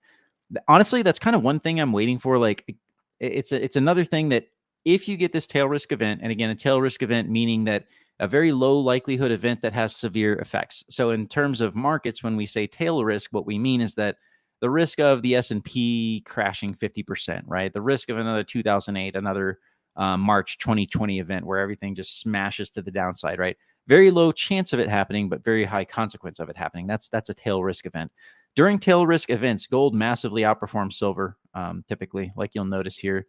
Honestly, that's kind of one thing I'm waiting for. It's another thing that if you get this tail risk event, and again, a tail risk event meaning that a very low likelihood event that has severe effects. So in terms of markets, when we say tail risk, what we mean is that the risk of the S&P crashing 50%, right? The risk of another 2008, another March 2020 event where everything just smashes to the downside, right? Very low chance of it happening, but very high consequence of it happening. That's a tail risk event. During tail risk events, gold massively outperforms silver, typically, like you'll notice here.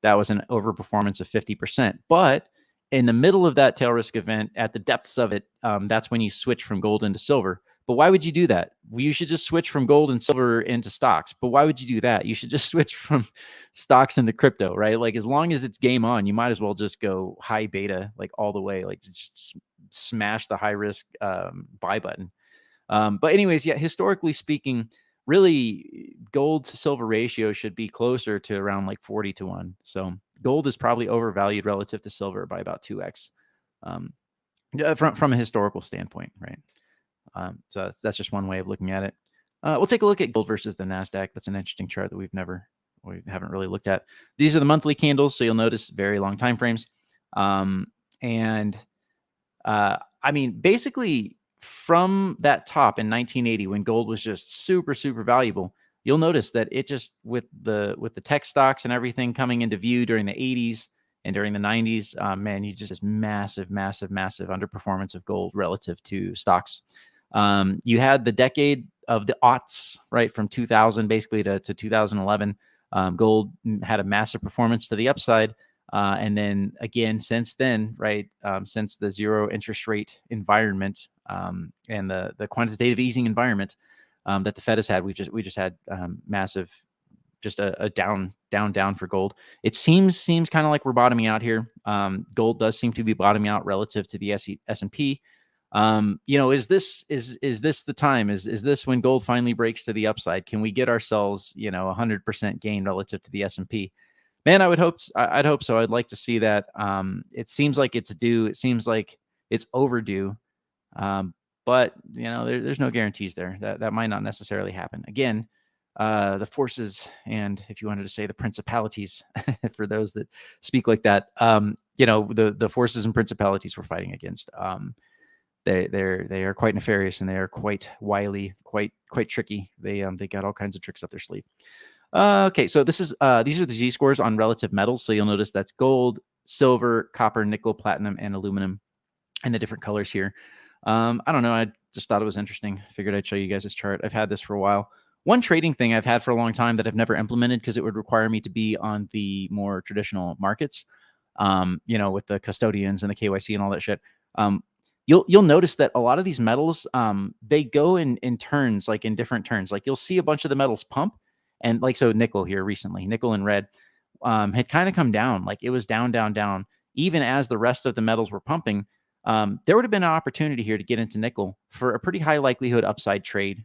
That was an overperformance of 50%. But in the middle of that tail risk event, at the depths of it, that's when you switch from gold into silver. But why would you do that? Well, you should just switch from gold and silver into stocks. But why would you do that? You should just switch from stocks into crypto, right? As long as it's game on, you might as well just go high beta, all the way, just smash the high risk buy button. But anyways, yeah, historically speaking, really gold to silver ratio should be closer to around 40 to 1. So gold is probably overvalued relative to silver by about 2x from a historical standpoint, right? So that's just one way of looking at it. We'll take a look at gold versus the NASDAQ. That's an interesting chart that we haven't really looked at. These are the monthly candles, so you'll notice very long time frames. Basically, from that top in 1980, when gold was just super, super valuable, you'll notice that it just, with the tech stocks and everything coming into view during the 80s and during the 90s, you just massive underperformance of gold relative to stocks. You had the decade of the aughts, right, from 2000 basically to 2011. Gold had a massive performance to the upside. And then again, since then, right, since the zero interest rate environment and the quantitative easing environment that the Fed has had, we just had massive, just a down for gold. It seems kind of like we're bottoming out here. Gold does seem to be bottoming out relative to the S&P. Is this the time? Is this when gold finally breaks to the upside? Can we get ourselves 100% gain relative to the S&P? Man, I'd hope so. I'd like to see that. It seems like it's due. It seems like it's overdue. But there's no guarantees there. That might not necessarily happen. Again, the forces, and if you wanted to say the principalities, for those that speak like that, the forces and principalities we're fighting against, they are quite nefarious, and they are quite wily, quite tricky. They got all kinds of tricks up their sleeve. Okay, so these are the Z-scores on relative metals. So you'll notice that's gold, silver, copper, nickel, platinum, and aluminum, and the different colors here. I don't know. I just thought it was interesting. Figured I'd show you guys this chart. I've had this for a while. One trading thing I've had for a long time that I've never implemented because it would require me to be on the more traditional markets, with the custodians and the KYC and all that shit. You'll notice that a lot of these metals, they go in turns, in different turns. You'll see a bunch of the metals pump. And so nickel here recently, nickel in red, had kind of come down. It was down, even as the rest of the metals were pumping. There would have been an opportunity here to get into nickel for a pretty high likelihood upside trade,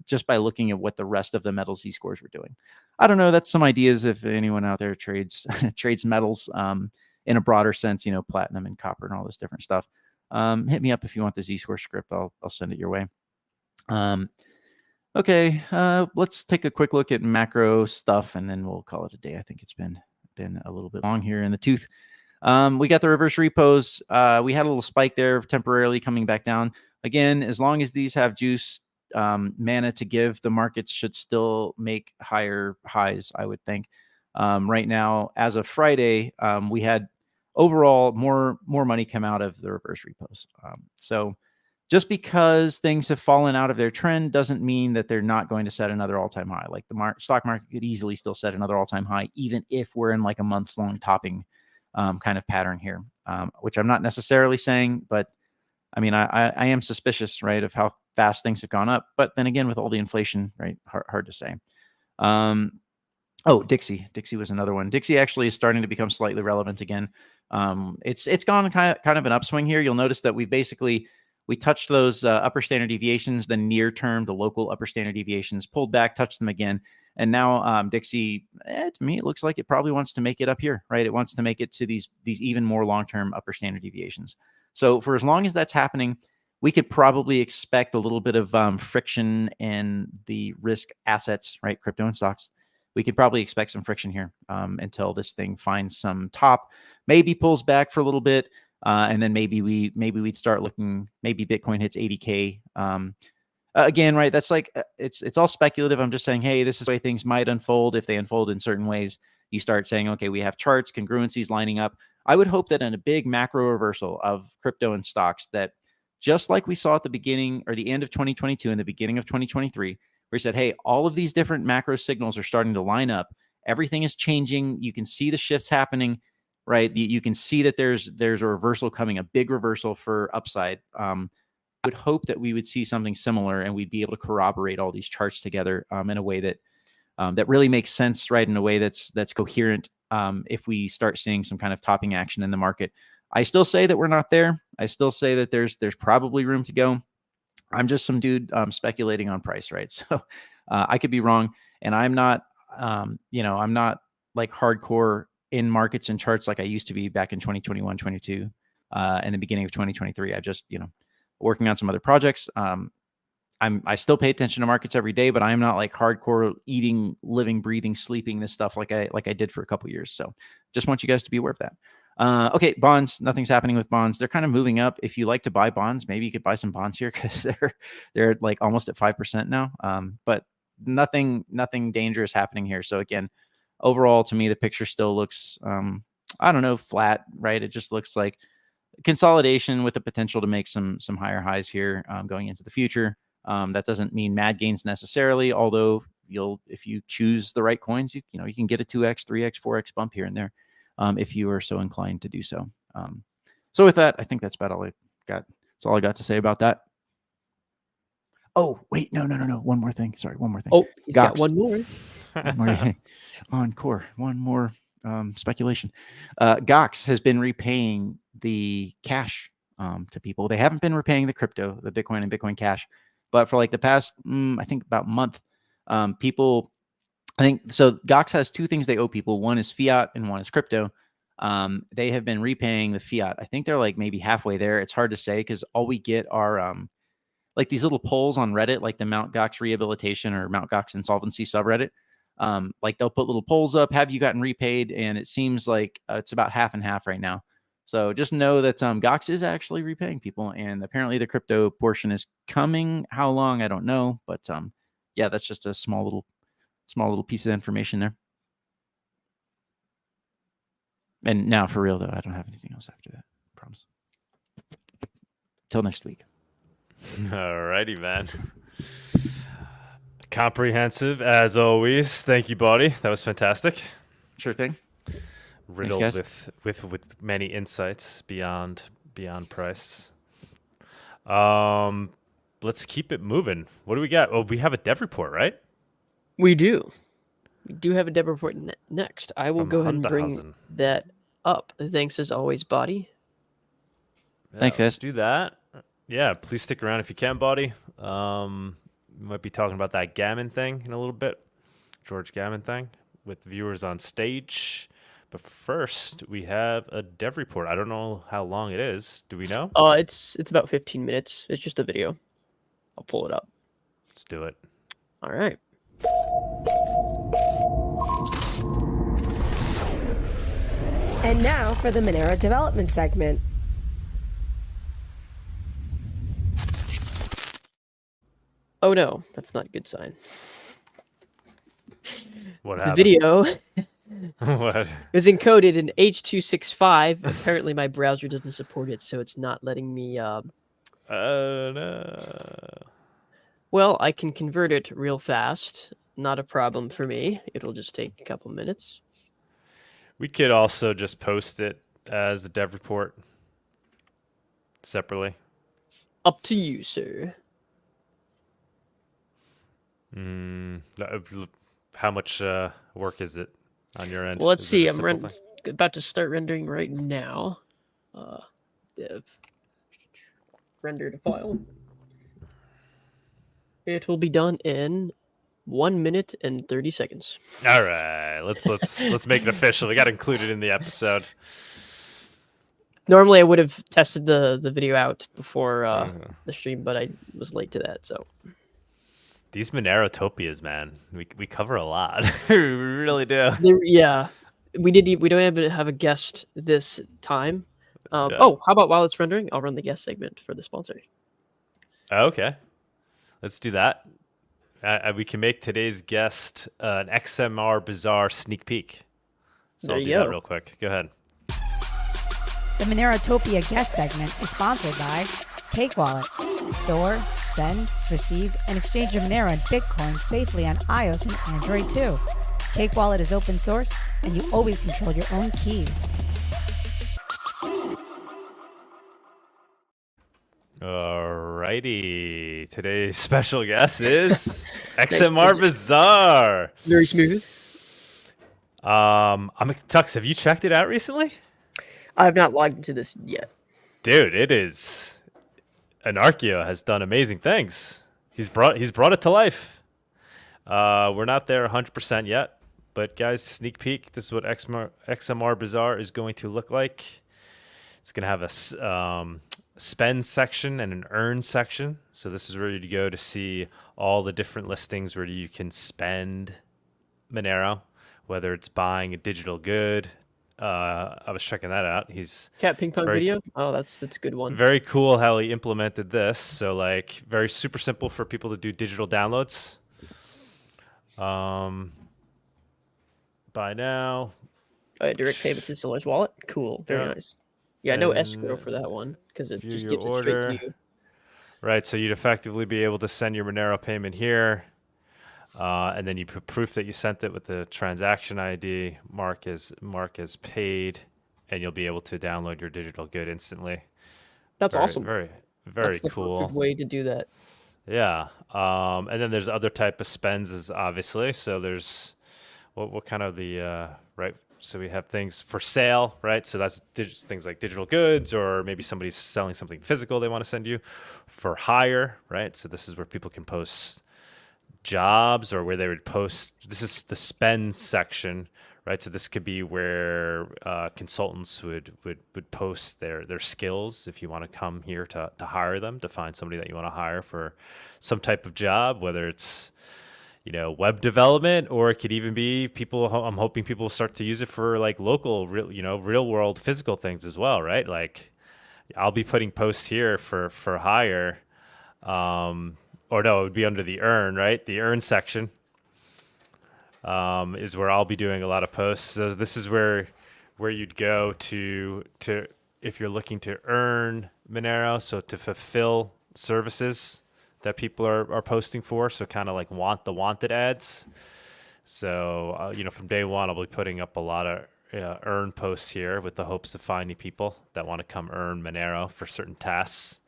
just by looking at what the rest of the metal Z-scores were doing. I don't know. That's some ideas if anyone out there trades metals in a broader sense, platinum and copper and all this different stuff. hit me up if you want the Z-score script. I'll send it your way. Okay, let's take a quick look at macro stuff, and then we'll call it a day. I think it's been a little bit long here in the tooth. We got the reverse repos. We had a little spike there temporarily coming back down. Again, as long as these have juice, mana to give, the markets should still make higher highs, I would think. Right now, as of Friday, we had overall more money come out of the reverse repos. So just because things have fallen out of their trend doesn't mean that they're not going to set another all-time high. Like the stock market could easily still set another all-time high, even if we're in like a months-long topping kind of pattern here, which I'm not necessarily saying, but I mean, I am suspicious, right, of how fast things have gone up. But then again, with all the inflation, right, hard to say. Oh, Dixie was another one. Dixie actually is starting to become slightly relevant again. It's gone kind of an upswing here. You'll notice that we touched those upper standard deviations, the near term, the local upper standard deviations, pulled back, touched them again. And now Dixie, to me, it looks like it probably wants to make it up here, right? It wants to make it to these even more long-term upper standard deviations. So for as long as that's happening, we could probably expect a little bit of friction in the risk assets, right? Crypto and stocks. We could probably expect some friction here until this thing finds some top, maybe pulls back for a little bit. And then maybe we'd start looking, maybe Bitcoin hits 80K. Again, right, that's like, it's all speculative. I'm just saying, hey, this is the way things might unfold. If they unfold in certain ways, you start saying, okay, we have charts, congruencies lining up. I would hope that in a big macro reversal of crypto and stocks, that just like we saw at the beginning or the end of 2022 and the beginning of 2023, where we said, hey, all of these different macro signals are starting to line up. Everything is changing. You can see the shifts happening, right? You can see that there's a reversal coming, a big reversal for upside. I would hope that we would see something similar and we'd be able to corroborate all these charts together in a way that that really makes sense, right? In a way that's coherent. If we start seeing some kind of topping action in the market, I still say that we're not there. I still say that there's probably room to go. I'm just some dude speculating on price, right? So I could be wrong, and I'm not, I'm not like hardcore in markets and charts like I used to be back in 2021, 22, and the beginning of 2023. I just, working on some other projects. I still pay attention to markets every day, but I'm not like hardcore eating, living, breathing, sleeping this stuff like I did for a couple years. So just want you guys to be aware of that. Okay, bonds. Nothing's happening with bonds. They're kind of moving up. If you like to buy bonds, maybe you could buy some bonds here because they're like almost at 5% now. But nothing dangerous happening here. So again, overall, to me, the picture still looks, I don't know, flat, right? It just looks like consolidation with the potential to make some higher highs here going into the future. That doesn't mean mad gains necessarily, although if you choose the right coins, you can get a 2x, 3x, 4x bump here and there if you are so inclined to do so. So with that, I think that's about all I got. That's all I got to say about that. Oh, wait, no. One more thing. Sorry, one more thing. Oh, he's got one more. Encore. One more speculation. Gox has been repaying the cash to people. They haven't been repaying the crypto, the Bitcoin and Bitcoin Cash, but for like the past, I think about month, people, I think, so Gox has two things they owe people. One is fiat and one is crypto. They have been repaying the fiat. I think they're like maybe halfway there. It's hard to say because all we get are like these little polls on Reddit, like the Mt. Gox rehabilitation or Mt. Gox insolvency subreddit. Like they'll put little polls up, have you gotten repaid? And it seems like it's about half and half right now. So just know that Gox is actually repaying people, and apparently the crypto portion is coming. How long, I don't know, but yeah, that's just a small little piece of information there. And now for real though, I don't have anything else after that. I promise. Till next week. All righty, man. Comprehensive as always. Thank you, Bawdy. That was fantastic. Sure thing. Riddled with many insights beyond price. Let's keep it moving. What do we got? Oh, we have a dev report, right? We do have a dev report next. I will go ahead and bring that up. Thanks as always, Bawdy. Yeah, thanks, guys. Let's do that. Yeah, please stick around if you can, Bawdy. We might be talking about that Gammon thing in a little bit. George Gammon thing with viewers on stage. But first, we have a dev report. I don't know how long it is. Do we know? It's about 15 minutes. It's just a video. I'll pull it up. Let's do it. All right. And now for the Monero development segment. Oh no, that's not a good sign. What The happened? video What? is encoded in H.265. Apparently, my browser doesn't support it, so it's not letting me. No. Well, I can convert it real fast. Not a problem for me. It'll just take a couple minutes. We could also just post it as a dev report separately. Up to you, sir. How much work is it on your end? Well, let's Is it see. a I'm simple thing? about to start rendering right now. Dev. Render to file. It will be done in 1 minute and 30 seconds. All right, let's make it official. We got to include it in the episode. Normally, I would have tested the video out before the stream, but I was late to that. So These Monerotopias, man, we cover a lot. We really do. yeah, we don't even have a guest this time. Yeah. Oh, how about while it's rendering, I'll run the guest segment for the sponsor. Okay, let's do that. We can make today's guest an XMR Bazaar sneak peek. So There I'll do you that go. real quick. Go ahead. The Monerotopia guest segment is sponsored by Cake Wallet. Store, send, receive, and exchange your Monero and Bitcoin safely on iOS and Android too. Cake Wallet is open source, and you always control your own keys. Alrighty. Today's special guest is XMR Bazaar. Very smooth. Tux, have you checked it out recently? I have not logged into this yet. Dude, it is. Anarchio has done amazing things. He's brought it to life. We're not there 100% yet, but guys, sneak peek. This is what XMR Bazaar is going to look like. It's going to have a spend section and an earn section. So this is where you go to see all the different listings where you can spend Monero, whether it's buying a digital good. I was checking that out. He's Cat ping pong very- video. Oh, that's a good one. very cool how he implemented this. So like very super simple for people to do digital downloads. By now, Direct payment to seller's wallet. Cool. Very Yeah. nice. Yeah, no And, escrow for that one because it view just your gives it order. straight to you. right? So you'd effectively be able to send your Monero payment here, and then you put proof that you sent it with the transaction ID, mark as paid, and you'll be able to download your digital good instantly. That's Very, awesome. Very That's the cool. perfect way to do that. Yeah. And then there's other type of spends, is obviously. So there's what kind of the right. So we have things for sale, right? So that's things like digital goods, or maybe somebody's selling something physical they want to send you. For hire, right? So this is where people can post jobs, or where they would post. This is the spend section, right? So this could be where consultants would post their skills if you want to come here to hire them, to find somebody that you want to hire for some type of job, whether it's web development, or it could even be people. I'm hoping people will start to use it for like local, real world physical things as well, right? Like I'll be putting posts here for hire, or no, it would be under the earn, right? The earn section is where I'll be doing a lot of posts. So this is where you'd go to if you're looking to earn Monero, so to fulfill services that people are posting for. So kind of like the wanted ads. So, from day one, I'll be putting up a lot of earn posts here with the hopes of finding people that want to come earn Monero for certain tasks.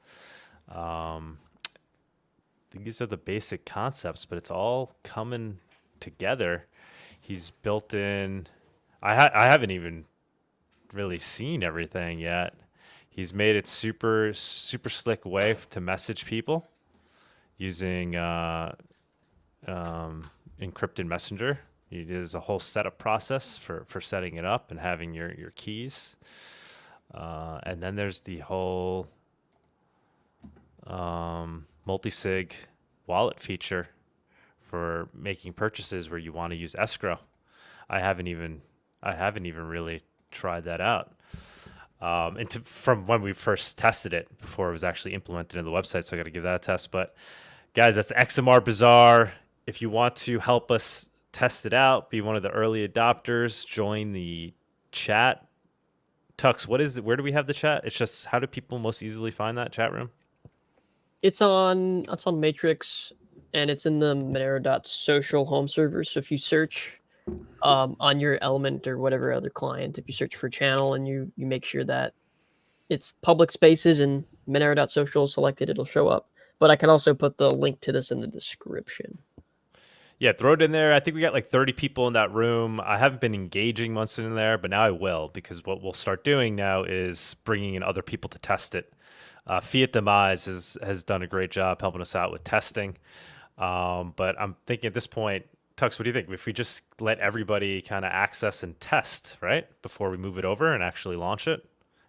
These are the basic concepts, but it's all coming together. He's built in. I haven't even really seen everything yet. He's made it super slick way to message people using encrypted messenger. There's a whole setup process for setting it up and having your keys. And then there's the whole multi-sig wallet feature for making purchases where you want to use escrow. I haven't even really tried that out. From when we first tested it before it was actually implemented in the website, so I got to give that a test. But guys, that's XMR Bazaar. If you want to help us test it out, be one of the early adopters, join the chat. Tux, where do we have the chat? It's just, how do people most easily find that chat room? It's on Matrix, and it's in the Monero.social home server. So if you search on your Element or whatever other client, if you search for channel and you make sure that it's public spaces and Monero.social selected, it'll show up. But I can also put the link to this in the description. Yeah, throw it in there. I think we got like 30 people in that room. I haven't been engaging once in there, but now I will, because what we'll start doing now is bringing in other people to test it. Fiat Demise has done a great job helping us out with testing. But I'm thinking at this point, Tux, what do you think? If we just let everybody kind of access and test, right, before we move it over and actually launch it,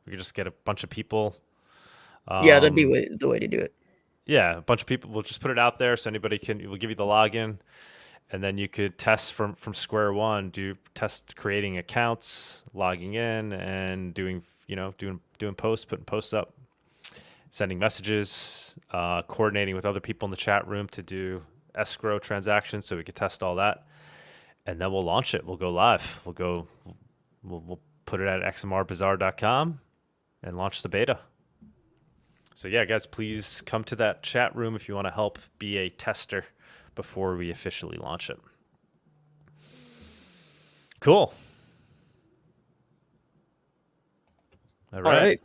we could just get a bunch of people. Yeah, that'd be the way to do it. Yeah, a bunch of people. We'll just put it out there so anybody we'll give you the login. And then you could test from square one, test creating accounts, logging in, and doing posts, putting posts up, sending messages, coordinating with other people in the chat room to do escrow transactions, so we could test all that. And then we'll launch it. We'll go live. We'll put it at xmrbazaar.com and launch the beta. So yeah, guys, please come to that chat room if you want to help be a tester before we officially launch it. Cool. All right.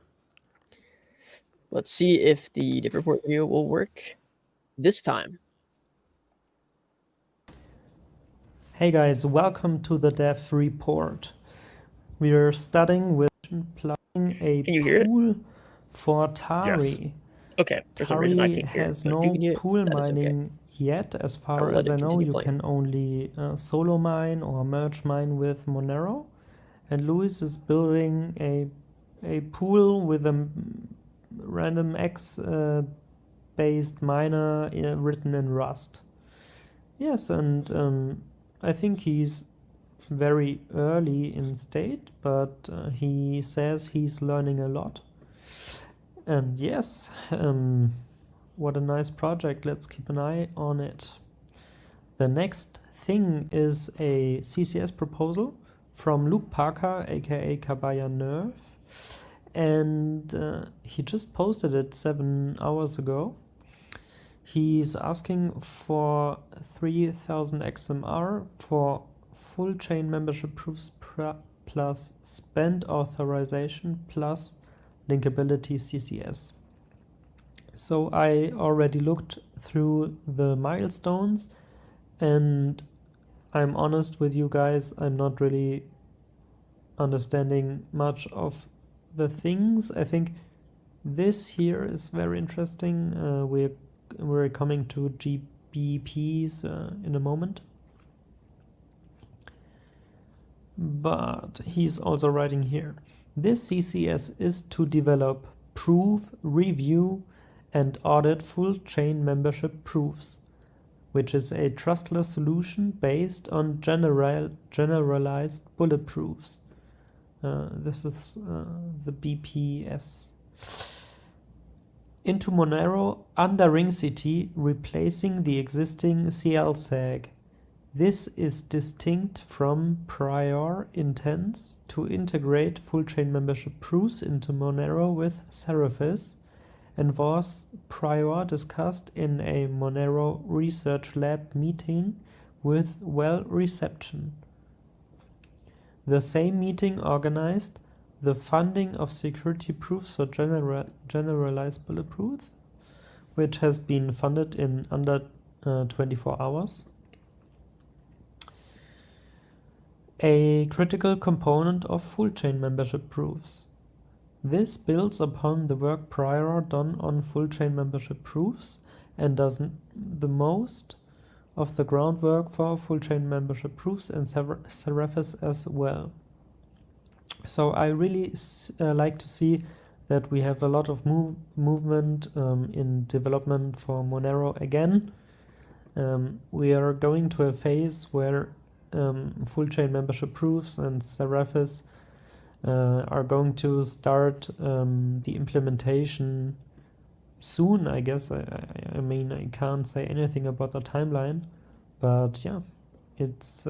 Let's see if the diff report video will work this time. Hey guys, welcome to the dev report. We are starting with plugging a pool for Tari. Yes. Okay. For some reason I Tari can't hear has it, no pool mining okay. yet. As far as I know, you playing. can only solo mine or merge mine with Monero. And Luis is building a pool with a random X based miner written in Rust. Yes, and I think he's very early in state, but he says he's learning a lot. And yes, what a nice project. Let's keep an eye on it. The next thing is a CCS proposal from Luke Parker, aka Kabaya Nerve. And he just posted it 7 hours ago. He's asking for 3,000 XMR for full chain membership proofs plus spend authorization plus linkability CCS. So I already looked through the milestones, and I'm honest with you guys, I'm not really understanding much of the things. I think this here is very interesting. We're coming to GBPs in a moment. But he's also writing here, this CCS is to develop, prove, review, and audit full chain membership proofs, which is a trustless solution based on generalized bulletproofs. This is the BPS. Into Monero under ring city, replacing the existing CL-SAG. This is distinct from prior intents to integrate full chain membership proofs into Monero with Seraphis, and was prior discussed in a Monero Research Lab meeting with well reception. The same meeting organized the funding of security proofs for generalized bulletproofs, which has been funded in under 24 hours. A critical component of full chain membership proofs. This builds upon the work prior done on full chain membership proofs and does the most of the groundwork for full chain membership proofs and Seraphis as well. So I really like to see that we have a lot of movement in development for Monero again. We are going to a phase where full chain membership proofs and Seraphis are going to start the implementation soon, I guess. I mean, I can't say anything about the timeline, but yeah, it's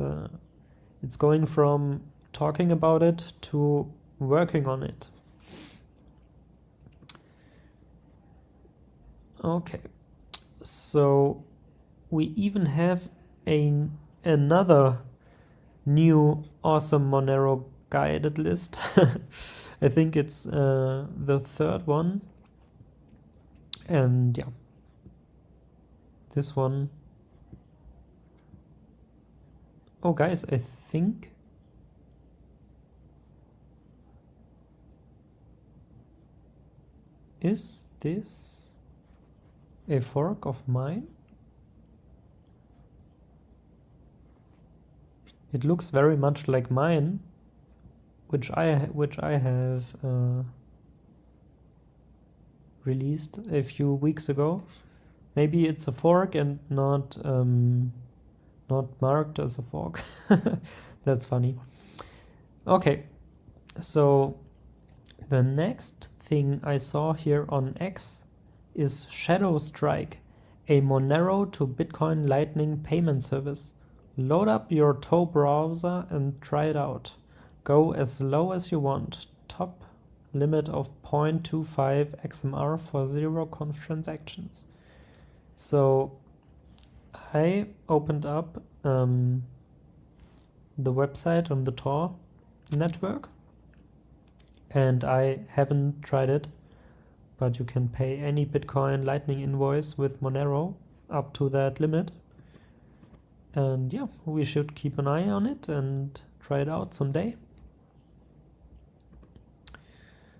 going from talking about it to working on it. Okay, so we even have another new awesome Monero guided list. I think it's the third one. And yeah, this one. Oh guys, I think is this a fork of mine? It looks very much like mine, which I have released a few weeks ago. Maybe it's a fork and not marked as a fork. That's funny. Okay, so the next thing I saw here on X is Shadowstrike, a Monero to Bitcoin Lightning payment service. Load up your Tor browser and try it out. Go as low as you want. Top limit of 0.25 XMR for zero-conf transactions. So I opened up the website on the Tor network, and I haven't tried it, but you can pay any Bitcoin Lightning invoice with Monero up to that limit. And yeah, we should keep an eye on it and try it out someday.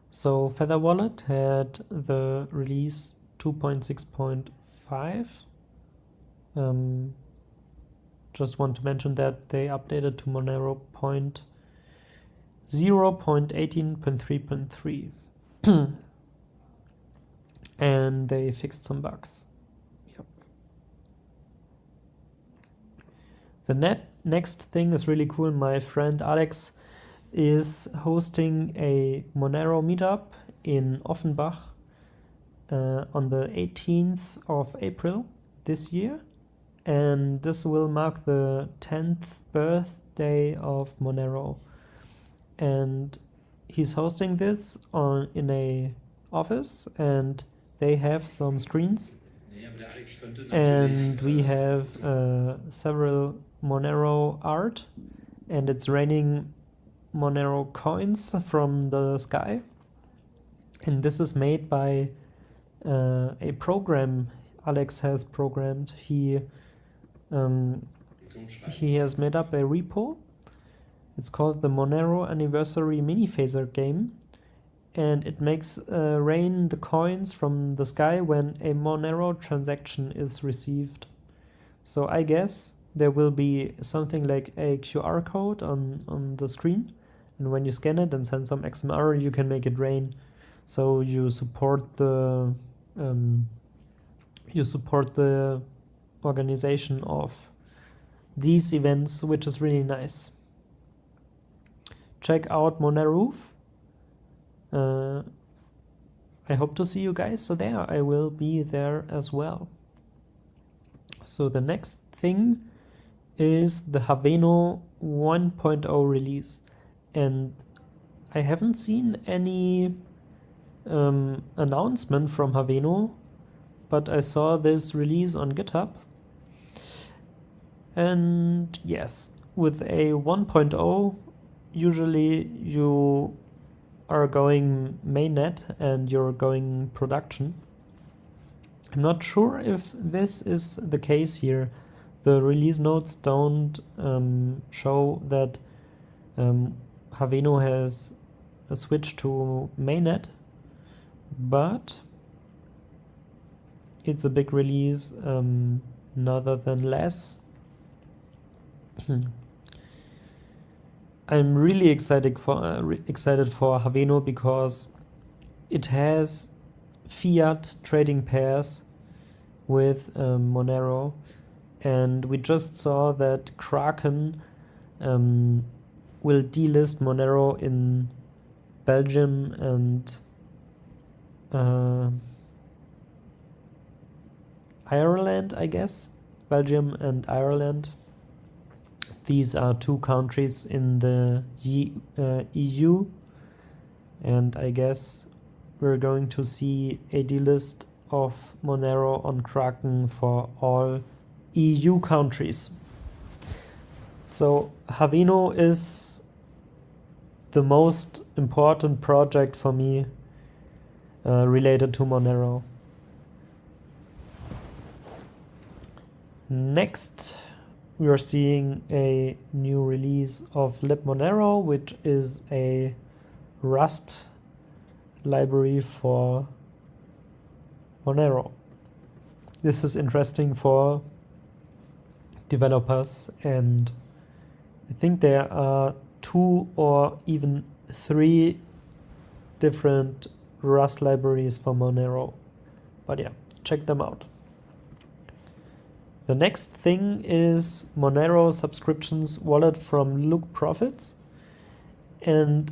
So Feather Wallet had the release 2.6.5. Just want to mention that they updated to Monero 0.18.3.3 and they fixed some bugs. Yep. The next thing is really cool. My friend Alex is hosting a Monero meetup in Offenbach on the 18th of April this year, and this will mark the 10th birthday of Monero, and he's hosting this in a office, and they have some screens, and we have several Monero art, and it's raining Monero coins from the sky, and this is made by a program Alex has programmed. He has made up a repo. It's called the Monero Anniversary Mini Phaser game, and it makes rain the coins from the sky when a Monero transaction is received. So I guess there will be something like a QR code on the screen, and when you scan it and send some XMR, you can make it rain. So you support the organization of these events, which is really nice. Check out Monero. I hope to see you guys there. I will be there as well. So the next thing is the Haveno 1.0 release, and I haven't seen any announcement from Haveno, but I saw this release on GitHub. And yes, with a 1.0, usually you are going mainnet and you're going production. I'm not sure if this is the case here. The release notes don't show that Haveno has a switch to mainnet, but it's a big release rather than less. I'm really excited for Haveno because it has fiat trading pairs with Monero, and we just saw that Kraken will delist Monero in Belgium and Ireland, I guess. Belgium and Ireland. These are two countries in the EU, and I guess we're going to see a delist of Monero on Kraken for all EU countries. So Haveno is the most important project for me related to Monero. Next, we are seeing a new release of libmonero, which is a Rust library for Monero. This is interesting for developers, and I think there are 2 or even 3 different Rust libraries for Monero. But yeah, check them out. The next thing is Monero subscriptions wallet from Look Profits, and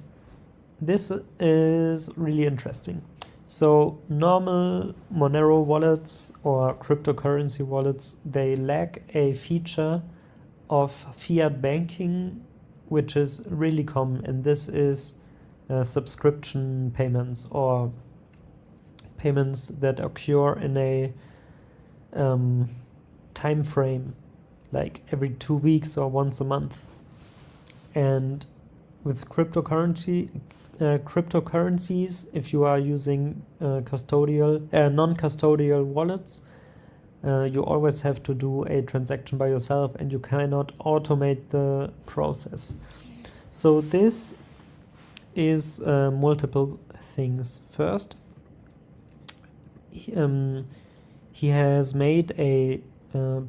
this is really interesting. So normal Monero wallets or cryptocurrency wallets, they lack a feature of fiat banking, which is really common, and this is subscription payments or payments that occur in a time frame, like every 2 weeks or once a month. And with cryptocurrencies, if you are using non-custodial wallets, you always have to do a transaction by yourself, and you cannot automate the process. So this is multiple things. First, he has made a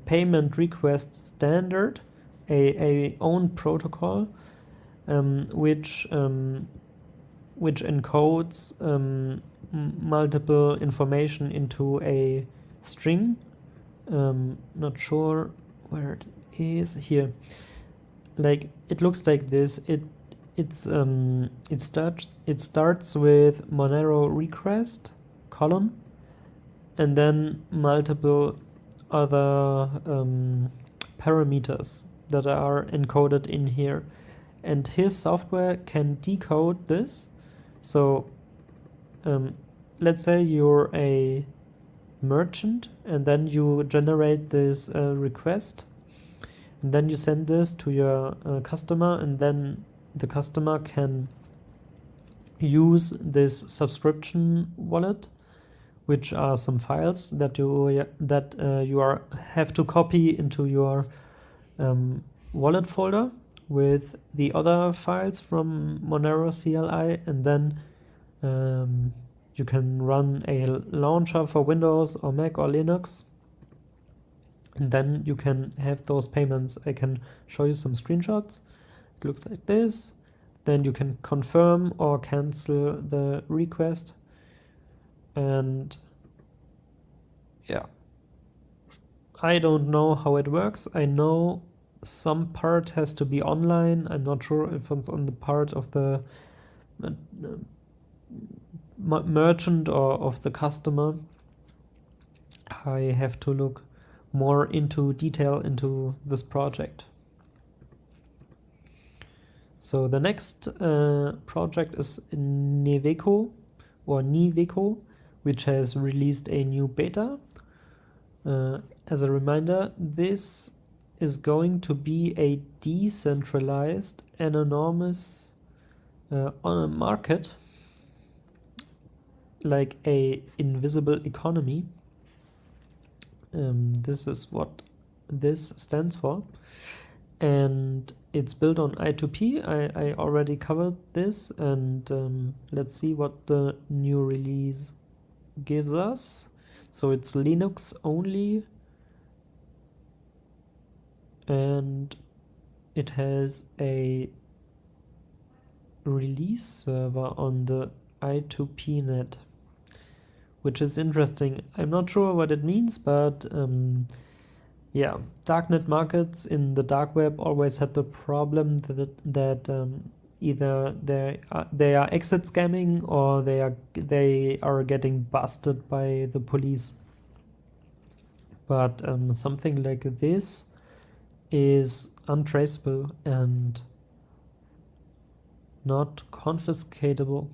payment request standard, a own protocol, which encodes multiple information into a string. Not sure where it is here. Like, it looks like this. It starts with Monero request column, and then multiple other parameters that are encoded in here, and his software can decode this. So let's say you're a merchant, and then you generate this request, and then you send this to your customer, and then the customer can use this subscription wallet, which are some files that you have to copy into your wallet folder with the other files from Monero CLI, and then you can run a launcher for Windows or Mac or Linux, and then you can have those payments. I can show you some screenshots. It looks like this. Then you can confirm or cancel the request. And yeah, I don't know how it works. I know some part has to be online. I'm not sure if it's on the part of the merchant or of the customer. I have to look more into detail into this project. So the next project is Niveco, which has released a new beta. As a reminder, this is going to be a decentralized, anonymous on a market, like a invisible economy. This is what this stands for, and it's built on I2P. I already covered this, and let's see what the new release gives us. So it's Linux only, and it has a release server on the I2P net, which is interesting. I'm not sure what it means, but yeah, darknet markets in the dark web always had the problem that either they are exit scamming or they are getting busted by the police. But something like this is untraceable and not confiscatable.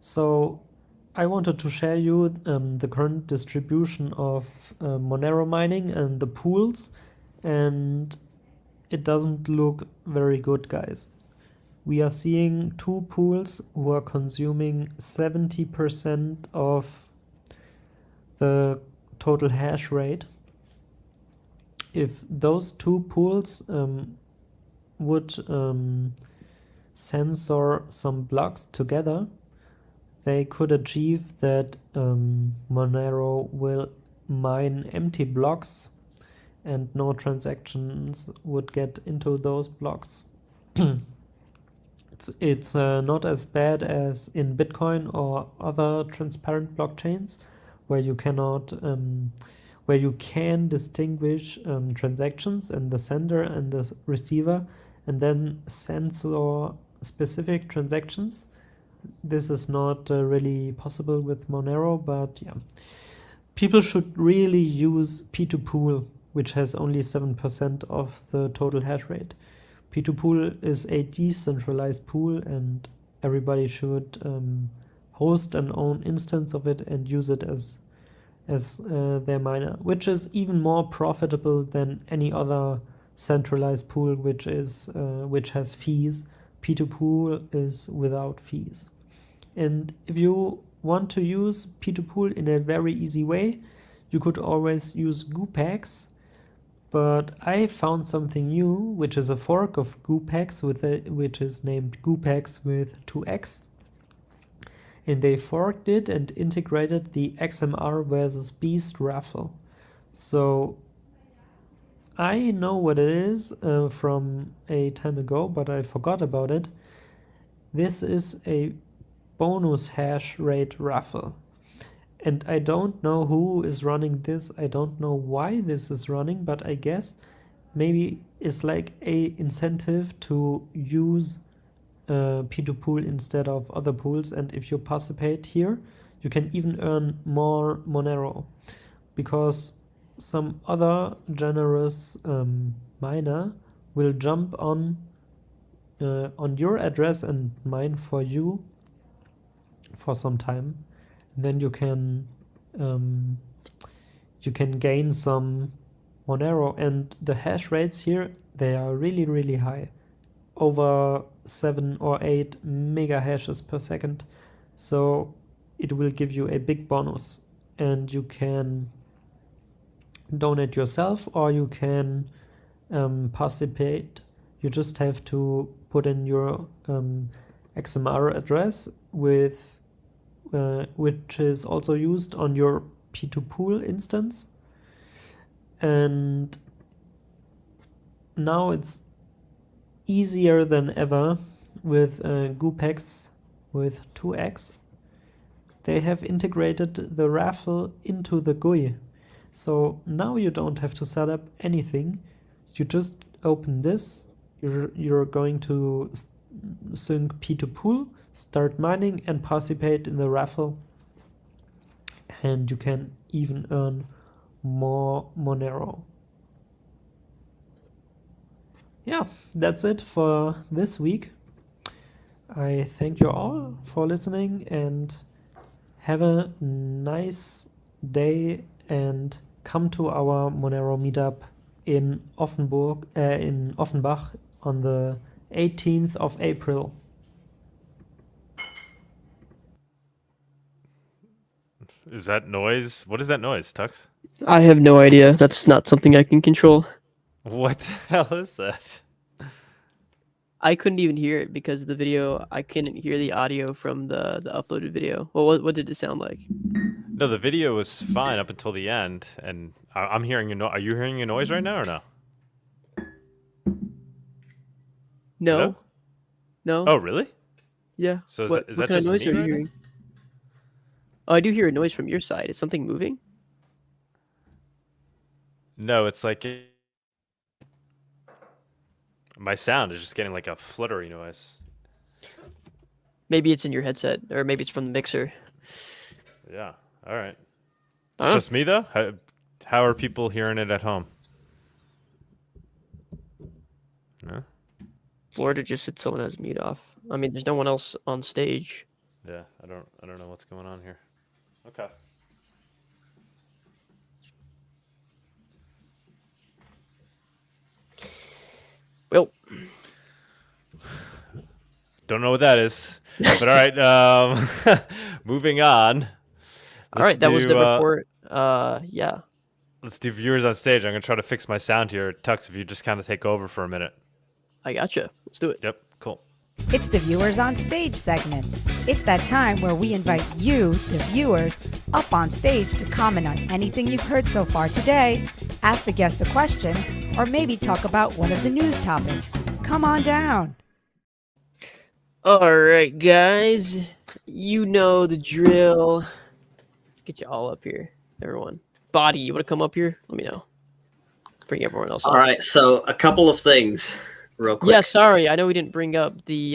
So I wanted to share you the current distribution of Monero mining and the pools, and it doesn't look very good, guys. We are seeing two pools who are consuming 70% of the total hash rate. If those two pools would censor some blocks together, they could achieve that Monero will mine empty blocks and no transactions would get into those blocks. It's not as bad as in Bitcoin or other transparent blockchains where you cannot where you can distinguish transactions and the sender and the receiver and then censor specific transactions. This is not really possible with Monero, but yeah. People should really use P2Pool, which has only 7% of the total hash rate. P2Pool is a decentralized pool and everybody should host an own instance of it and use it as their miner, which is even more profitable than any other centralized pool which has fees. P2Pool is without fees. And if you want to use P2Pool in a very easy way, you could always use GooPax, but I found something new, which is a fork of GooPax which is named GooPax with 2x. And they forked it and integrated the XMR versus Beast raffle. So I know what it is from a time ago, but I forgot about it. This is a bonus hash rate raffle. And I don't know who is running this. I don't know why this is running, but I guess maybe it's like a incentive to use P2Pool instead of other pools. And if you participate here, you can even earn more Monero, because some other generous miner will jump on your address and mine for you for some time. And then you can gain some Monero, and the hash rates here, they are really, really high, over 7 or 8 mega hashes per second. So it will give you a big bonus, and you can donate yourself or you can participate. You just have to put in your XMR address with which is also used on your P2Pool instance. And now it's easier than ever with GooPax with 2x. They have integrated the raffle into the GUI. So now you don't have to set up anything. You just open this. You're going to sync P2Pool, start mining and participate in the raffle. And you can even earn more Monero. Yeah, that's it for this week. I thank you all for listening and have a nice day, and come to our Monero meetup in Offenbach on the 18th of April. Is that noise? What is that noise, Tux? I have no idea. That's not something I can control. What the hell is that? I couldn't even hear it because the video. I couldn't hear the audio from the uploaded video. Well, what did it sound like? No, the video was fine up until the end, and I'm hearing a Are you hearing a noise right now or no? No. Hello? No. Oh, really? Yeah. So is what that kind just of noise me are you right now? hearing? Oh, I do hear a noise from your side. Is something moving? No, it's like my sound is just getting like a fluttery noise. Maybe it's in your headset, or maybe it's from the mixer. Yeah. All right. I It's don't just me though. How are people hearing it at home? No? Florida just said someone has mute off. I mean, there's no one else on stage. Yeah. I don't know what's going on here. Okay. Well, Don't know what that is. But all right. Moving on. all right, that was the do, report. Yeah. Let's do viewers on stage. I'm gonna try to fix my sound here. Tux, if you just kind of take over for a minute. I gotcha. Let's do it. Yep. Cool. It's the Viewers on Stage segment. It's that time where we invite you, the viewers, up on stage to comment on anything you've heard so far today, ask the guest a question, or maybe talk about one of the news topics. Come on down. All right, guys. You know the drill. Let's get you all up here, everyone. Body, you want to come up here? Let me know. Bring everyone else All up. right, so a couple of things real quick. Yeah, sorry. I know we didn't bring up the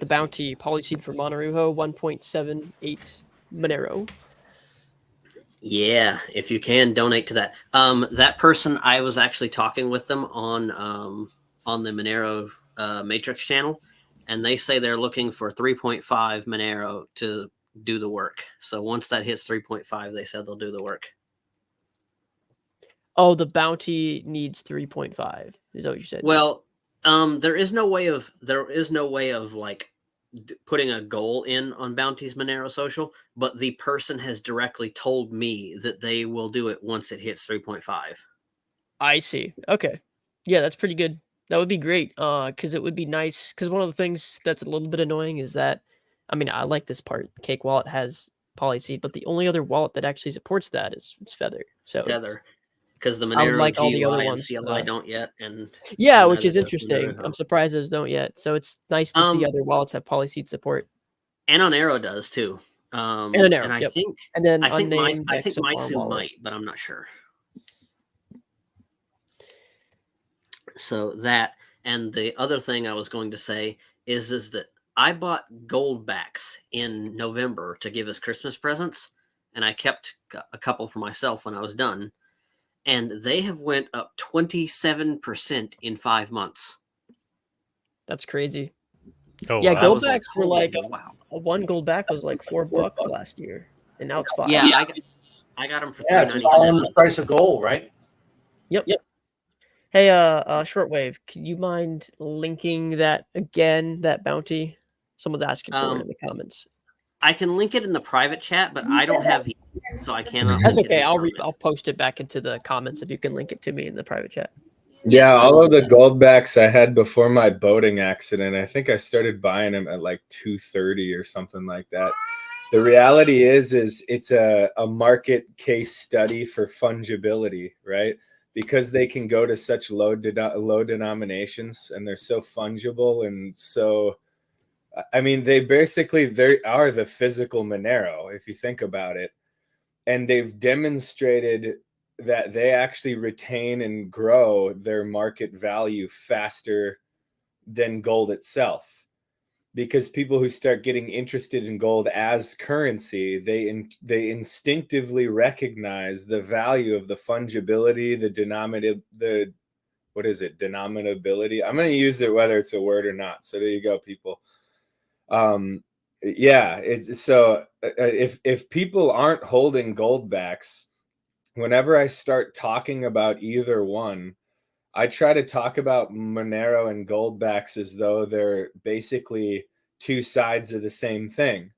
bounty polyseed for Monero 1.78 Monero. Yeah, if you can donate to that. That person, I was actually talking with them on the Monero Matrix channel, and they say they're looking for 3.5 Monero to do the work. So once that hits 3.5, they said they'll do the work. Oh, the bounty needs 3.5. Is that what you said? Well, there is no way of like putting a goal in on Bounty's Monero Social, but the person has directly told me that they will do it once it hits 3.5. I see. Okay. Yeah, that's pretty good. That would be great. Because it would be nice. Because one of the things that's a little bit annoying is that, I mean, I like this part. Cake Wallet has Polyseed, but the only other wallet that actually supports that is Feather. So Tether, because the I would Monero like all GUI the other and ones. CLI don't yet, and Yeah, and which is neither does interesting. Monero. I'm surprised those don't yet. So it's nice to see Um, other wallets have Polyseed support. and on Arrow does too. And an arrow. And I Yep. think And then I think unnamed XMR Maisu wallet. might, but I'm not sure. So that, and the other thing I was going to say is that I bought gold backs in November to give as Christmas presents, and I kept a couple for myself when I was done, and they have went up 27% in 5 months. That's crazy. Oh, Yeah, wow. I gold was like, backs were like holy wow. one gold back was like $4 last year, and now it's $5. Yeah, I got them for Yeah, it's all in $3.97. the price of gold, right? Yep. Hey, Shortwave, can you mind linking that again? That bounty? Someone's asking for it in the comments. I can link it in the private chat, but I don't have so I cannot. That's link it in okay. the I'll comments. post it back into the comments if you can link it to me in the private chat. Yeah, all of the goldbacks I had before my boating accident, I think I started buying them at like 230 or something like that. The reality is it's a market case study for fungibility, right? Because they can go to such low denominations and they're so fungible and so, I mean, they are the physical Monero, if you think about it. And they've demonstrated that they actually retain and grow their market value faster than gold itself. Because people who start getting interested in gold as currency, they instinctively recognize the value of the fungibility, denominability. I'm going to use it whether it's a word or not. So there you go, people. Yeah, it's so if people aren't holding gold backs, whenever I start talking about either one, I try to talk about Monero and gold backs as though they're basically two sides of the same thing.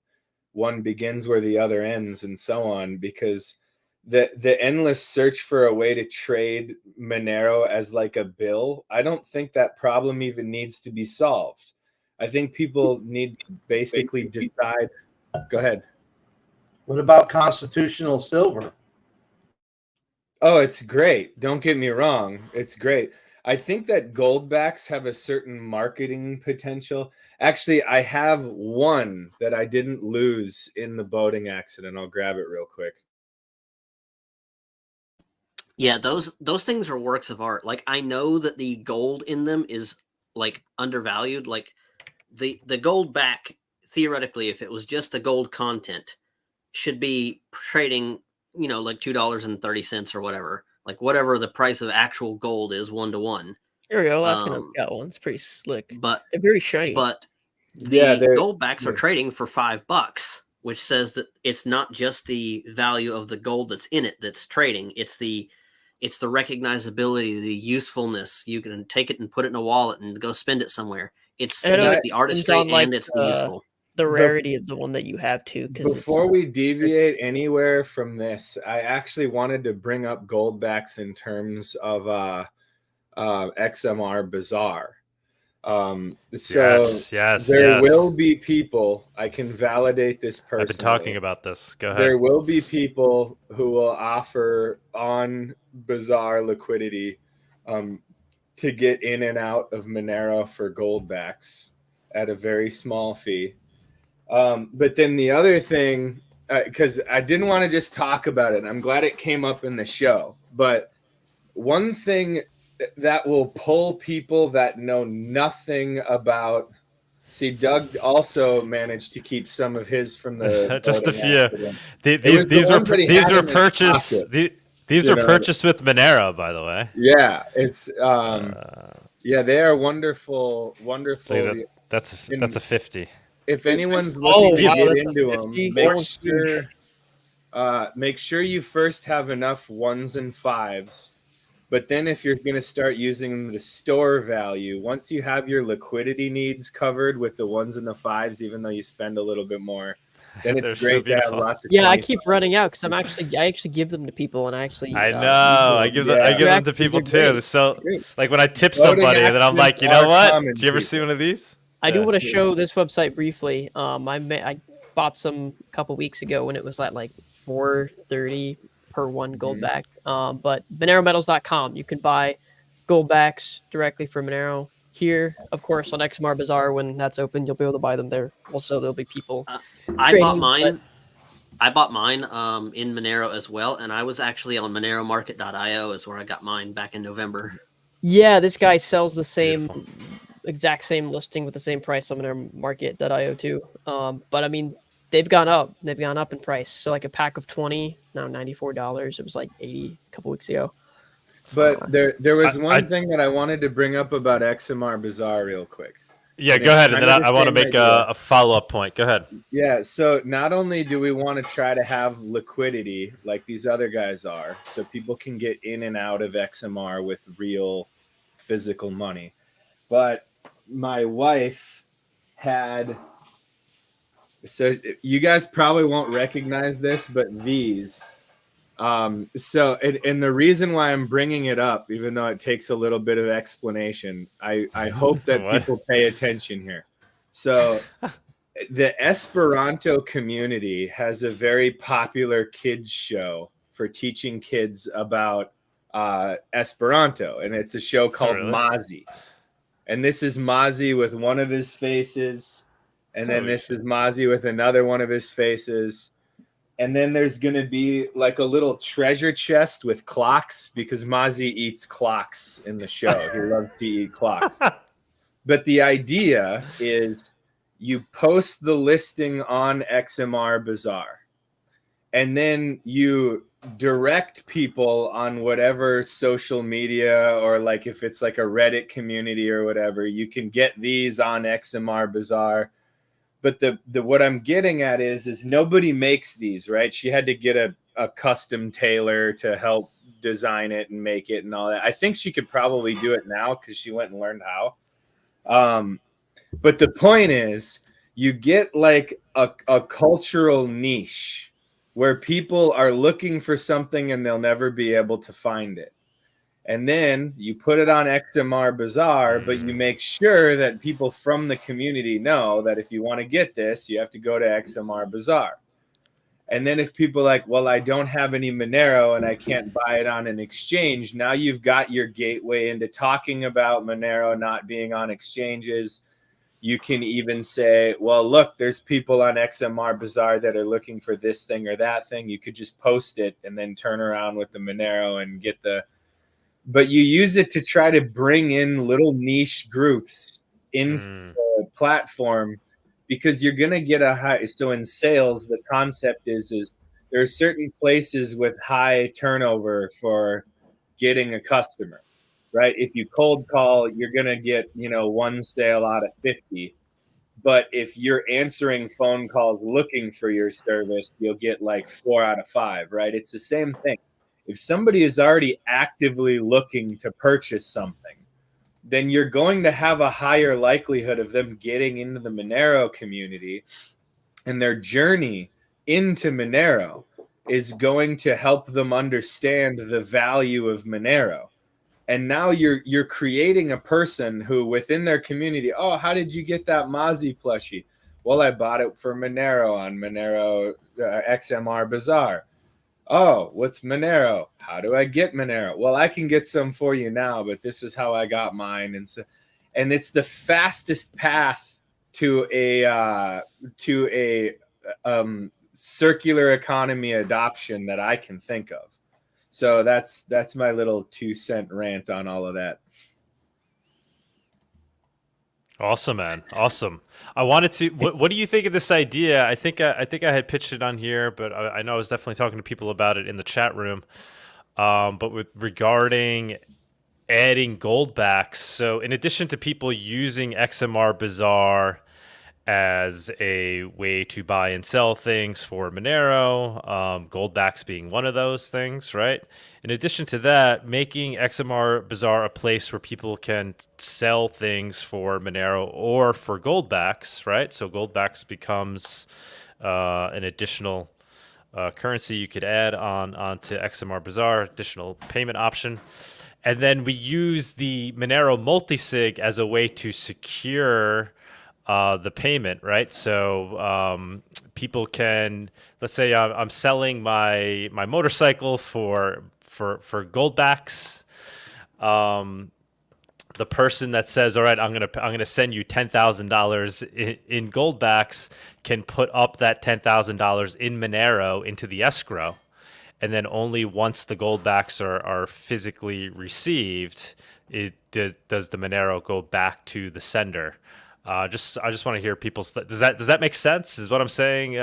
One begins where the other ends and so on, because the endless search for a way to trade Monero as like a bill, I don't think that problem even needs to be solved. I think people need to basically decide. Go ahead. What about constitutional silver? Oh, it's great. Don't get me wrong. It's great. I think that goldbacks have a certain marketing potential. Actually, I have one that I didn't lose in the boating accident. I'll grab it real quick. Yeah, those things are works of art. Like, I know that the gold in them is like undervalued. Like the gold back, theoretically, if it was just the gold content, should be trading, you know, like $2.30 or whatever. Like whatever the price of actual gold is, 1-to-1. There we go. Last one I've got one. It's pretty slick. But they're very shiny. But the gold backs are trading for $5, which says that it's not just the value of the gold that's in it that's trading. It's the recognizability, the usefulness. You can take it and put it in a wallet and go spend it somewhere. It's the artistry and it's the useful. The rarity of the one that you have too. Before we deviate anywhere from this, I actually wanted to bring up goldbacks in terms of XMR Bazaar. There will be people, I can validate this personally. I've been talking about this. Go ahead. There will be people who will offer on Bazaar liquidity to get in and out of Monero for goldbacks at a very small fee. But then the other thing, because I didn't want to just talk about it, and I'm glad it came up in the show, but one thing that will pull people that know nothing about. See, Doug also managed to keep some of his from the just a few. These were purchased. These were purchased with Monero, by the way. Yeah, it's they are wonderful. That's a 50. If anyone's looking to get into them, make sure you first have enough 1s and 5s. But then if you're going to start using them to store value, once you have your liquidity needs covered with the 1s and the 5s, even though you spend a little bit more, then it's great to have lots of. Yeah, I keep running out because I actually give them to people, and I know I give them to people too. So like when I tip somebody, and then I'm like, you know what? Did you ever see one of these? I do want to show this website briefly. I bought some a couple weeks ago when it was at like $4.30 per one gold back. But MoneroMetals.com, you can buy gold backs directly from Monero. Here, of course, on XMR Bazaar, when that's open, you'll be able to buy them there. Also, there'll be people. I bought mine in Monero as well, and I was actually on MoneroMarket.io is where I got mine back in November. Yeah, this guy sells the exact same listing with the same price on MoneroMarket.io too. But I mean, they've gone up. They've gone up in price. So like a pack of 20 is now $94. It was like $80 a couple weeks ago. But there was one thing that I wanted to bring up about XMR Bazaar real quick. Yeah, go ahead. And then I want to make a follow-up point. Go ahead. Yeah, so not only do we want to try to have liquidity like these other guys are, so people can get in and out of XMR with real physical money, but my wife had... So you guys probably won't recognize this, but these... and the reason why I'm bringing it up, even though it takes a little bit of explanation, I hope that people pay attention here. So the Esperanto community has a very popular kids show for teaching kids about Esperanto, and it's a show called Mozzie. And this is Mozzie with one of his faces, and then this is Mozzie with another one of his faces. And then there's going to be like a little treasure chest with clocks because Mozzie eats clocks in the show. He loves to eat clocks. But the idea is you post the listing on XMR Bazaar, and then you direct people on whatever social media, or like if it's like a Reddit community or whatever, you can get these on XMR Bazaar. But the what I'm getting at is nobody makes these, right? She had to get a custom tailor to help design it and make it and all that. I think she could probably do it now because she went and learned how. But the point is, you get like a cultural niche where people are looking for something and they'll never be able to find it. And then you put it on XMR Bazaar, but you make sure that people from the community know that if you want to get this, you have to go to XMR Bazaar. And then if people are like, well, I don't have any Monero and I can't buy it on an exchange, now you've got your gateway into talking about Monero not being on exchanges. You can even say, well, look, there's people on XMR Bazaar that are looking for this thing or that thing. You could just post it and then turn around with the Monero and get the... But you use it to try to bring in little niche groups into the platform, because you're going to get a high... So in sales, the concept is there are certain places with high turnover for getting a customer. Right? If you cold call, you're going to get, one sale out of 50. But if you're answering phone calls looking for your service, you'll get like 4 out of 5, right? It's the same thing. If somebody is already actively looking to purchase something, then you're going to have a higher likelihood of them getting into the Monero community, and their journey into Monero is going to help them understand the value of Monero. And now you're creating a person who within their community, oh, how did you get that Mozzie plushie? Well, I bought it for Monero on Monero XMR Bazaar. Oh, what's Monero? How do I get Monero? Well, I can get some for you now, but this is how I got mine. And it's the fastest path to a circular economy adoption that I can think of. So that's my little 2-cent rant on all of that. Awesome, man. Awesome. I wanted to. What do you think of this idea? I think I had pitched it on here, but I know I was definitely talking to people about it in the chat room. But regarding adding goldbacks, so in addition to people using XMR Bazaar as a way to buy and sell things for Monero, goldbacks being one of those things, right? In addition to that, making XMR Bazaar a place where people can sell things for Monero or for goldbacks, right? So goldbacks becomes an additional currency you could add onto XMR Bazaar, additional payment option. And then we use the Monero multisig as a way to secure the payment, right? So people can, let's say I'm selling my motorcycle for goldbacks. The person that says, all right, I'm gonna send you $10,000 in goldbacks can put up that $10,000 in Monero into the escrow, and then only once the goldbacks are physically received, does the Monero go back to the sender. I just want to hear people's. Does that make sense? Is what I'm saying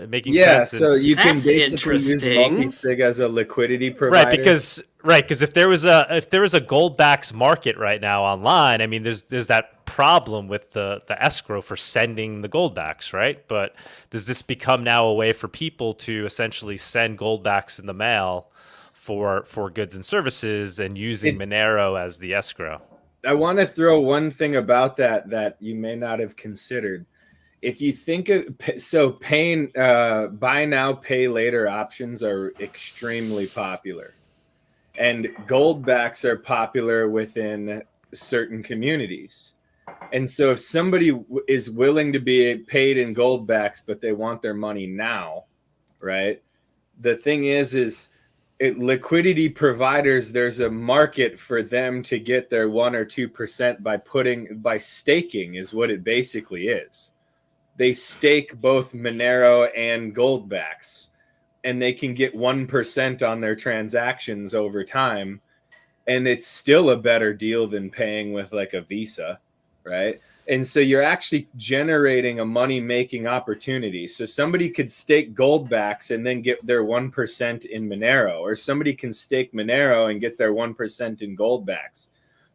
making sense? Yeah, so you can That's basically use interesting. multisig as a liquidity provider. Right, because if there was a goldbacks market right now online, I mean, there's that problem with the escrow for sending the goldbacks, right? But does this become now a way for people to essentially send goldbacks in the mail for goods and services and using Monero as the escrow? I want to throw one thing about that you may not have considered. If you think of, so paying, buy now, pay later options are extremely popular, and goldbacks are popular within certain communities. And so if somebody is willing to be paid in goldbacks, but they want their money now, right? The thing is liquidity providers, there's a market for them to get their 1 or 2% by staking is what it basically is. They stake both Monero and goldbacks, and they can get 1% on their transactions over time. And it's still a better deal than paying with like a Visa, right? And so you're actually generating a money-making opportunity. So somebody could stake goldbacks and then get their 1% in Monero, or somebody can stake Monero and get their 1% in goldbacks.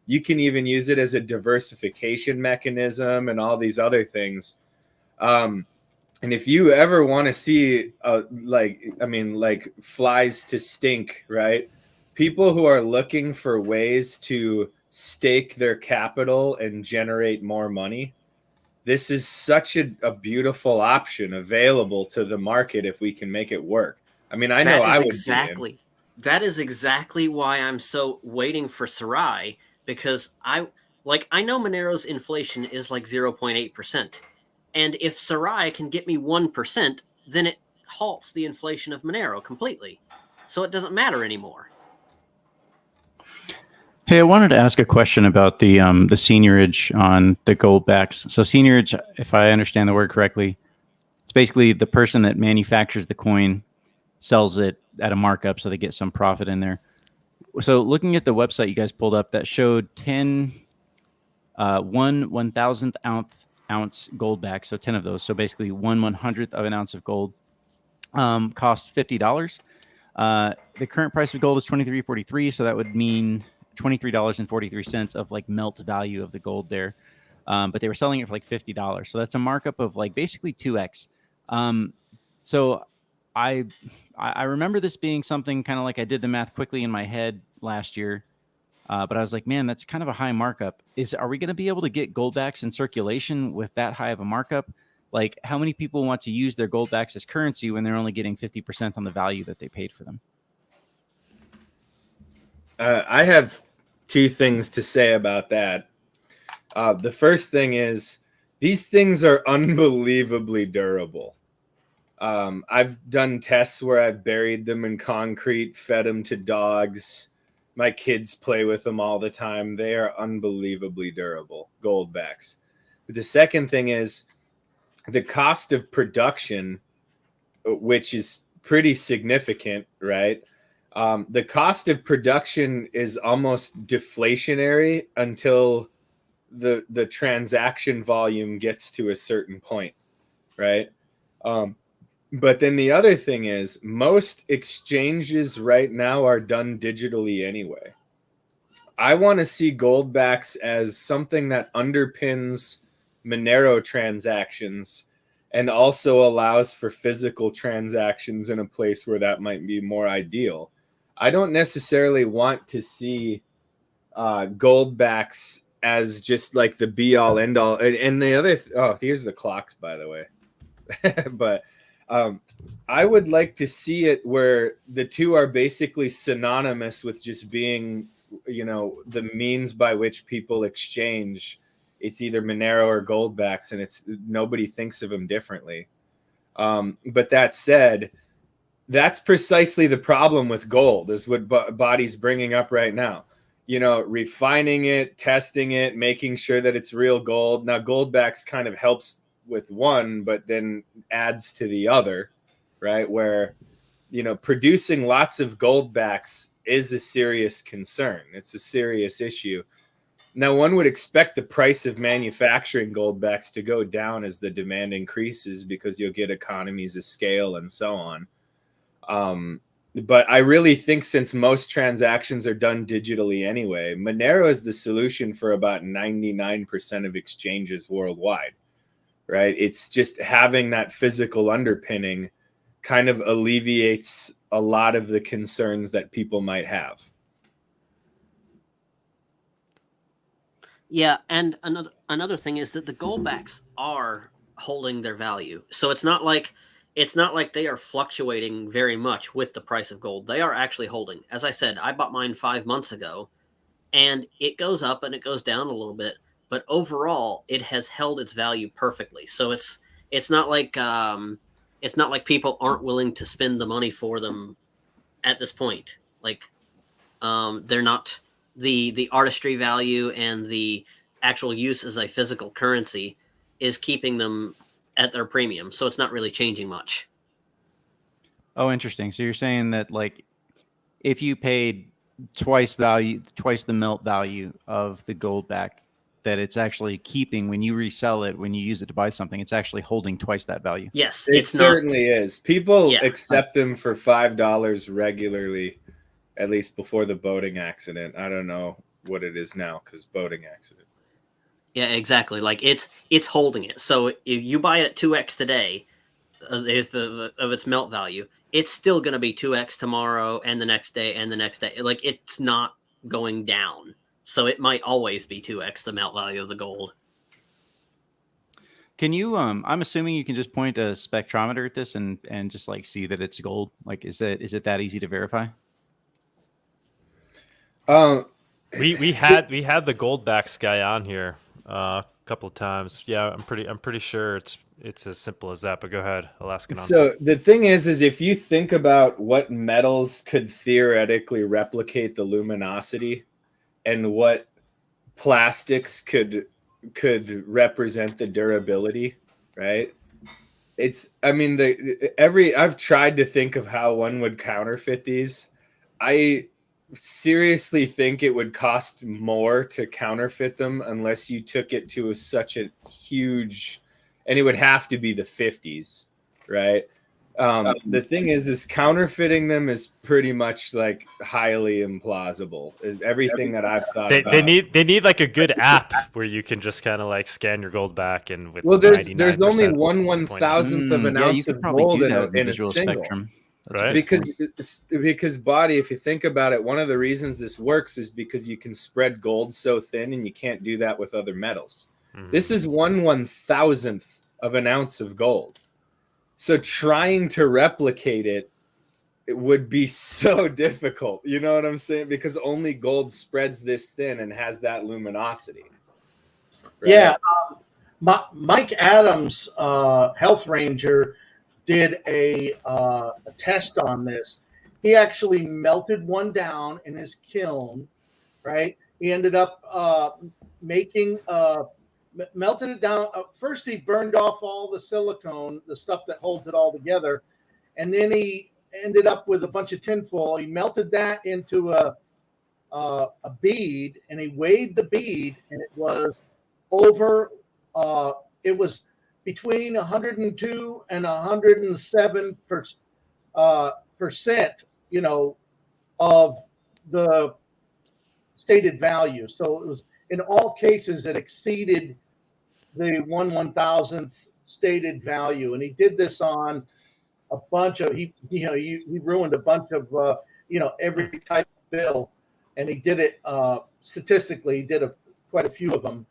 You can even use it as a diversification mechanism and all these other things. And if you ever want to see, like flies to stink, right? People who are looking for ways to stake their capital and generate more money, this is such a beautiful option available to the market if we can make it work. I mean, I know I would that is exactly why I'm so waiting for Sarai, because I know Monero's inflation is like 0.8%. And if Sarai can get me 1%, then it halts the inflation of Monero completely. So it doesn't matter anymore. Hey, I wanted to ask a question about the seigniorage on the gold backs. So seigniorage, if I understand the word correctly, it's basically the person that manufactures the coin sells it at a markup, so they get some profit in there. So looking at the website you guys pulled up, that showed 10 1/1000th ounce gold back, so 10 of those. So basically 1/100th of an ounce of gold cost $50. The current price of gold is $23.43, so that would mean $23.43 of like melt value of the gold there. But they were selling it for like $50, so that's a markup of like basically 2x. So I remember this being something kind of like, I did the math quickly in my head last year, but I was like, man, that's kind of a high markup. Are we going to be able to get goldbacks in circulation with that high of a markup? Like, how many people want to use their goldbacks as currency when they're only getting 50% on the value that they paid for them? I have two things to say about that. The first thing is, these things are unbelievably durable. I've done tests where I've buried them in concrete, fed them to dogs. My kids play with them all the time. They are unbelievably durable, goldbacks. But the second thing is the cost of production, which is pretty significant, right? The cost of production is almost deflationary until the transaction volume gets to a certain point, right? But then the other thing is, most exchanges right now are done digitally anyway. I want to see goldbacks as something that underpins Monero transactions and also allows for physical transactions in a place where that might be more ideal. I don't necessarily want to see goldbacks as just like the be all end all. And the other, here's the clocks, by the way. But I would like to see it where the two are basically synonymous with just being, the means by which people exchange. It's either Monero or goldbacks, and nobody thinks of them differently. But that said, that's precisely the problem with gold, is what Bawdy's bringing up right now. Refining it, testing it, making sure that it's real gold. Now, goldbacks kind of helps with one, but then adds to the other, right? Where, producing lots of goldbacks is a serious concern. It's a serious issue. Now, one would expect the price of manufacturing goldbacks to go down as the demand increases, because you'll get economies of scale and so on. But I really think, since most transactions are done digitally anyway, Monero is the solution for about 99% of exchanges worldwide, right? It's just having that physical underpinning kind of alleviates a lot of the concerns that people might have. Yeah, and another thing is that the goldbacks are holding their value. So it's not like they are fluctuating very much with the price of gold. They are actually holding. As I said, I bought mine 5 months ago, and it goes up and it goes down a little bit, but overall it has held its value perfectly. So it's not like people aren't willing to spend the money for them at this point. Like, they're not, the artistry value and the actual use as a physical currency is keeping them at their premium, so it's not really changing much. Oh, interesting. So you're saying that, like, if you paid twice the melt value of the gold back, that it's actually keeping, when you resell it, when you use it to buy something, it's actually holding twice that value. Yes, it certainly is. People accept them for $5 regularly, at least before the boating accident. I don't know what it is now, because boating accident. Yeah, exactly. Like, it's holding it. So if you buy it at 2x today of its melt value, it's still going to be 2x tomorrow and the next day and the next day. Like, it's not going down. So it might always be 2x the melt value of the gold. Can you? I'm assuming you can just point a spectrometer at this and just like see that it's gold. Like, is it that easy to verify? We had the Goldbacks guy on here a couple of times. Yeah, I'm pretty sure it's as simple as that. But go ahead, Alaskan. So the thing is if you think about what metals could theoretically replicate the luminosity, and what plastics could represent the durability, right? I've tried to think of how one would counterfeit these. I seriously think it would cost more to counterfeit them unless you took it to such a huge, and it would have to be the 50s, right? The thing is counterfeiting them is pretty much like highly implausible. Everything that I've thought about. They need like a good app where you can just kind of like scan your gold back and with. Well, there's only 1/1000th of an ounce of gold in a single spectrum. Right? Because Bawdy, if you think about it, one of the reasons this works is because you can spread gold so thin, and you can't do that with other metals. This is 1/1000th of an ounce of gold. So trying to replicate it would be so difficult. You know what I'm saying? Because only gold spreads this thin and has that luminosity. Right? Yeah. Mike Adams, Health Ranger, did a test on this. He actually melted one down in his kiln, right? He ended up melted it down. First, he burned off all the silicone, the stuff that holds it all together. And then he ended up with a bunch of tinfoil. He melted that into a bead, and he weighed the bead, and it was between 102 and 107 percent, of the stated value. So it was, in all cases, it exceeded the 1/1000th stated value. And he did this on a bunch of, he ruined a bunch of, every type of bill. And he did it statistically. He did quite a few of them.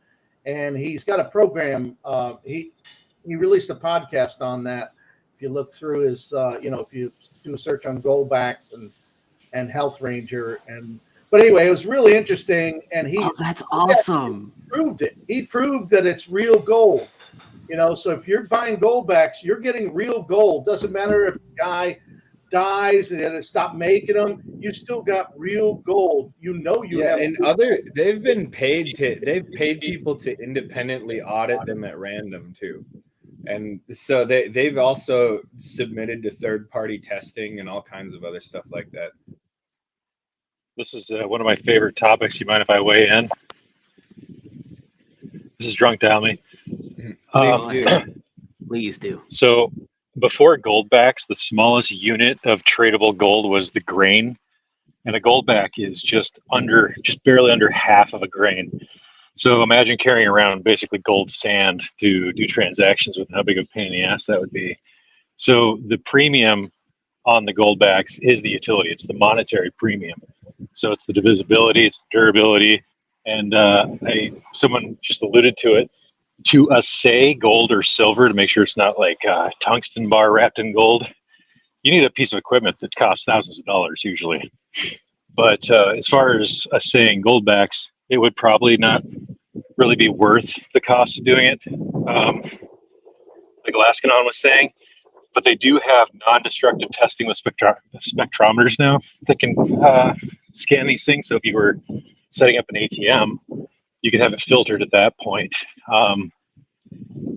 And he's got a program. He released a podcast on that. If you look through his, if you do a search on Goldbacks and Health Ranger. But anyway, it was really interesting. And that's awesome. Proved it. He proved that it's real gold. So if you're buying Goldbacks, you're getting real gold. Doesn't matter if the guy dies and it stopped making them, you still got real gold. They've paid people to independently audit them at random too. And so they've also submitted to third-party testing and all kinds of other stuff like that. This is one of my favorite topics. You mind if I weigh in? This is Drunk Downey. Please do. Please do. So before Goldbacks, the smallest unit of tradable gold was the grain, and a Goldback is just barely under half of a grain. So imagine carrying around basically gold sand to do transactions with, how big of a pain in the ass that would be. So the premium on the Goldbacks is the utility. It's the monetary premium. So it's the divisibility, it's the durability, and someone just alluded to it. To assay gold or silver to make sure it's not like a tungsten bar wrapped in gold, you need a piece of equipment that costs thousands of dollars usually. But as far as assaying Goldbacks, it would probably not really be worth the cost of doing it, like Alaskanon was saying. But they do have non-destructive testing with spectrometers now that can scan these things. So if you were setting up an ATM, you could have it filtered at that point. And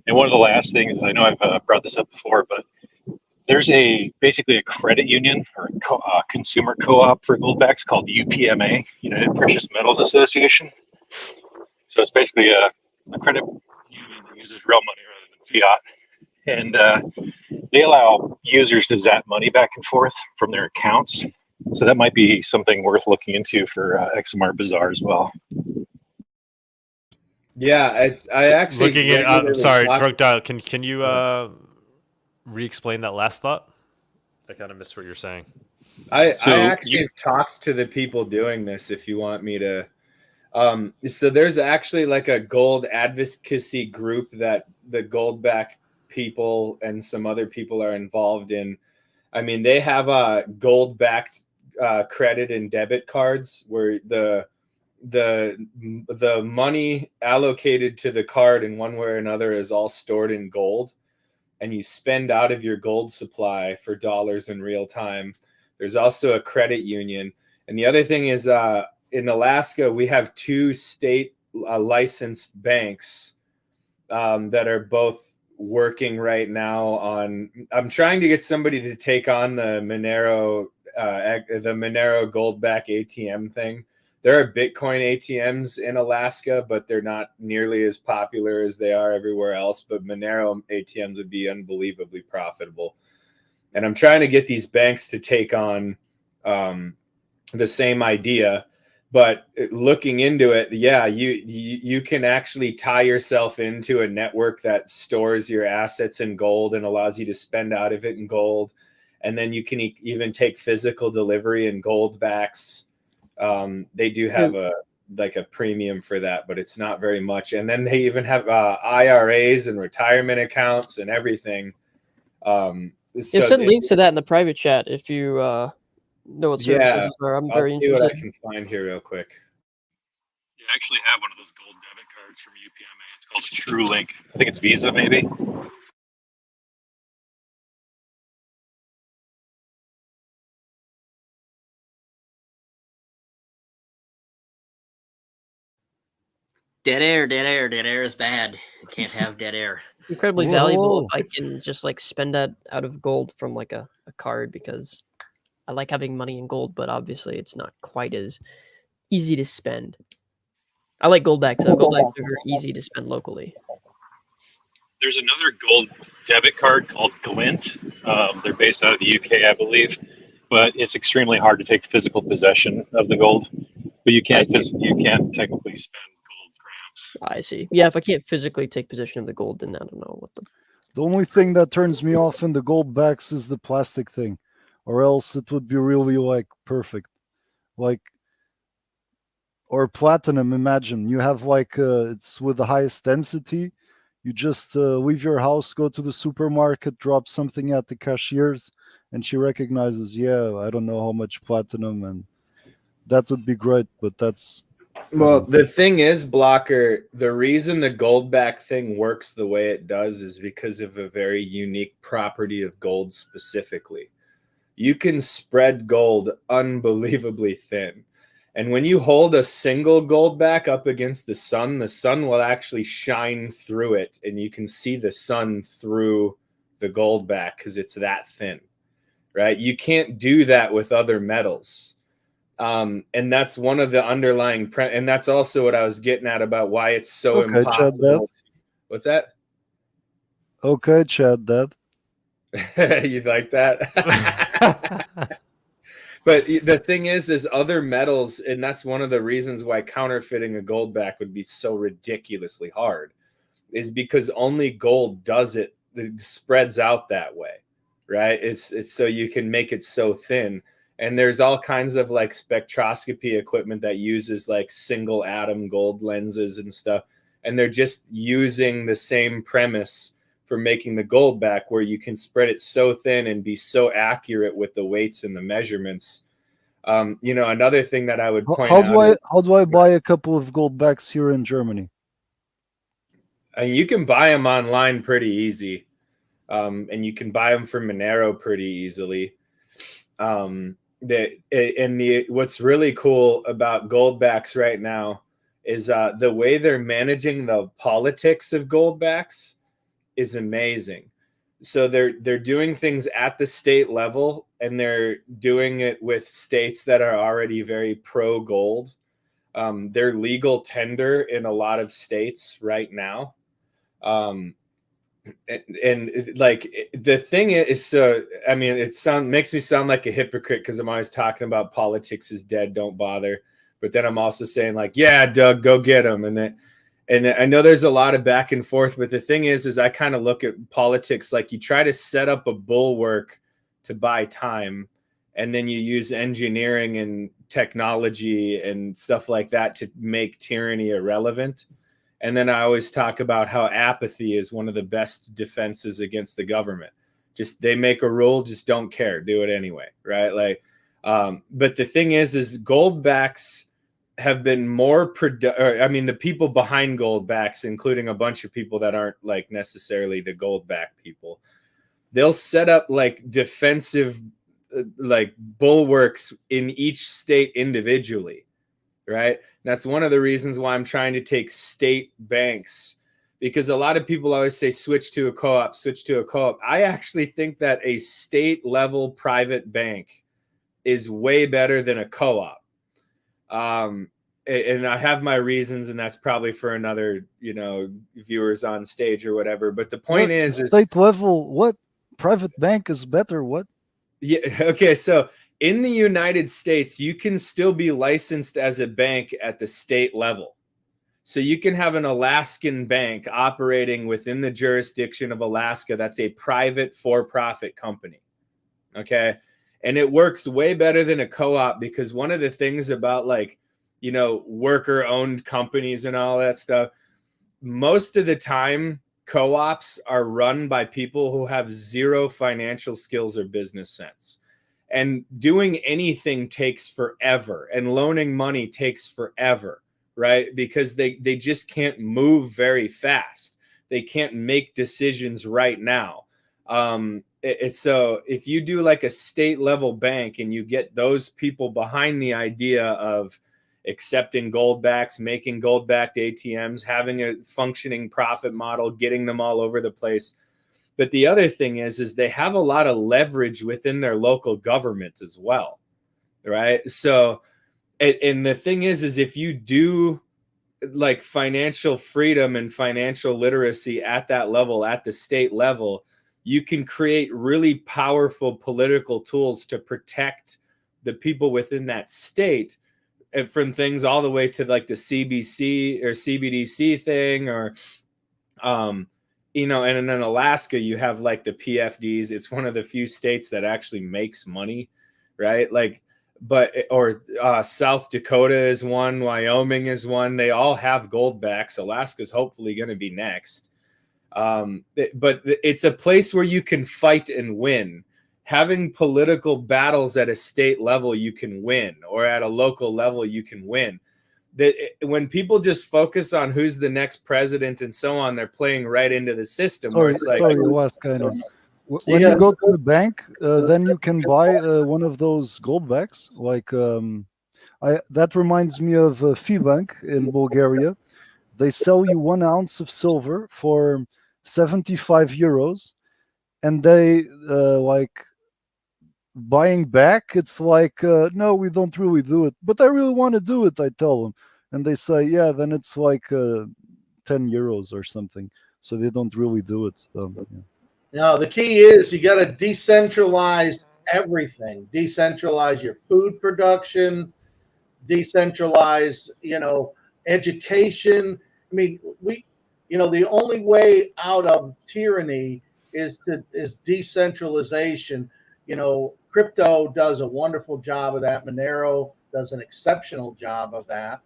one of the last things, I know I've brought this up before, but there's basically a credit union or a consumer co-op for Goldbacks called UPMA, United Precious Metals Association. So it's basically a credit union that uses real money rather than fiat. And they allow users to zap money back and forth from their accounts. So that might be something worth looking into for XMR Bazaar as well. Yeah, I actually looking at. I'm sorry, Drunk Dial. Can you re-explain that last thought? I kind of missed what you're saying. I actually have talked to the people doing this. If you want me to, so there's actually like a gold advocacy group that the Goldback people and some other people are involved in. I mean, they have gold-backed credit and debit cards where the money allocated to the card in one way or another is all stored in gold, and you spend out of your gold supply for dollars in real time. There's also a credit union. And the other thing is in Alaska, we have 2 state licensed banks that are both working right now on. I'm trying to get somebody to take on the Monero Goldback ATM thing. There are Bitcoin ATMs in Alaska, but they're not nearly as popular as they are everywhere else. But Monero ATMs would be unbelievably profitable. And I'm trying to get these banks to take on the same idea. But looking into it, yeah, you can actually tie yourself into a network that stores your assets in gold and allows you to spend out of it in gold. And then you can even take physical delivery in gold backs. They do have a premium for that, but it's not very much. And then they even have IRAs and retirement accounts and everything. Send links to that in the private chat if you know what services are. I'm very interested. See what I can find here real quick. You actually have one of those gold debit cards from UPMA. It's called TrueLink. I think it's Visa, maybe. Dead air is bad. You can't have dead air. Incredibly valuable if I can just like spend that out of gold from like a card, because I like having money in gold, but obviously it's not quite as easy to spend. I like goldbacks though. Goldbacks are very easy to spend locally. There's another gold debit card called Glint. They're based out of the UK, I believe, but it's extremely hard to take physical possession of the gold. But you can't technically spend gold grams. I see. Yeah, if I can't physically take possession of the gold, then I don't know what the. The only thing that turns me off in the gold backs is the plastic thing, or else it would be really like perfect, like. Or platinum. Imagine you have like it's with the highest density. You just leave your house, go to the supermarket, drop something at the cashiers, and she recognizes, yeah, I don't know how much platinum, and that would be great. But that's well, the thing is, Blocker, the reason the goldback thing works the way it does is because of a very unique property of gold specifically. You can spread gold unbelievably thin. And when you hold a single goldback up against the sun will actually shine through it, and you can see the sun through the goldback because it's that thin, right? You can't do that with other metals. And that's one of the underlying and that's also what I was getting at about why it's so impossible. What's that? Okay, Chad, that. You'd like that? But the thing is other metals, and that's one of the reasons why counterfeiting a goldback would be so ridiculously hard, is because only gold does it. It spreads out that way, right? It's so you can make it so thin. And there's all kinds of like spectroscopy equipment that uses like single atom gold lenses and stuff. And they're just using the same premise for making the gold back, where you can spread it so thin and be so accurate with the weights and the measurements. Another thing that I would point out. How do I buy a couple of gold backs here in Germany? You can buy them online pretty easy. And you can buy them from Monero pretty easily. What's really cool about goldbacks right now is the way they're managing the politics of goldbacks is amazing. So they're doing things at the state level, and they're doing it with states that are already very pro gold. They're legal tender in a lot of states right now. And the thing is, it makes me sound like a hypocrite because I'm always talking about politics is dead, don't bother. But then I'm also saying like, yeah, Doug, go get them. And I know there's a lot of back and forth, but the thing is I kind of look at politics like you try to set up a bulwark to buy time, and then you use engineering and technology and stuff like that to make tyranny irrelevant. And then I always talk about how apathy is one of the best defenses against the government. Just they make a rule, just don't care, do it anyway, right? Like, but the thing is gold backs have been more I mean, the people behind gold backs, including a bunch of people that aren't like necessarily the gold back people, they'll set up like defensive like bulwarks in each state individually, right? That's one of the reasons why I'm trying to take state banks, because a lot of people always say switch to a co-op, switch to a co-op. I actually think that a state level private bank is way better than a co-op. And I have my reasons, and that's probably for another, viewers on stage or whatever. But the point is state level, what private bank is better? What? Yeah. Okay. So in the United States, you can still be licensed as a bank at the state level. So you can have an Alaskan bank operating within the jurisdiction of Alaska. That's a private for-profit company. Okay. And it works way better than a co-op, because one of the things about worker-owned companies and all that stuff, most of the time, co-ops are run by people who have zero financial skills or business sense. And doing anything takes forever, and loaning money takes forever, right? Because they just can't move very fast. They can't make decisions right now. So if you do like a state level bank and you get those people behind the idea of accepting gold backs, making gold backed ATMs, having a functioning profit model, getting them all over the place. But the other thing is they have a lot of leverage within their local government as well, right? So, and the thing is if you do like financial freedom and financial literacy at that level, at the state level, you can create really powerful political tools to protect the people within that state, from things all the way to like the CBC or CBDC thing, or, and in Alaska, you have like the PFDs. It's one of the few states that actually makes money, right? South Dakota is one, Wyoming is one. They all have gold backs. Alaska's hopefully going to be next. But it's a place where you can fight and win. Having political battles at a state level, you can win, or at a local level, you can win. When people just focus on who's the next president and so on, they're playing right into the system. When you go to the bank, then you can buy one of those gold backs. That reminds me of Bank in Bulgaria. They sell you 1 ounce of silver for 75 euros, and they buying back. It's no, we don't really do it, but I really want to do it, I tell them. And they say, yeah, then it's 10 euros or something. So they don't really do it. Yeah. No, the key is you got to decentralize everything. Decentralize your food production, decentralize, education. I mean, the only way out of tyranny is decentralization. Crypto does a wonderful job of that. Monero does an exceptional job of that.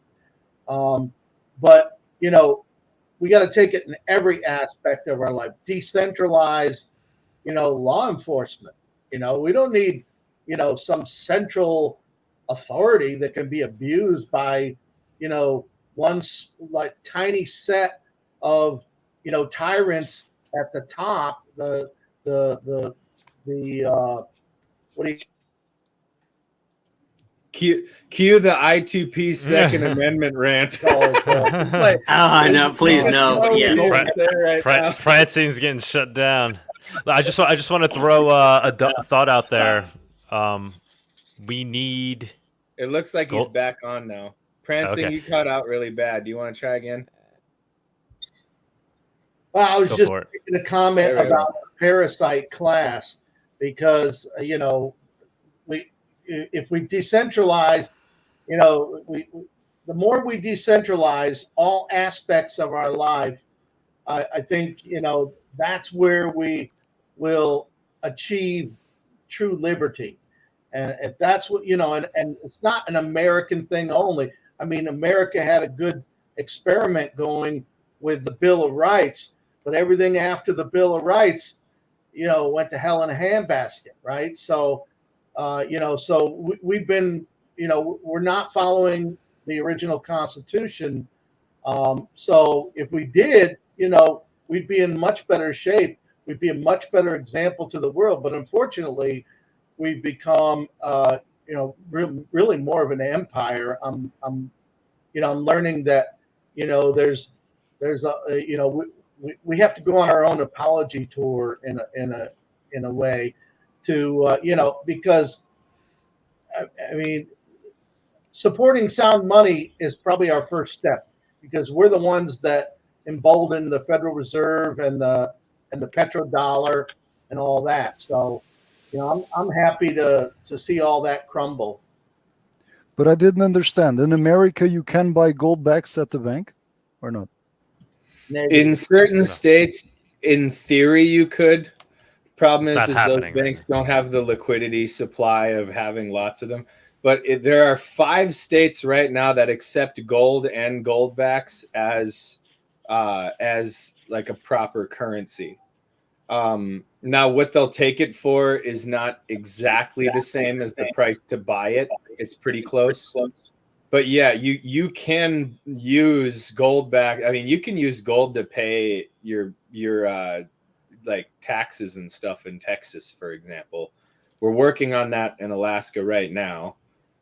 But we got to take it in every aspect of our life. Decentralized, law enforcement. We don't need, some central authority that can be abused by, one tiny set of, tyrants at the top. What do you? Cue the I2P Second Amendment rant. No, please, no. Yes. Prancing's getting shut down. I just want to throw a thought out there. We need. It looks like he's back on now. Prancing, you cut out really bad. Do you want to try again? Well, I was just making a comment about the parasite class, because if we decentralize, the more we decentralize all aspects of our life, I think, that's where we will achieve true liberty. And if that's what, and it's not an American thing only. I mean, America had a good experiment going with the Bill of Rights, but everything after the Bill of Rights, went to hell in a handbasket, right? So, we've been, we're not following the original Constitution. So if we did, we'd be in much better shape. We'd be a much better example to the world. But unfortunately, we've become, really more of an empire. I'm learning that, there's we have to go on our own apology tour in a way to, because I mean, supporting sound money is probably our first step, because we're the ones that embolden the Federal Reserve and the petrodollar and all that. So, I'm happy to see all that crumble. But I didn't understand. In America, you can buy gold backs at the bank, or not? In certain states, in theory, you could. Problem is those banks don't have the liquidity supply of having lots of them. But there are 5 states right now that accept gold and gold backs as like a proper currency. Now, what they'll take it for is not exactly the same as the price to buy it. It's pretty close. But yeah, you can use gold back. I mean, you can use gold to pay your like taxes and stuff in Texas, for example. We're working on that in Alaska right now.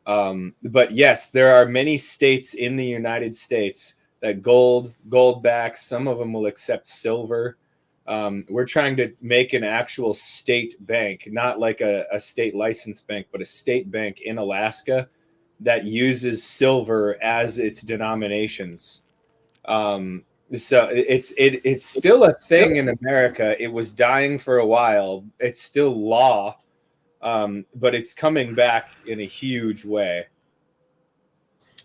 But yes, there are many states in the United States that gold backs. Some of them will accept silver. We're trying to make an actual state bank, not like a state licensed bank, but a state bank in Alaska that uses silver as its denominations. So it's still a thing in America. It was dying for a while. It's still law, but it's coming back in a huge way.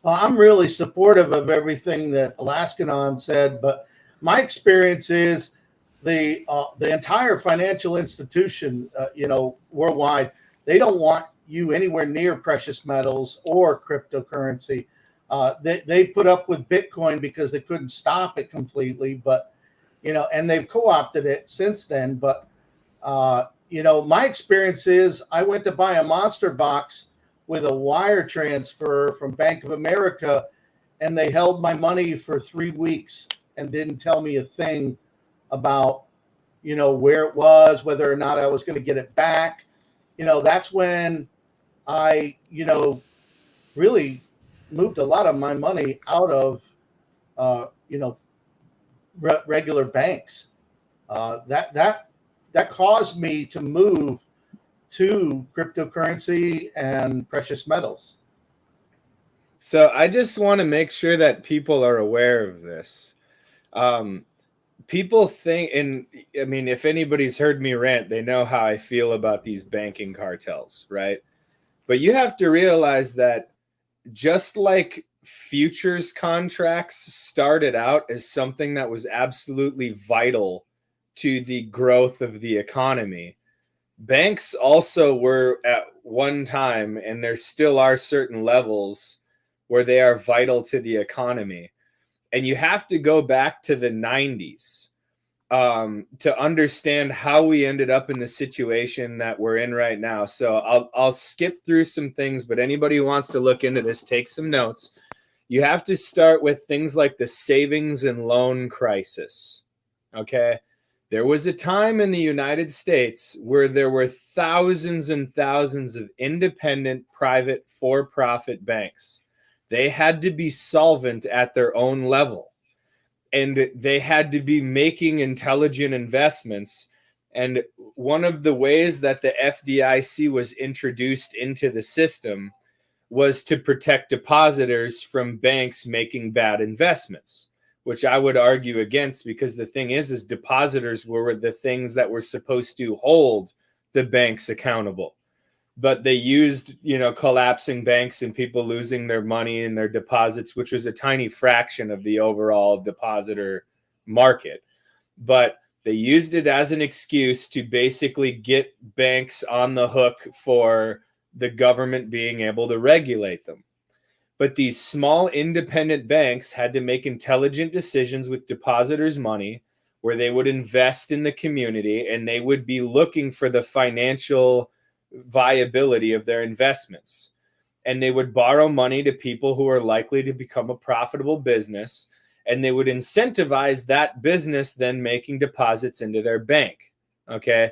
I'm really supportive of everything that Alaskanon said, but my experience is the entire financial institution, worldwide, they don't want you anywhere near precious metals or cryptocurrency. They put up with Bitcoin because they couldn't stop it completely, but and they've co-opted it since then. But my experience is I went to buy a monster box with a wire transfer from Bank of America, and they held my money for 3 weeks and didn't tell me a thing about where it was, whether or not I was going to get it back. That's when I really moved a lot of my money out of regular banks. That caused me to move to cryptocurrency and precious metals. So I just want to make sure that people are aware of this. People think, and I mean, if anybody's heard me rant, they know how I feel about these banking cartels, right? But you have to realize that just like futures contracts started out as something that was absolutely vital to the growth of the economy, banks also were at one time, and there still are certain levels where they are vital to the economy. And you have to go back to the 90s to understand how we ended up in the situation that we're in right now. So I'll skip through some things, but anybody who wants to look into this, take some notes. You have to start with things like the savings and loan crisis. Okay. There was a time in the United States where there were thousands and thousands of independent, private, for-profit banks. They had to be solvent at their own level, and they had to be making intelligent investments. And one of the ways that the FDIC was introduced into the system was to protect depositors from banks making bad investments, which I would argue against, because the thing is depositors were the things that were supposed to hold the banks accountable. But they used, collapsing banks and people losing their money and their deposits, which was a tiny fraction of the overall depositor market. But they used it as an excuse to basically get banks on the hook for the government being able to regulate them. But these small independent banks had to make intelligent decisions with depositors' money, where they would invest in the community and they would be looking for the financial viability of their investments. And they would borrow money to people who are likely to become a profitable business, and they would incentivize that business then making deposits into their bank. Okay.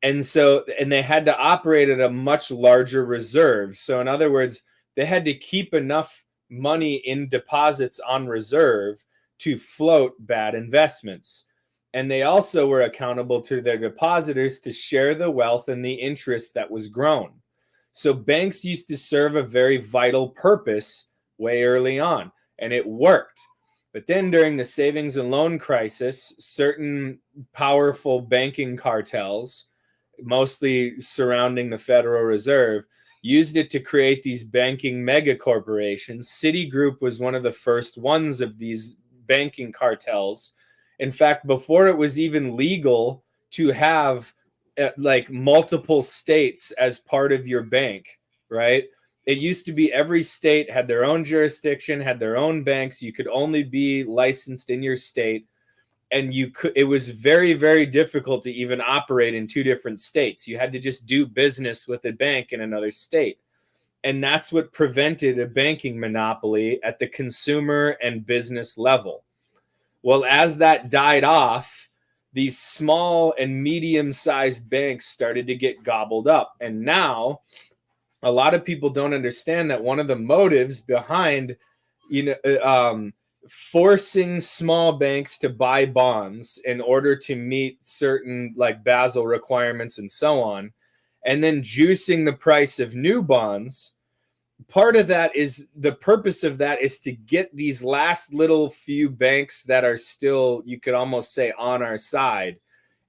And they had to operate at a much larger reserve. So in other words, they had to keep enough money in deposits on reserve to float bad investments. And they also were accountable to their depositors to share the wealth and the interest that was grown. So banks used to serve a very vital purpose way early on, and it worked. But then during the savings and loan crisis, certain powerful banking cartels, mostly surrounding the Federal Reserve, used it to create these banking mega corporations. Citigroup was one of the first ones of these banking cartels. In fact, before it was even legal to have like multiple states as part of your bank, right? It used to be every state had their own jurisdiction, had their own banks. You could only be licensed in your state. And it was very, very difficult to even operate in two different states. You had to just do business with a bank in another state. And that's what prevented a banking monopoly at the consumer and business level. Well, as that died off, these small and medium-sized banks started to get gobbled up. And now a lot of people don't understand that one of the motives behind, forcing small banks to buy bonds in order to meet certain like Basel requirements and so on, and then juicing the price of new bonds, part of that is the purpose of that is to get these last little few banks that are still, you could almost say, on our side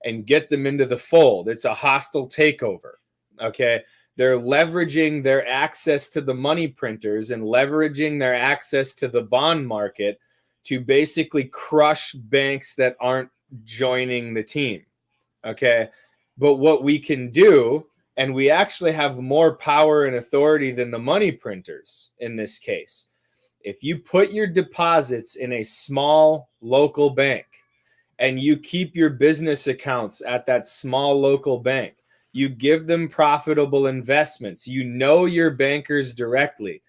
and get them into the fold. It's a hostile takeover. Okay. They're leveraging their access to the money printers and leveraging their access to the bond market to basically crush banks that aren't joining the team. Okay. But what we can do, and we actually have more power and authority than the money printers in this case. If you put your deposits in a small local bank and you keep your business accounts at that small local bank, you give them profitable investments, you know your bankers directly,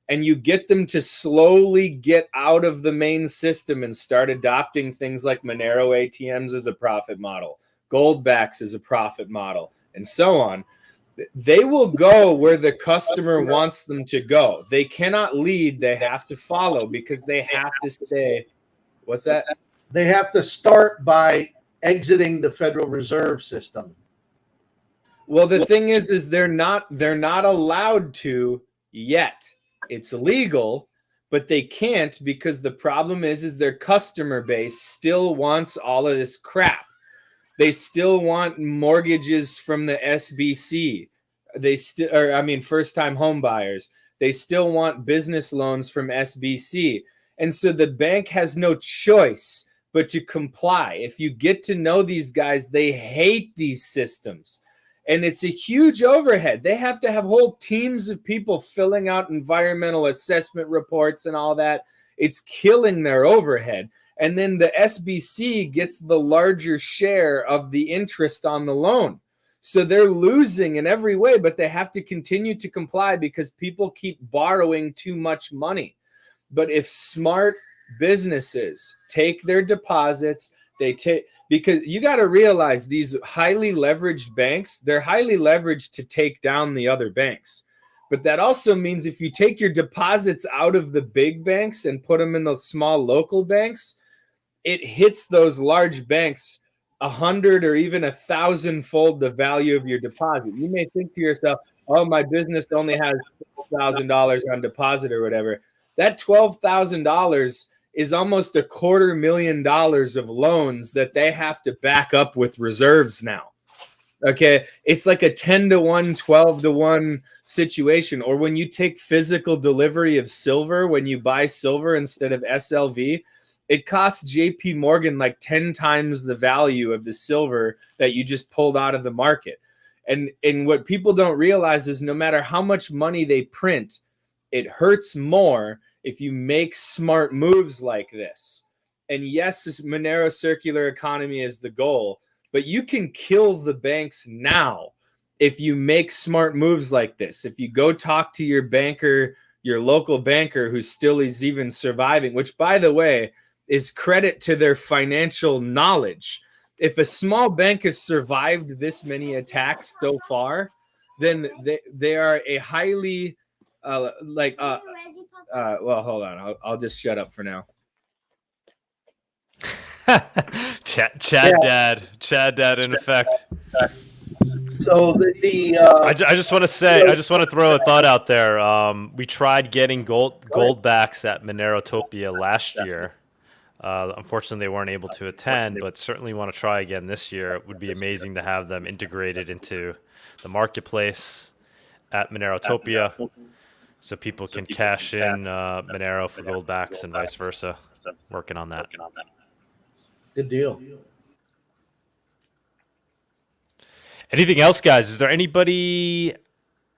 and you get them to slowly get out of the main system and start adopting things like Monero ATMs as a profit model, Goldbacks as a profit model, and so on. They will go where the customer wants them to go. They cannot lead, they have to follow, because they have to stay. What's that? They have to start by exiting the Federal Reserve System. Well, the thing is they're not allowed to yet. It's illegal, but they can't, because the problem is their customer base still wants all of this crap. They still want mortgages from the SBC. First-time home buyers. They still want business loans from SBC. And so the bank has no choice but to comply. If you get to know these guys, they hate these systems. And it's a huge overhead. They have to have whole teams of people filling out environmental assessment reports and all that. It's killing their overhead. And then the SBC gets the larger share of the interest on the loan. So they're losing in every way, but they have to continue to comply because people keep borrowing too much money. But if smart businesses take their deposits, because you got to realize these highly leveraged banks, they're highly leveraged to take down the other banks. But that also means if you take your deposits out of the big banks and put them in the small local banks, it hits those large banks 100 or even 1,000-fold the value of your deposit. You may think to yourself, oh, my business only has $12,000 on deposit or whatever. That $12,000 is almost $250,000 of loans that they have to back up with reserves now. Okay, it's like a 10-to-1, 12-to-1 situation. Or when you take physical delivery of silver, when you buy silver instead of SLV, it costs JP Morgan like 10 times the value of the silver that you just pulled out of the market. And what people don't realize is no matter how much money they print, It hurts more if you make smart moves like this. And yes, this Monero circular economy is the goal, but you can kill the banks now if you make smart moves like this. If you go talk to your banker, your local banker who still is even surviving, which, by the way, is credit to their financial knowledge. If a small bank has survived this many attacks so far, then they are a highly well, hold on. I'll just shut up for now. Chad Dad in effect. So I just want to say, I just want to throw a thought out there. We tried getting gold backs at Monerotopia last year. Unfortunately, they weren't able to attend, but certainly want to try again this year. It would be amazing to have them integrated into the marketplace at Monerotopia, so people can cash in Monero for gold backs and vice versa. Working on that. Good deal. Anything else, guys? Is there anybody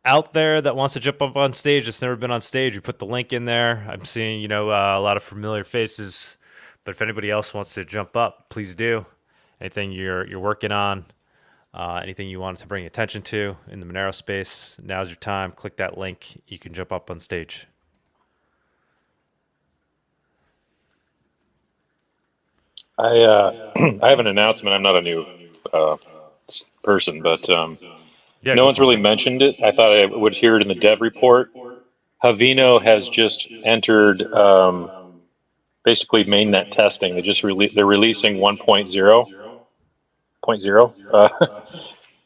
out there that wants to jump up on stage that's never been on stage? We put the link in there. I'm seeing, a lot of familiar faces. But if anybody else wants to jump up, please do. Anything you're working on, anything you wanted to bring attention to in the Monero space, now's your time. Click that link. You can jump up on stage. I have an announcement. I'm not a new person, but no one's really mentioned it. I thought I would hear it in the dev report. Haveno has just entered basically mainnet testing. They're releasing 1.0.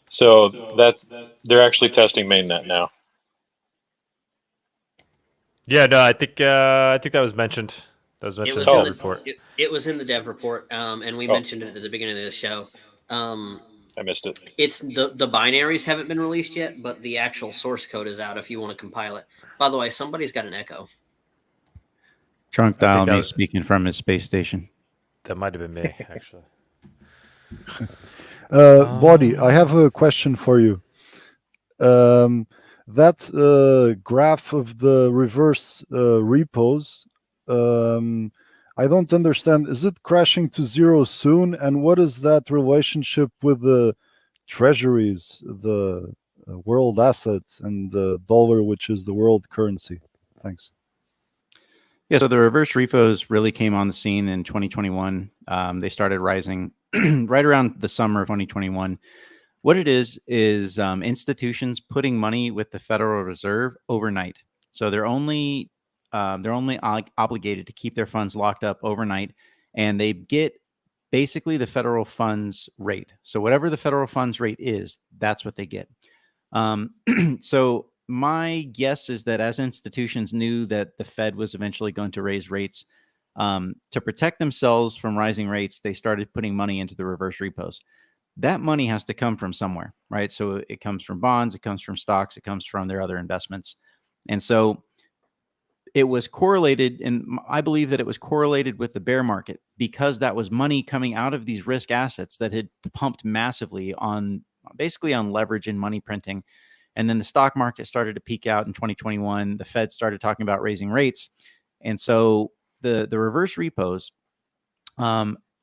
So they're actually testing mainnet now. Yeah, no, I think that was mentioned. That was mentioned in the dev report. It was in the dev report, and we mentioned it at the beginning of the show. I missed it. It's the binaries haven't been released yet, but the actual source code is out if you want to compile it. By the way, somebody's got an echo. Trunk dial me speaking from his space station. That might have been me, actually. Bawdy, I have a question for you. That graph of the reverse repos, I don't understand. Is it crashing to zero soon? And what is that relationship with the treasuries, the world assets, and the dollar, which is the world currency? Thanks. Yeah, so the reverse repos really came on the scene in 2021. They started rising right around the summer of 2021. What it is institutions putting money with the Federal Reserve overnight. So they're only obligated to keep their funds locked up overnight, and they get basically the federal funds rate. So whatever the federal funds rate is, that's what they get. So my guess is that as institutions knew that the Fed was eventually going to raise rates, to protect themselves from rising rates, they started putting money into the reverse repos. That money has to come from somewhere, right? So it comes from bonds, it comes from stocks, it comes from their other investments. And so it was correlated, and I believe that it was correlated with the bear market because that was money coming out of these risk assets that had pumped massively on leverage and money printing. And then the stock market started to peak out in 2021. The Fed started talking about raising rates. And so the reverse repos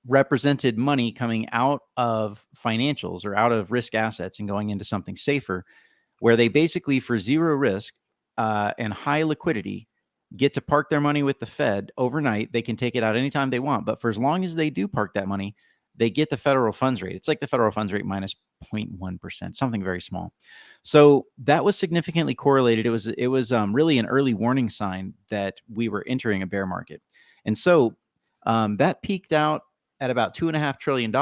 represented money coming out of financials or out of risk assets and going into something safer, where they basically, for zero risk and high liquidity, get to park their money with the Fed overnight. They can take it out anytime they want. But for as long as they do park that money, they get the federal funds rate. It's like the federal funds rate minus 0.1%, something very small. So that was significantly correlated. It was really an early warning sign that we were entering a bear market. And so that peaked out at about $2.5 trillion.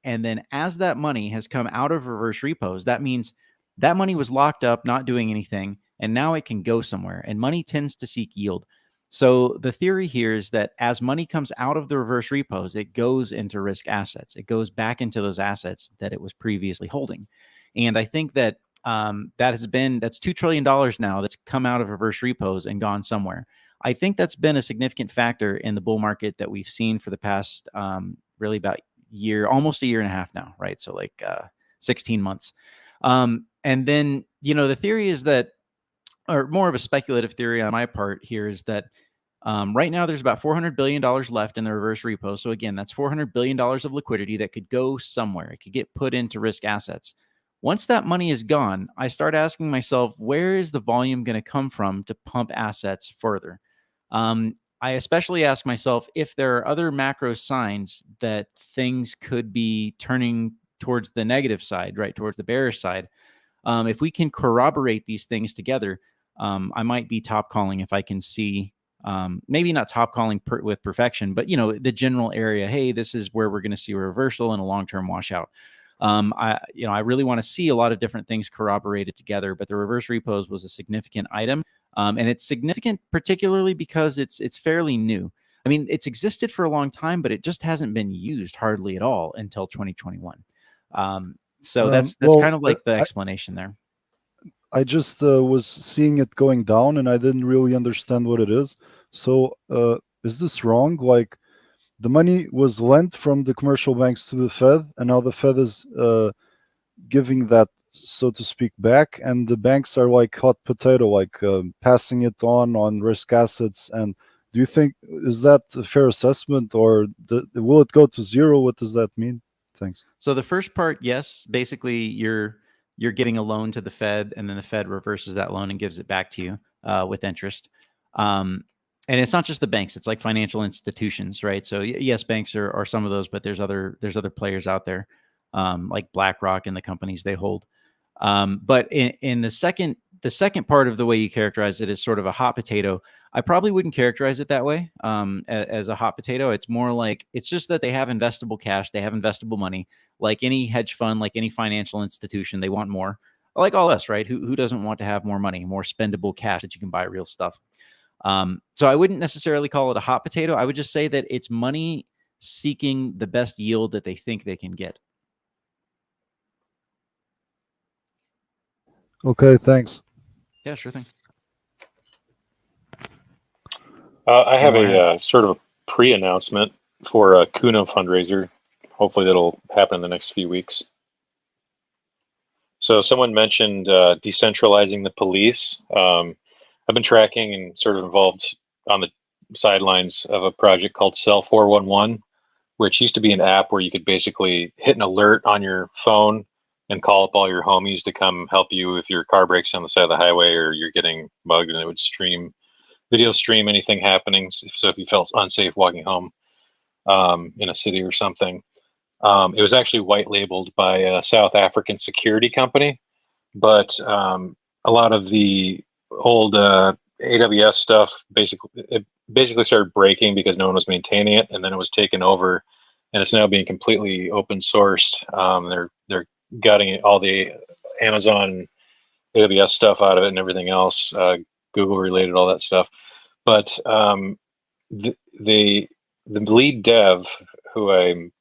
And then as that money has come out of reverse repos, that means that money was locked up, not doing anything, and now it can go somewhere. And money tends to seek yield. So the theory here is that as money comes out of the reverse repos, it goes into risk assets. It goes back into those assets that it was previously holding. And I think that that's $2 trillion now that's come out of reverse repos and gone somewhere. I think that's been a significant factor in the bull market that we've seen for the past really about almost a year and a half now, right? So like 16 months. And then, the theory is that or more of a speculative theory on my part here, is that right now there's about $400 billion left in the reverse repo. So again, that's $400 billion of liquidity that could go somewhere. It could get put into risk assets. Once that money is gone, I start asking myself, where is the volume going to come from to pump assets further? I especially ask myself if there are other macro signs that things could be turning towards the negative side, right, towards the bearish side. If we can corroborate these things together, I might be top calling if I can see, maybe not top calling with perfection, but the general area. Hey, this is where we're going to see a reversal and a long-term washout. I really want to see a lot of different things corroborated together, but the reverse repos was a significant item. And it's significant particularly because it's fairly new. I mean, it's existed for a long time, but it just hasn't been used hardly at all until 2021. So that's kind of like the explanation there. I just was seeing it going down, and I didn't really understand what it is. So is this wrong? Like, the money was lent from the commercial banks to the Fed, and now the Fed is giving that, so to speak, back, and the banks are like hot potato, like passing it on risk assets. And do you think, is that a fair assessment, or will it go to zero? What does that mean? Thanks. So the first part, yes, basically you're giving a loan to the Fed, and then the Fed reverses that loan and gives it back to you with interest. And it's not just the banks; it's like financial institutions, right? So yes, banks are some of those, but there's other players out there, like BlackRock and the companies they hold. But in the second part of the way you characterize it is sort of a hot potato. I probably wouldn't characterize it that way as a hot potato. It's more like, it's just that they have investable cash, they have investable money, like any hedge fund, like any financial institution. They want more, like all us, right? Who doesn't want to have more money, more spendable cash that you can buy real stuff? So I wouldn't necessarily call it a hot potato. I would just say that it's money seeking the best yield that they think they can get. Okay, thanks. Yeah, sure thing. I have a sort of a pre-announcement for a Kuno fundraiser. Hopefully that'll happen in the next few weeks. So someone mentioned decentralizing the police. I've been tracking and sort of involved on the sidelines of a project called Cell 411, which used to be an app where you could basically hit an alert on your phone and call up all your homies to come help you if your car breaks on the side of the highway or you're getting mugged, and it would video stream anything happening. So if you felt unsafe walking home in a city or something. It was actually white labeled by a South African security company, but a lot of the old AWS stuff basically started breaking because no one was maintaining it, and then it was taken over, and it's now being completely open sourced. They're gutting all the Amazon AWS stuff out of it and everything else, Google related, all that stuff. But the lead dev, who I'm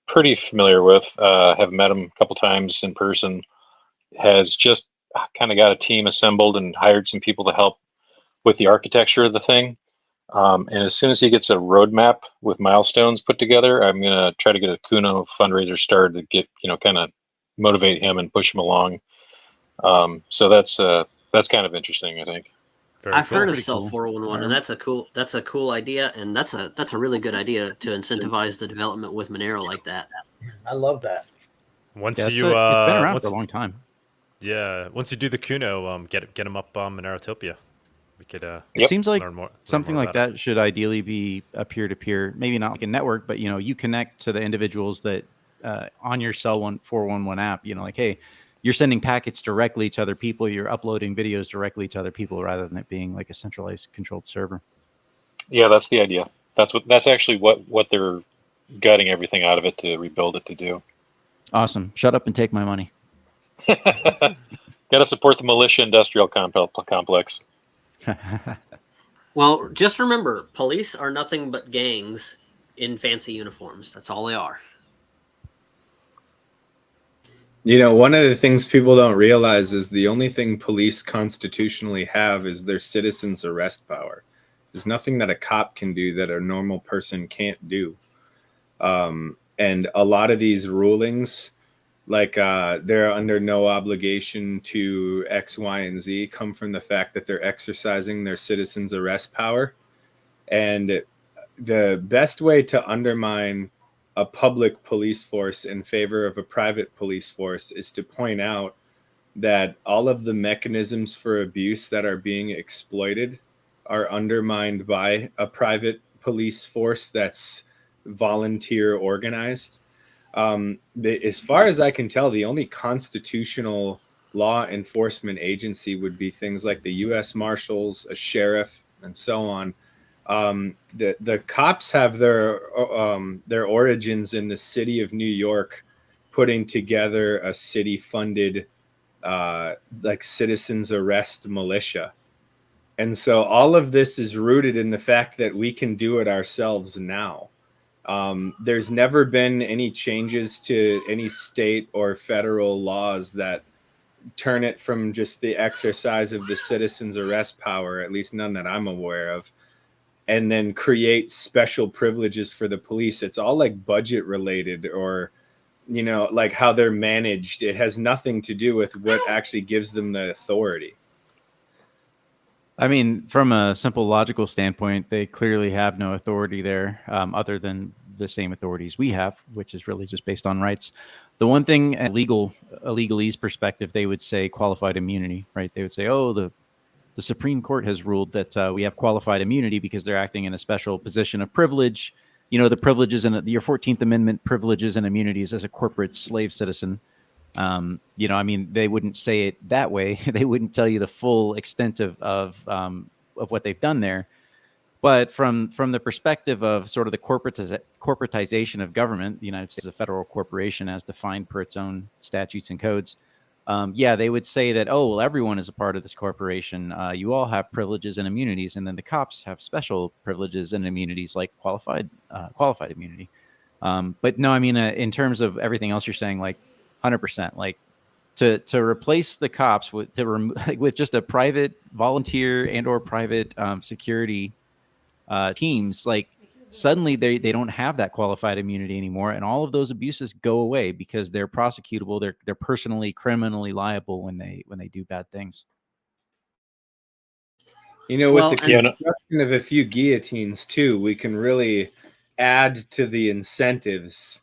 pretty familiar with, have met him a couple times in person, has just kind of got a team assembled and hired some people to help with the architecture of the thing. And as soon as he gets a roadmap with milestones put together, I'm going to try to get a Kuno fundraiser started to get, kind of motivate him and push him along. So that's kind of interesting, I think. I've heard of Cell 411, and that's a cool idea, and that's a really good idea to incentivize the development with Monero like that. I love that. It's been around for a long time. Yeah, once you do the Kuno, get them up on Monerotopia. We could. It seems like learn something more like about that should ideally be a peer-to-peer, maybe not like a network, but you connect to the individuals that on your Cell 411 app. Like, hey, you're sending packets directly to other people. You're uploading videos directly to other people rather than it being like a centralized controlled server. Yeah, that's the idea. That's actually what they're gutting everything out of it to rebuild it to do. Awesome. Shut up and take my money. Got to support the militia industrial complex. Well, just remember, police are nothing but gangs in fancy uniforms. That's all they are. One of the things people don't realize is the only thing police constitutionally have is their citizens' arrest power. There's nothing that a cop can do that a normal person can't do. And a lot of these rulings like they're under no obligation to X, Y, and Z, come from the fact that they're exercising their citizens' arrest power. And the best way to undermine a public police force in favor of a private police force is to point out that all of the mechanisms for abuse that are being exploited are undermined by a private police force that's volunteer organized. As far as I can tell, the only constitutional law enforcement agency would be things like the U.S. Marshals, a sheriff, and so on. The cops have their origins in the city of New York, putting together a city-funded like citizens arrest militia. And so all of this is rooted in the fact that we can do it ourselves now. There's never been any changes to any state or federal laws that turn it from just the exercise of the citizens arrest power, at least none that I'm aware of, and then create special privileges for the police. It's all like budget related, or like how they're managed. It has nothing to do with what actually gives them the authority. I mean, from a simple logical standpoint, they clearly have no authority there other than the same authorities we have, which is really just based on rights. The one thing, a legalese perspective, they would say qualified immunity, right? They would say, oh, the Supreme Court has ruled that we have qualified immunity because they're acting in a special position of privilege. The privileges and your 14th Amendment privileges and immunities as a corporate slave citizen. I mean, they wouldn't say it that way. They wouldn't tell you the full extent of what they've done there. But from the perspective of sort of the corporatization of government, the United States is a federal corporation as defined per its own statutes and codes. They would say that, oh, well, everyone is a part of this corporation. You all have privileges and immunities, and then the cops have special privileges and immunities like qualified immunity. But no, I mean, in terms of everything else you're saying, like 100%, like to replace the cops with just a private volunteer and or private security teams, like suddenly they don't have that qualified immunity anymore, and all of those abuses go away because they're prosecutable. They're personally criminally liable when they do bad things. With the construction of a few guillotines too, we can really add to the incentives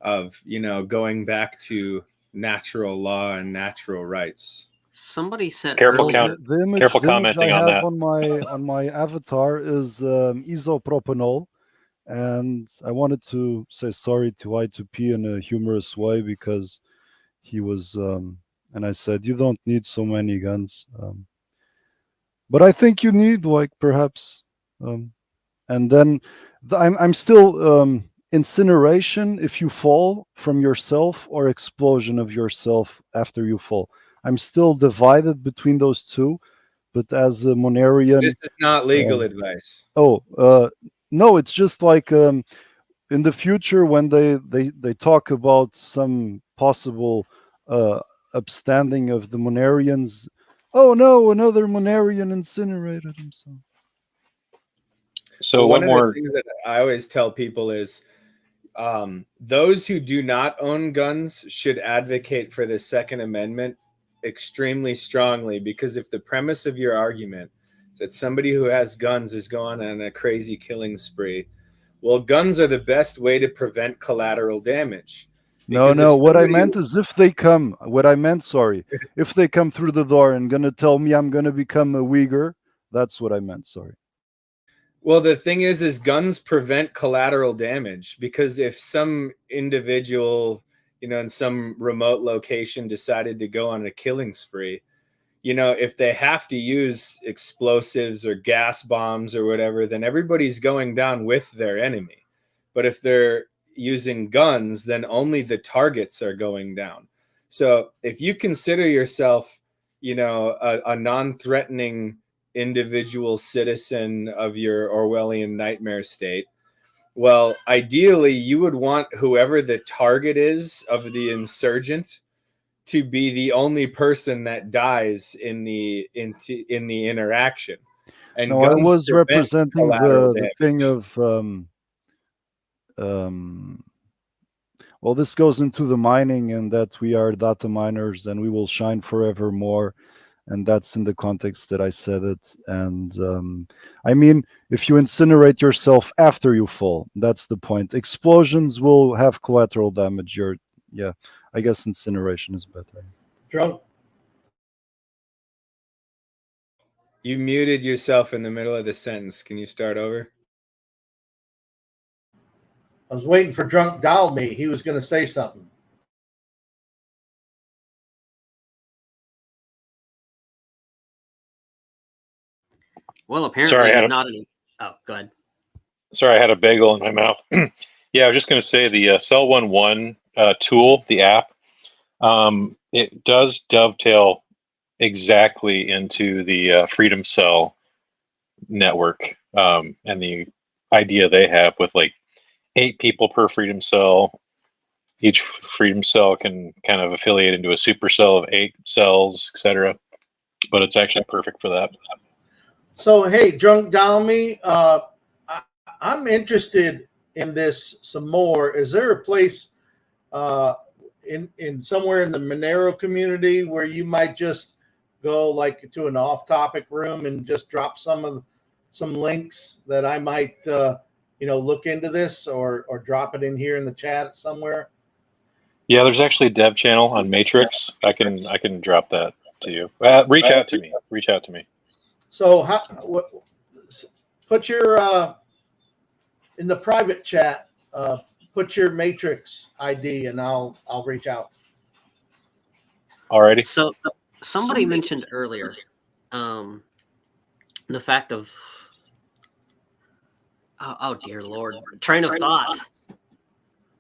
of going back to natural law and natural rights. Somebody said careful commenting I on that. On my avatar is isopropanol, and I wanted to say sorry to I2P in a humorous way because he was, and I said, you don't need so many guns, but I think you need perhaps, and then I'm still incineration if you fall from yourself, or explosion of yourself after you fall. I'm still divided between those two, but as a Monerian, this is not legal advice. No, it's just like in the future when they talk about some possible upstanding of the Monerians. Oh no, another Monerian incinerated himself. So one of the things that I always tell people is those who do not own guns should advocate for the Second Amendment extremely strongly, because if the premise of your argument is that somebody who has guns is going on a crazy killing spree, well, guns are the best way to prevent collateral damage. No, what I meant is if they come, if they come through the door and gonna tell me I'm gonna become a Uyghur, that's what I meant, sorry. Well, the thing is guns prevent collateral damage, because if some individual, in some remote location decided to go on a killing spree, if they have to use explosives or gas bombs or whatever, then everybody's going down with their enemy. But if they're using guns, then only the targets are going down. So if you consider yourself, a non-threatening individual citizen of your Orwellian nightmare state, well, ideally you would want whoever the target is of the insurgent to be the only person that dies in the interaction. And no, I was representing the thing of well, this goes into the mining and that we are data miners and we will shine forevermore. And that's in the context that I said it. And I mean, if you incinerate yourself after you fall, that's the point. Explosions will have collateral damage. Yeah, I guess incineration is better. Drunk. You muted yourself in the middle of the sentence. Can you start over? I was waiting for Drunk Dial Me. He was going to say something. Well, apparently he's not any. Oh, go ahead. Sorry, I had a bagel in my mouth. Yeah, I was just going to say the Cell 11 tool, the app, it does dovetail exactly into the Freedom Cell network and the idea they have with like 8 people per Freedom Cell. Each Freedom Cell can kind of affiliate into a supercell of 8 cells, etc. But it's actually perfect for that. So, hey, Drunk Dial Me, I'm interested in this some more. Is there a place in somewhere in the Monero community where you might just go like to an off-topic room and just drop some links that I might look into this or drop it in here in the chat somewhere? Yeah, there's actually a dev channel on Matrix. I can drop that to you. Reach out to me. Reach out to me. So put your in the private chat. Put your Matrix ID and I'll reach out. Alrighty. So somebody mentioned earlier the fact of oh dear Lord, train of thoughts.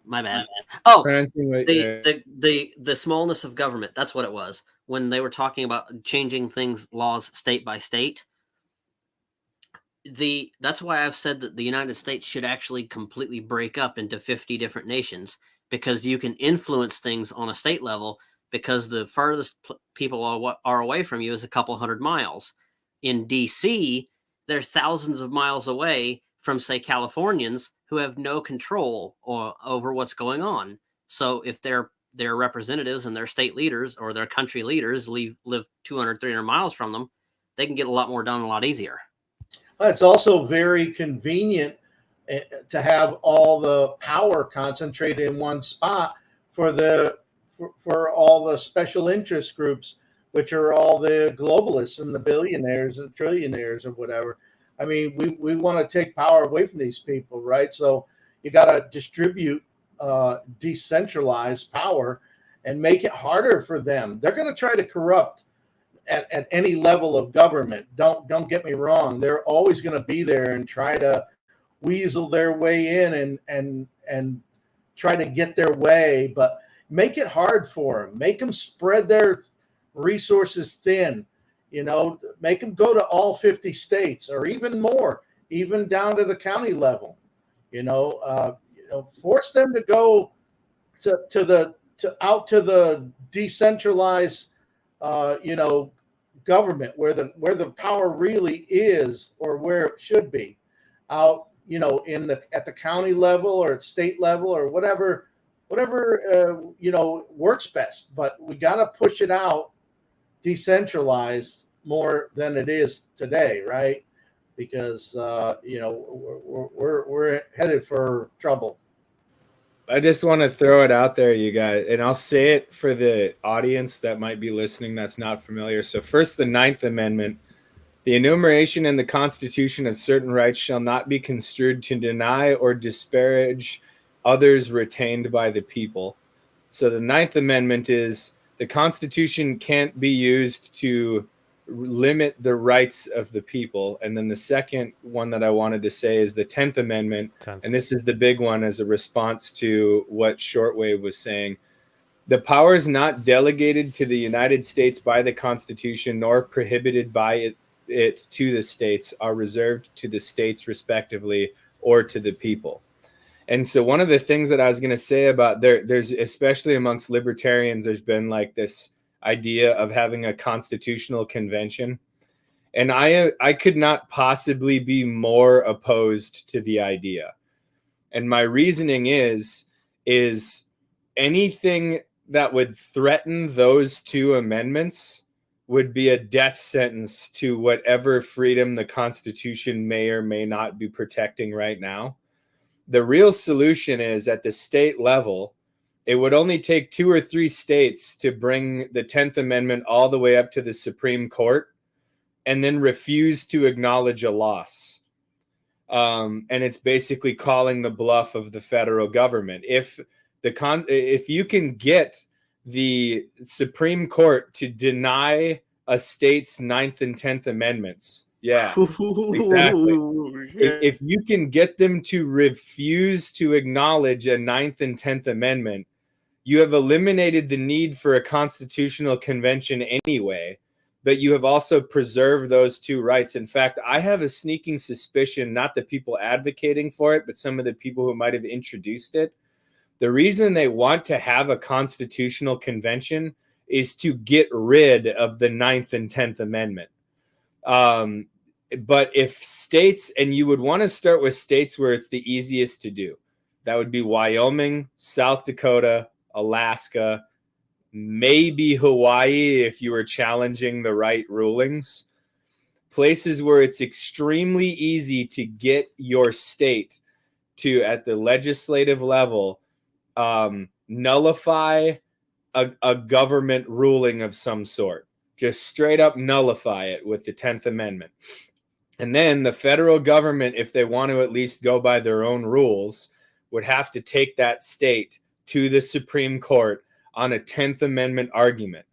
My bad. Oh, the smallness of government. That's what it was when they were talking about changing laws state by state. That's why I've said that the United States should actually completely break up into 50 different nations, because you can influence things on a state level, because the furthest people are away from you is a couple hundred miles. In DC, they're thousands of miles away from, say, Californians who have no control over what's going on. So if their representatives and their state leaders or their country leaders live 200, 300 miles from them, they can get a lot more done a lot easier. It's also very convenient to have all the power concentrated in one spot for all the special interest groups, which are all the globalists and the billionaires and trillionaires or whatever. I mean, we want to take power away from these people, right? So you got to distribute decentralized power and make it harder for them. They're going to try to corrupt at any level of government. Don't get me wrong. They're always going to be there and try to weasel their way in and try to get their way, but make it hard for them. Make them spread their resources thin. Make them go to all 50 states or even more, even down to the county level. Force them to go out to the decentralized government where the power really is, or where it should be, out at the county level or at state level or whatever works best. But we got to push it out decentralized more than it is today, right? Because we're headed for trouble. I just want to throw it out there, you guys, and I'll say it for the audience that might be listening that's not familiar. So first, the 9th Amendment: the enumeration in the Constitution of certain rights shall not be construed to deny or disparage others retained by the people. So the 9th Amendment is the Constitution can't be used to limit the rights of the people. And then the second one that I wanted to say is the 10th Amendment. And this is the big one as a response to what Shortwave was saying. The powers not delegated to the United States by the Constitution nor prohibited by it to the states are reserved to the states respectively or to the people. And so one of the things that I was going to say about there's especially amongst libertarians, there's been like this idea of having a constitutional convention. And I could not possibly be more opposed to the idea. And my reasoning is anything that would threaten those two amendments would be a death sentence to whatever freedom the Constitution may or may not be protecting right now. The real solution is at the state level. It would only take 2 or 3 states to bring the 10th Amendment all the way up to the Supreme Court and then refuse to acknowledge a loss. And it's basically calling the bluff of the federal government. If you can get the Supreme Court to deny a state's 9th and 10th Amendments, yeah, exactly. If you can get them to refuse to acknowledge a 9th and 10th Amendment, you have eliminated the need for a constitutional convention anyway, but you have also preserved those two rights. In fact, I have a sneaking suspicion, not the people advocating for it, but some of the people who might have introduced it. The reason they want to have a constitutional convention is to get rid of the 9th and 10th Amendment. But if states, and you would want to start with states where it's the easiest to do, that would be Wyoming, South Dakota, Alaska, maybe Hawaii if you were challenging the right rulings. Places where it's extremely easy to get your state to, at the legislative level, nullify a government ruling of some sort. Just straight up nullify it with the 10th Amendment. And then the federal government, if they want to at least go by their own rules, would have to take that state to the Supreme Court on a 10th Amendment argument.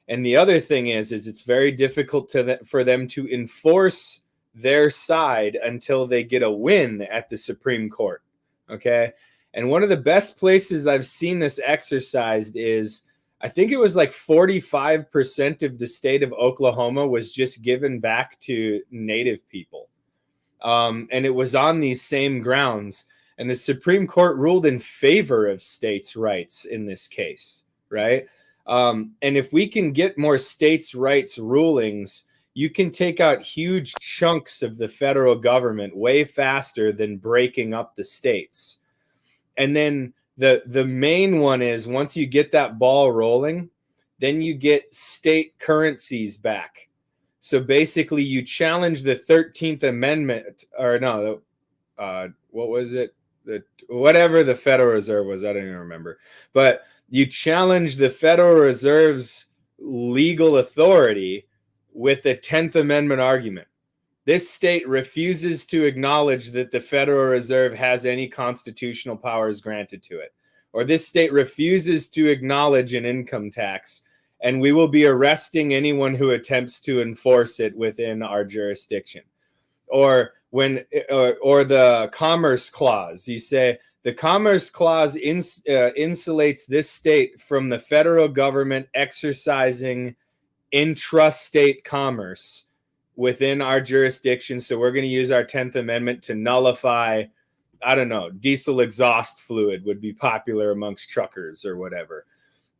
And the other thing is it's very difficult for them to enforce their side until they get a win at the Supreme Court. Okay. And one of the best places I've seen this exercised is, I think it was like 45% of the state of Oklahoma was just given back to Native people. And it was on these same grounds. And the Supreme Court ruled in favor of states' rights in this case, right? And if we can get more states' rights rulings, you can take out huge chunks of the federal government way faster than breaking up the states. And then the main one is, once you get that ball rolling, then you get state currencies back. So basically you challenge the 13th Amendment, or no, what was it? Whatever the Federal Reserve was, I don't even remember. But you challenge the Federal Reserve's legal authority with a 10th Amendment argument. This state refuses to acknowledge that the Federal Reserve has any constitutional powers granted to it. Or this state refuses to acknowledge an income tax, and we will be arresting anyone who attempts to enforce it within our jurisdiction. Or the Commerce Clause. You say the Commerce Clause insulates this state from the federal government exercising intrastate commerce within our jurisdiction. So we're going to use our 10th Amendment to nullify, I don't know, diesel exhaust fluid would be popular amongst truckers or whatever.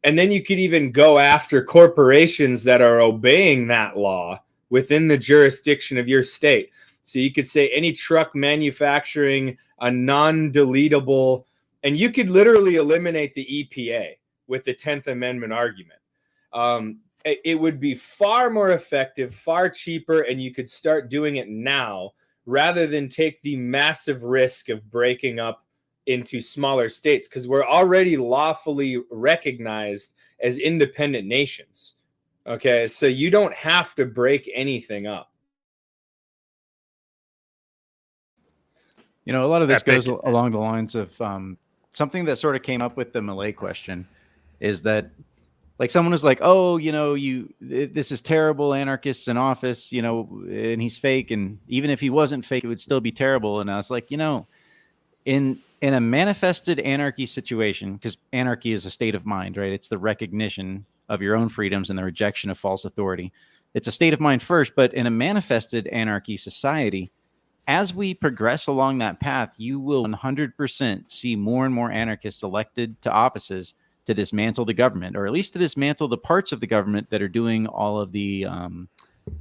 And then you could even go after corporations that are obeying that law within the jurisdiction of your state. So you could say any truck manufacturing a non-deletable, and you could literally eliminate the EPA with the 10th Amendment argument. It would be far more effective, far cheaper, and you could start doing it now rather than take the massive risk of breaking up into smaller states, because we're already lawfully recognized as independent nations. Okay, so you don't have to break anything up. You know, a lot of this goes along the lines of something that sort of came up with the Malay question is that, like, someone was like, oh, you know, this is terrible, anarchists in office, you know, and he's fake. And even if he wasn't fake, it would still be terrible. And I was like, you know, in a manifested anarchy situation, because anarchy is a state of mind, right? It's the recognition of your own freedoms and the rejection of false authority. It's a state of mind first, but in a manifested anarchy society, as we progress along that path, you will 100% see more and more anarchists elected to offices to dismantle the government, or at least to dismantle the parts of the government that are doing all of the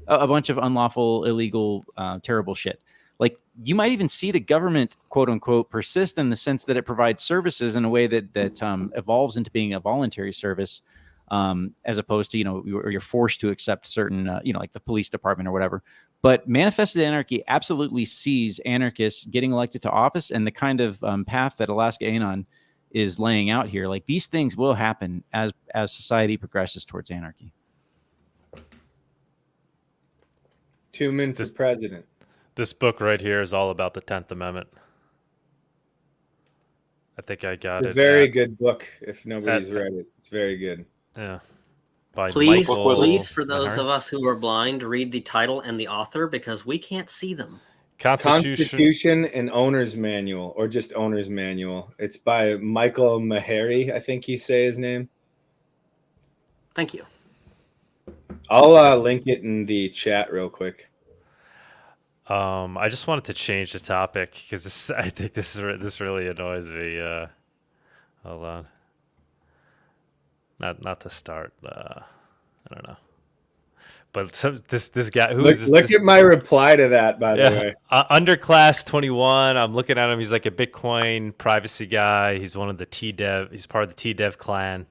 a bunch of unlawful, illegal, terrible shit. Like you might even see the government, quote unquote, persist in the sense that it provides services in a way that evolves into being a voluntary service, as opposed to, you're forced to accept certain, like the police department or whatever. But Manifested Anarchy absolutely sees anarchists getting elected to office, and the kind of path that Alaska Anon is laying out here. Like, these things will happen as society progresses towards anarchy. Tune for president. This book right here is all about the 10th Amendment. I think I got it. It's a very good book. If nobody's read it, it's very good. Yeah. By Please, Michael for those of us who are blind, read the title and the author because we can't see them. Constitution and Owner's Manual, or just Owner's Manual. It's by Michael Mahari, I think you say his name. Thank you. I'll link it in the chat real quick. I just wanted to change the topic because I think this really annoys me. Hold on. Not to start. I don't know. But this guy who look at my reply to that, by the way. Underclass 21. I'm looking at him. He's like a Bitcoin privacy guy. He's one of the T-Dev. He's part of the T-Dev clan.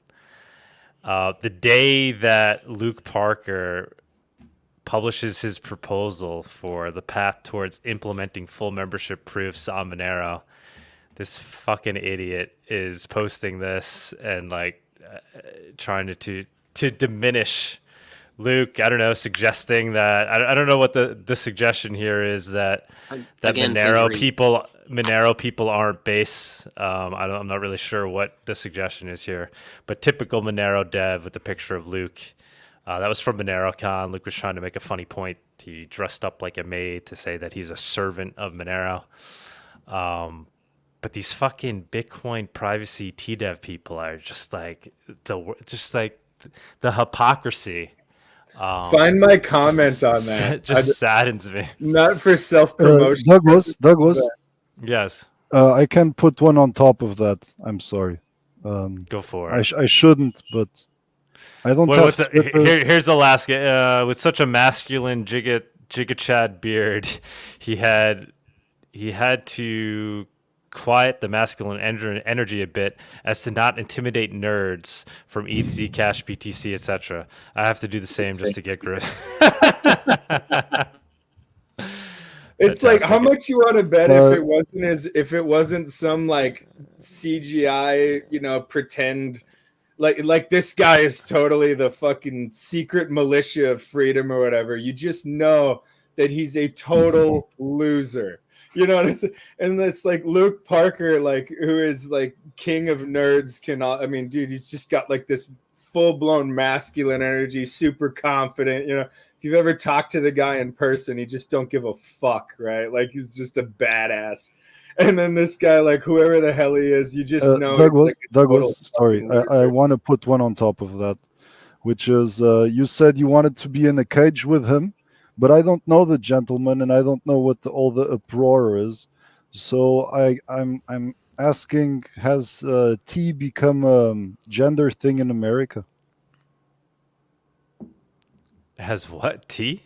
The day that Luke Parker publishes his proposal for the path towards implementing full membership proofs on Monero, this fucking idiot is posting this and like trying to diminish Luke. I don't know, suggesting that I don't know what the suggestion here is, that Again, Monero people aren't base. I'm not really sure what the suggestion is here, but typical Monero dev with the picture of Luke. That was from MoneroCon. Luke was trying to make a funny point. He dressed up like a maid to say that he's a servant of Monero. But these fucking Bitcoin privacy T-Dev people are just like the hypocrisy. Find my comment on that. Just saddens me. Not for self-promotion. Douglas. Yes. I can put one on top of that. I'm sorry. Go for it. I shouldn't, but I don't here's Alaska. With such a masculine Giga Chad beard, he had to quiet the masculine energy a bit as to not intimidate nerds from ETH, Zcash, BTC, etc. I have to do the same just to get growth. It's like, how much you want to bet if it wasn't some like CGI, pretend like this guy is totally the fucking secret militia of freedom or whatever. You just know that he's a total loser. You know what I'm saying? And it's like Luke Parker, like, who is like king of nerds, dude, he's just got like this full-blown masculine energy, super confident. If you've ever talked to the guy in person, he just don't give a fuck, right? Like, he's just a badass. And then this guy, like, whoever the hell he is, you just know. Douglas, sorry, I want to put one on top of that, which is you said you wanted to be in a cage with him. But I don't know the gentleman, and I don't know what all the uproar is. So I'm asking: has T become a gender thing in America? Has what? T?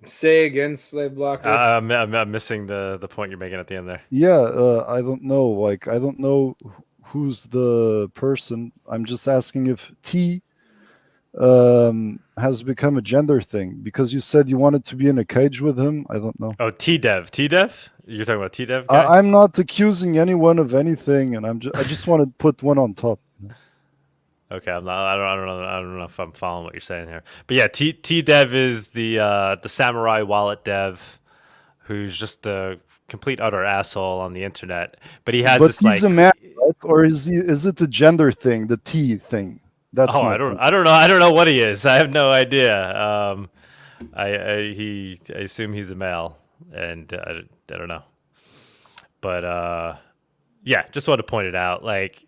Say again, Slave Blocker. I'm missing the point you're making at the end there. Yeah, I don't know. Like, I don't know who's the person. I'm just asking if T has become a gender thing, because you said you wanted to be in a cage with him. I don't know. Oh, T-Dev. You're talking about T-Dev? I'm not accusing anyone of anything, and I just want to put one on top. Okay, I don't know if I'm following what you're saying here, but yeah, T-Dev is the samurai wallet dev, who's just a complete utter asshole on the internet. But he has he's a man, right? Or is it the gender thing, the T thing? That's I don't know. I don't know what he is. I have no idea. I assume he's a male, and I don't know. But yeah, just want to point it out. Like,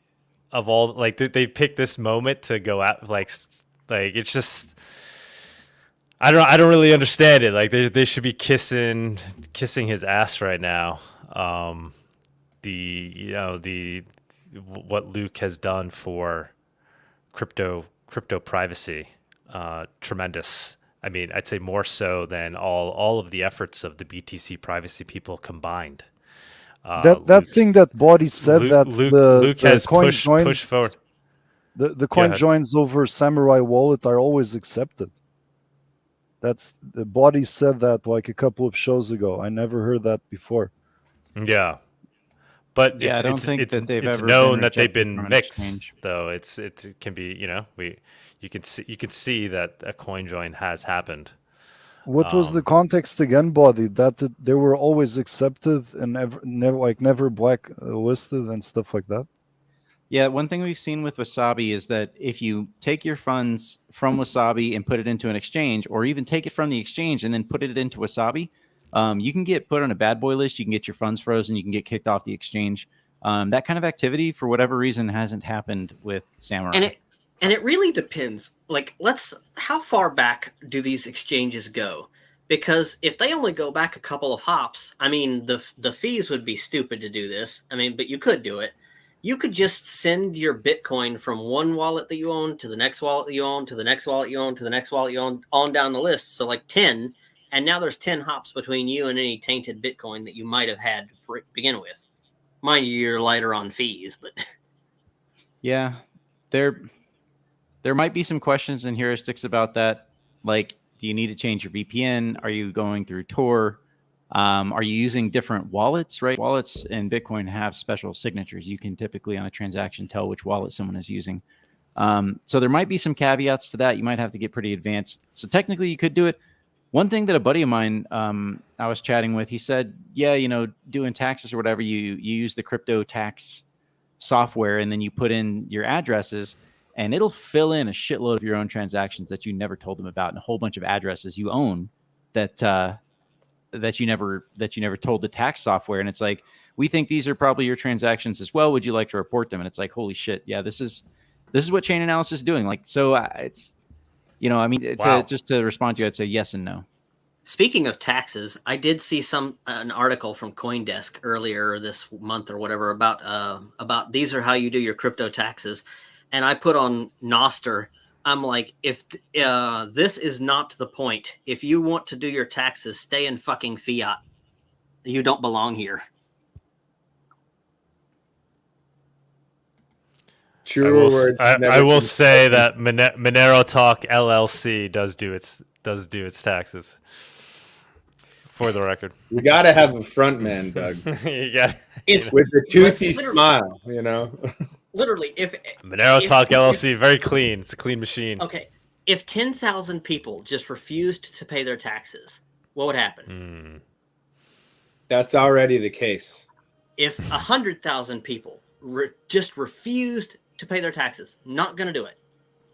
of all, like, they picked this moment to go out. Like it's just, I don't really understand it. Like, they should be kissing his ass right now. What Luke has done for crypto privacy, tremendous. I mean, I'd say more so than all of the efforts of the BTC privacy people combined. That thing that Bawdy said, that Luke the has coin pushed forward. The coin joins over Samurai Wallet are always accepted. That's the Bawdy said that like a couple of shows ago. I never heard that before. Yeah. But Yeah, I don't think that they've it's ever known been that they've rejected been from an mixed, exchange. though. It can be, you can see that a coin join has happened. What was the context again, Bawdy? That they were always accepted and never blacklisted and stuff like that. Yeah, one thing we've seen with Wasabi is that if you take your funds from Wasabi and put it into an exchange, or even take it from the exchange and then put it into Wasabi, you can get put on a bad boy list. You can get your funds frozen. You can get kicked off the exchange. That kind of activity, for whatever reason, hasn't happened with Samurai. And it really depends. Like, how far back do these exchanges go? Because if they only go back a couple of hops, I mean, the fees would be stupid to do this. I mean, but you could do it. You could just send your Bitcoin from one wallet that you own to the next wallet that you own, to the next wallet you own, to the next wallet you own, on down the list. So like 10, and now there's 10 hops between you and any tainted Bitcoin that you might have had to begin with. Mind you, you're lighter on fees, but yeah, there might be some questions and heuristics about that. Like, do you need to change your VPN? Are you going through Tor? Are you using different wallets, right? Wallets in Bitcoin have special signatures. You can typically on a transaction tell which wallet someone is using. So there might be some caveats to that. You might have to get pretty advanced. So technically you could do it. One thing that a buddy of mine I was chatting with, he said, yeah, doing taxes or whatever, you use the crypto tax software and then you put in your addresses and it'll fill in a shitload of your own transactions that you never told them about, and a whole bunch of addresses you own that you never told the tax software. And it's like, we think these are probably your transactions as well. Would you like to report them? And it's like, holy shit. Yeah, this is what Chainanalysis is doing. Like, so it's, I mean, wow. just to respond to you, I'd say yes and no. Speaking of taxes, I did see an article from CoinDesk earlier this month or whatever about these are how you do your crypto taxes. And I put on Noster, I'm like, if this is not the point, if you want to do your taxes, stay in fucking fiat. You don't belong here. I will say that Monero Talk LLC does do its taxes. For the record, you got to have a front man, Doug. With the toothy smile, Literally, if Monero Talk LLC, very clean. It's a clean machine. Okay, if 10,000 people just refused to pay their taxes, what would happen? That's already the case. If 100,000 people just refused to pay their taxes, not going to do it,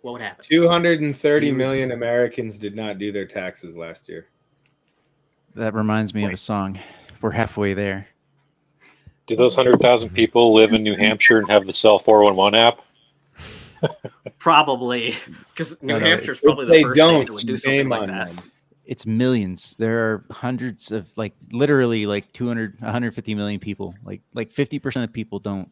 what would happen? 230 million Americans did not do their taxes last year. That reminds me of a song. We're halfway there. Do those 100,000 people live in New Hampshire and have the Cell 411 app? Probably, because New Hampshire is probably the first state that would do something like that. It's millions. There are hundreds of, like, literally like 200, 150 million people. Like 50% of people don't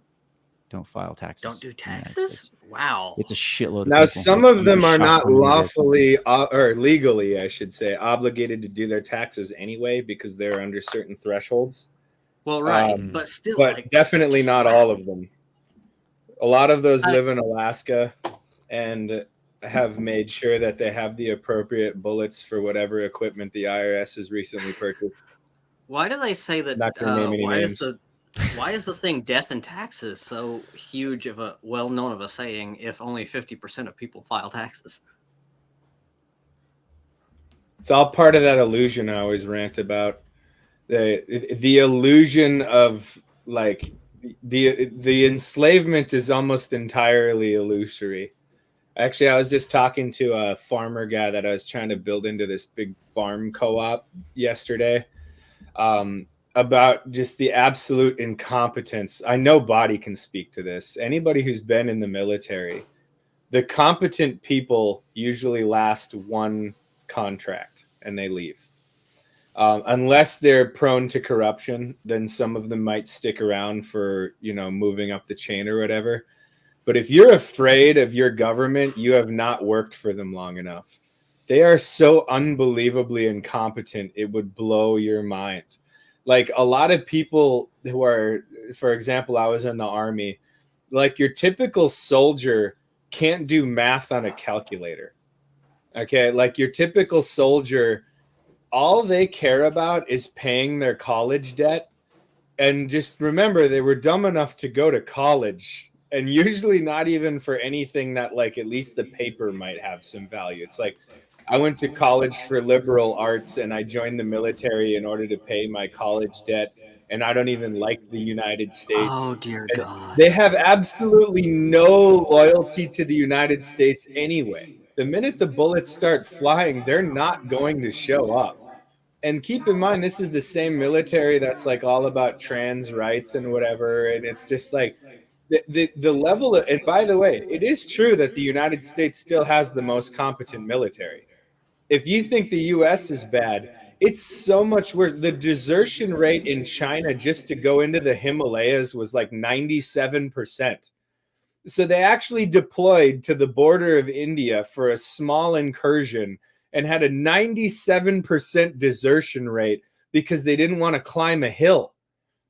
file taxes. Don't do taxes? Wow. It's a shitload of now, people. some of them are not lawfully or legally, I should say, obligated to do their taxes anyway because they're under certain thresholds. Well, right, but still, but definitely not all of them. A lot of those live in Alaska and have made sure that they have the appropriate bullets for whatever equipment the IRS has recently purchased. Why do they say that? Not gonna name any names. Why is the thing death and taxes so huge of a well-known of a saying if only 50% of people file taxes? It's all part of that illusion I always rant about. The illusion of, like, the enslavement is almost entirely illusory. Actually, I was just talking to a farmer guy that I was trying to build into this big farm co-op yesterday. About just the absolute incompetence. I know Bawdy can speak to this. Anybody who's been in the military, the competent people usually last one contract and they leave. Unless they're prone to corruption, then some of them might stick around for, moving up the chain or whatever. But if you're afraid of your government, you have not worked for them long enough. They are so unbelievably incompetent, it would blow your mind. Like a lot of people who are, for example, I was in the army, like your typical soldier can't do math on a calculator. Okay, like your typical soldier, all they care about is paying their college debt. And just remember, they were dumb enough to go to college, and usually not even for anything that, like, at least the paper might have some value. It's like, I went to college for liberal arts and I joined the military in order to pay my college debt, and I don't even like the United States. Oh dear And God. they have absolutely no loyalty to the United States anyway. The minute the bullets start flying, they're not going to show up. And keep in mind, this is the same military that's like all about trans rights and whatever. And it's just like the level of, and by the way, it is true that the United States still has the most competent military. If you think the US is bad, it's so much worse. The desertion rate in China just to go into the Himalayas was like 97%. So they actually deployed to the border of India for a small incursion and had a 97% desertion rate because they didn't want to climb a hill.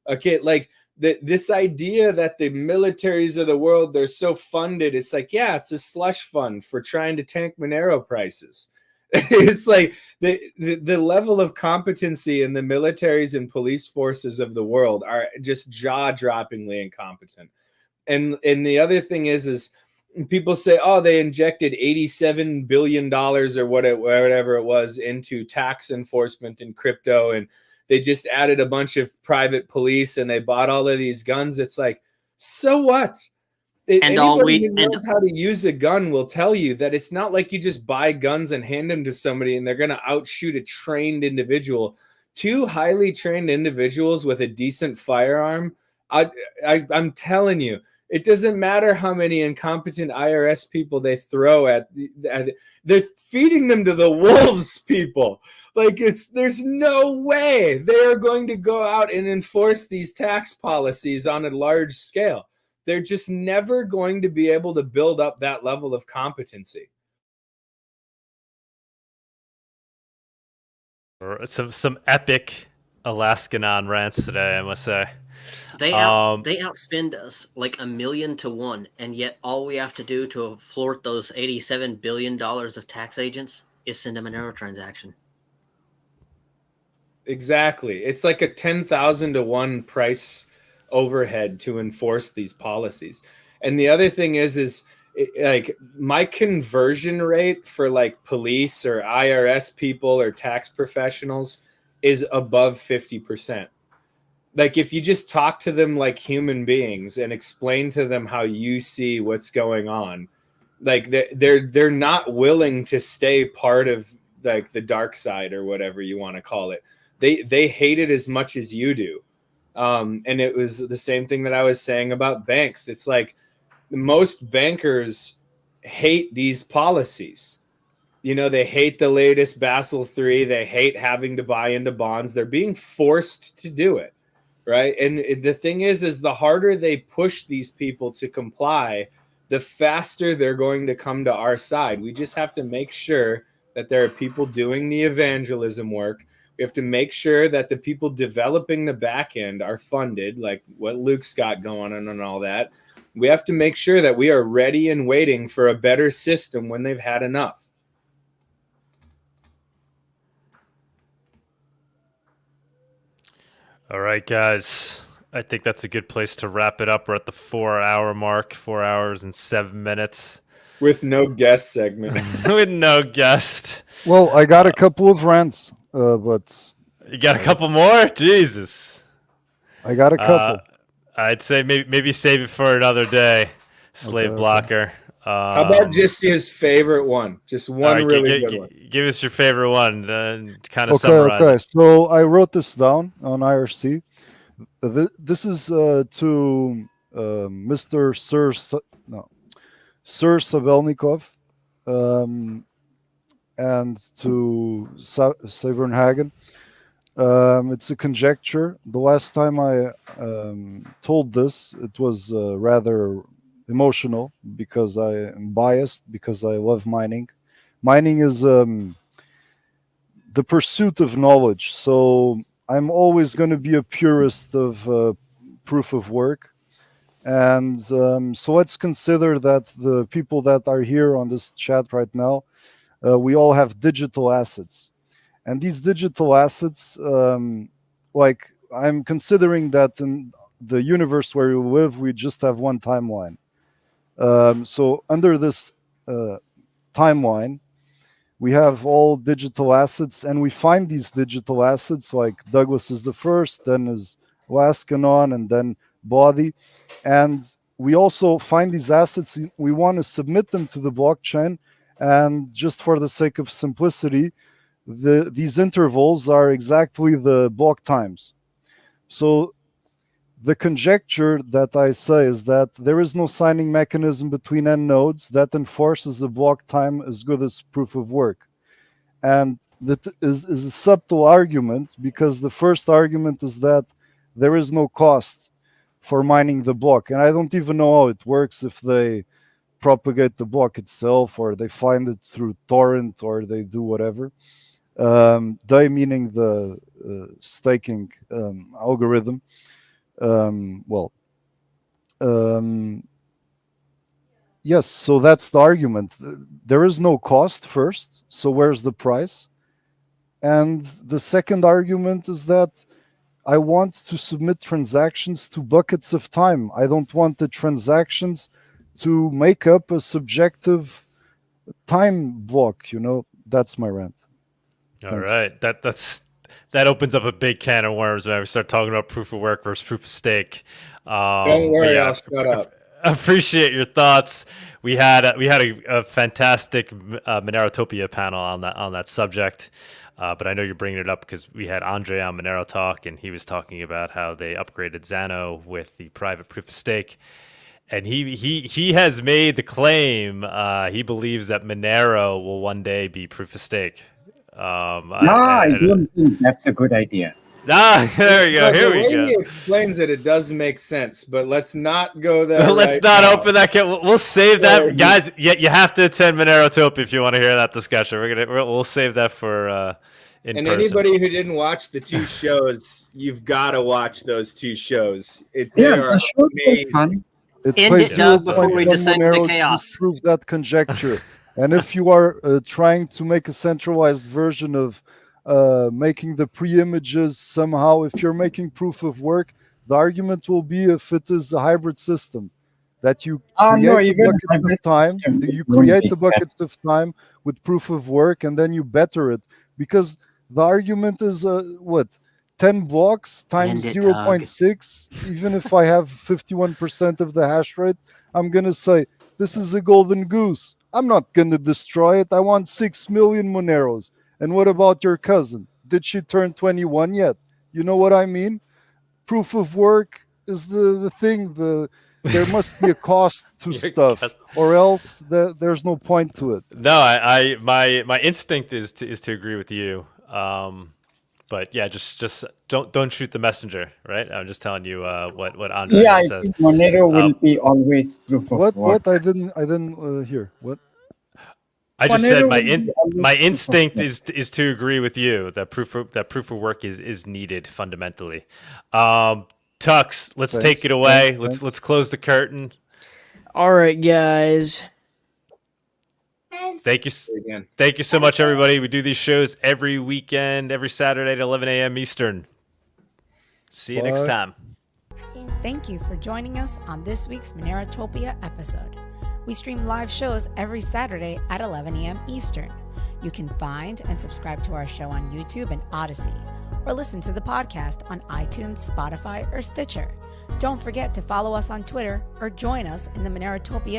Okay, like this idea that the militaries of the world, they're so funded, it's like, yeah, it's a slush fund for trying to tank Monero prices. It's like the level of competency in the militaries and police forces of the world are just jaw-droppingly incompetent. And the other thing is people say, oh, they injected $87 billion or whatever it was into tax enforcement and crypto, and they just added a bunch of private police and they bought all of these guns. It's like, so what? Anybody who knows how to use a gun will tell you that it's not like you just buy guns and hand them to somebody and they're going to outshoot a trained individual. Two highly trained individuals with a decent firearm, I'm telling you, it doesn't matter how many incompetent IRS people they throw at they're feeding them to the wolves, people. Like, there's no way they are going to go out and enforce these tax policies on a large scale. They're just never going to be able to build up that level of competency. Some epic Alaskanon rants today, I must say. They outspend us like 1,000,000 to 1, and yet all we have to do to thwart those $87 billion of tax agents is send a Monero transaction. Exactly. It's like a 10,000 to 1 price overhead to enforce these policies. And the other thing is like my conversion rate for like police or IRS people or tax professionals is above 50%. Like if you just talk to them like human beings and explain to them how you see what's going on, like they're not willing to stay part of like the dark side or whatever you want to call it. They hate it as much as you do. And it was the same thing that I was saying about banks. It's like most bankers hate these policies. You know, they hate the latest Basel III. They hate having to buy into bonds. They're being forced to do it, right? And the thing is the harder they push these people to comply, the faster they're going to come to our side. We just have to make sure that there are people doing the evangelism work. We have to make sure that the people developing the back end are funded, like what Luke's got going on and all that. We have to make sure that we are ready and waiting for a better system when they've had enough. All right, guys. I think that's a good place to wrap it up. We're at the 4-hour mark, 4 hours and 7 minutes. With no guest segment. With no guest. Well, I got a couple of rants, but... You got a couple more? Jesus. I got a couple. I'd say maybe save it for another day, Slave Blocker. Okay. How about just his favorite one? Just one really good one. Give us your favorite one. Kind of summarize. Okay. So I wrote this down on IRC. This is to Mr. Sir Sabelnikov and to Severnhagen. It's a conjecture. The last time I told this, it was rather emotional because I am biased, because I love mining. mining is the pursuit of knowledge. So I'm always going to be a purist of proof of work. And so let's consider that the people that are here on this chat right now, we all have digital assets. And these digital assets, like I'm considering that in the universe where we live, we just have one timeline. So under this timeline, we have all digital assets, and we find these digital assets, like Douglas is the first, then is Laskanon, and then Bawdy. And we also find these assets, we want to submit them to the blockchain, and just for the sake of simplicity, these intervals are exactly the block times. So the conjecture that I say is that there is no signing mechanism between n nodes that enforces a block time as good as proof of work. And that is a subtle argument, because the first argument is that there is no cost for mining the block. And I don't even know how it works, if they propagate the block itself, or they find it through torrent, or they do whatever. They meaning the staking algorithm. Yes, so that's the argument. There is no cost first, so where's the price? And the second argument is that I want to submit transactions to buckets of time. I don't want the transactions to make up a subjective time block, you know. That's my rant. All right, that opens up a big can of worms when we start talking about proof of work versus proof of stake. Don't worry, yeah, I'll shut up. Appreciate your thoughts. We had a fantastic Monerotopia panel on that subject, but I know you're bringing it up because we had Andre on Monero Talk, and he was talking about how they upgraded Xano with the private proof of stake. And he has made the claim he believes that Monero will one day be proof of stake. I don't think that's a good idea. There we go. Here we go. He explains it does make sense, but let's not go there. Let's not open that can. We'll save that, guys. You have to attend Monerotopia if you want to hear that discussion. We'll save that for in person. Anybody who didn't watch the two shows, you've got to watch those two shows. They are amazing. End it, Doug, before we descend into chaos. Prove that conjecture. And if you are trying to make a centralized version of making the pre-images somehow, if you're making proof of work, the argument will be if it is a hybrid system, that you create the buckets of time, you create the buckets of time with proof of work, and then you better it. Because the argument is, 10 blocks times 0.6, even if I have 51% of the hash rate, I'm going to say, this is a golden goose. I'm not going to destroy it. I want 6 million Moneros. And what about your cousin? Did she turn 21 yet? You know what I mean? Proof of work is the thing. There must be a cost to stuff, or else there's no point to it. No, my instinct is to agree with you. But yeah, just don't shoot the messenger, right? I'm just telling you what Andre said. I think Monero will be always proof of work. What? I didn't hear. What? I just said my instinct is to agree with you that proof of work is needed fundamentally. Tux, let's take it away. Let's close the curtain. All right, guys. Thank you so much, everybody. We do these shows every weekend, every Saturday at 11 a.m. Eastern. See you next time. Thank you for joining us on this week's Monerotopia episode. We stream live shows every Saturday at 11 a.m. Eastern. You can find and subscribe to our show on YouTube and Odyssey, or listen to the podcast on iTunes, Spotify, or Stitcher. Don't forget to follow us on Twitter or join us in the Monerotopia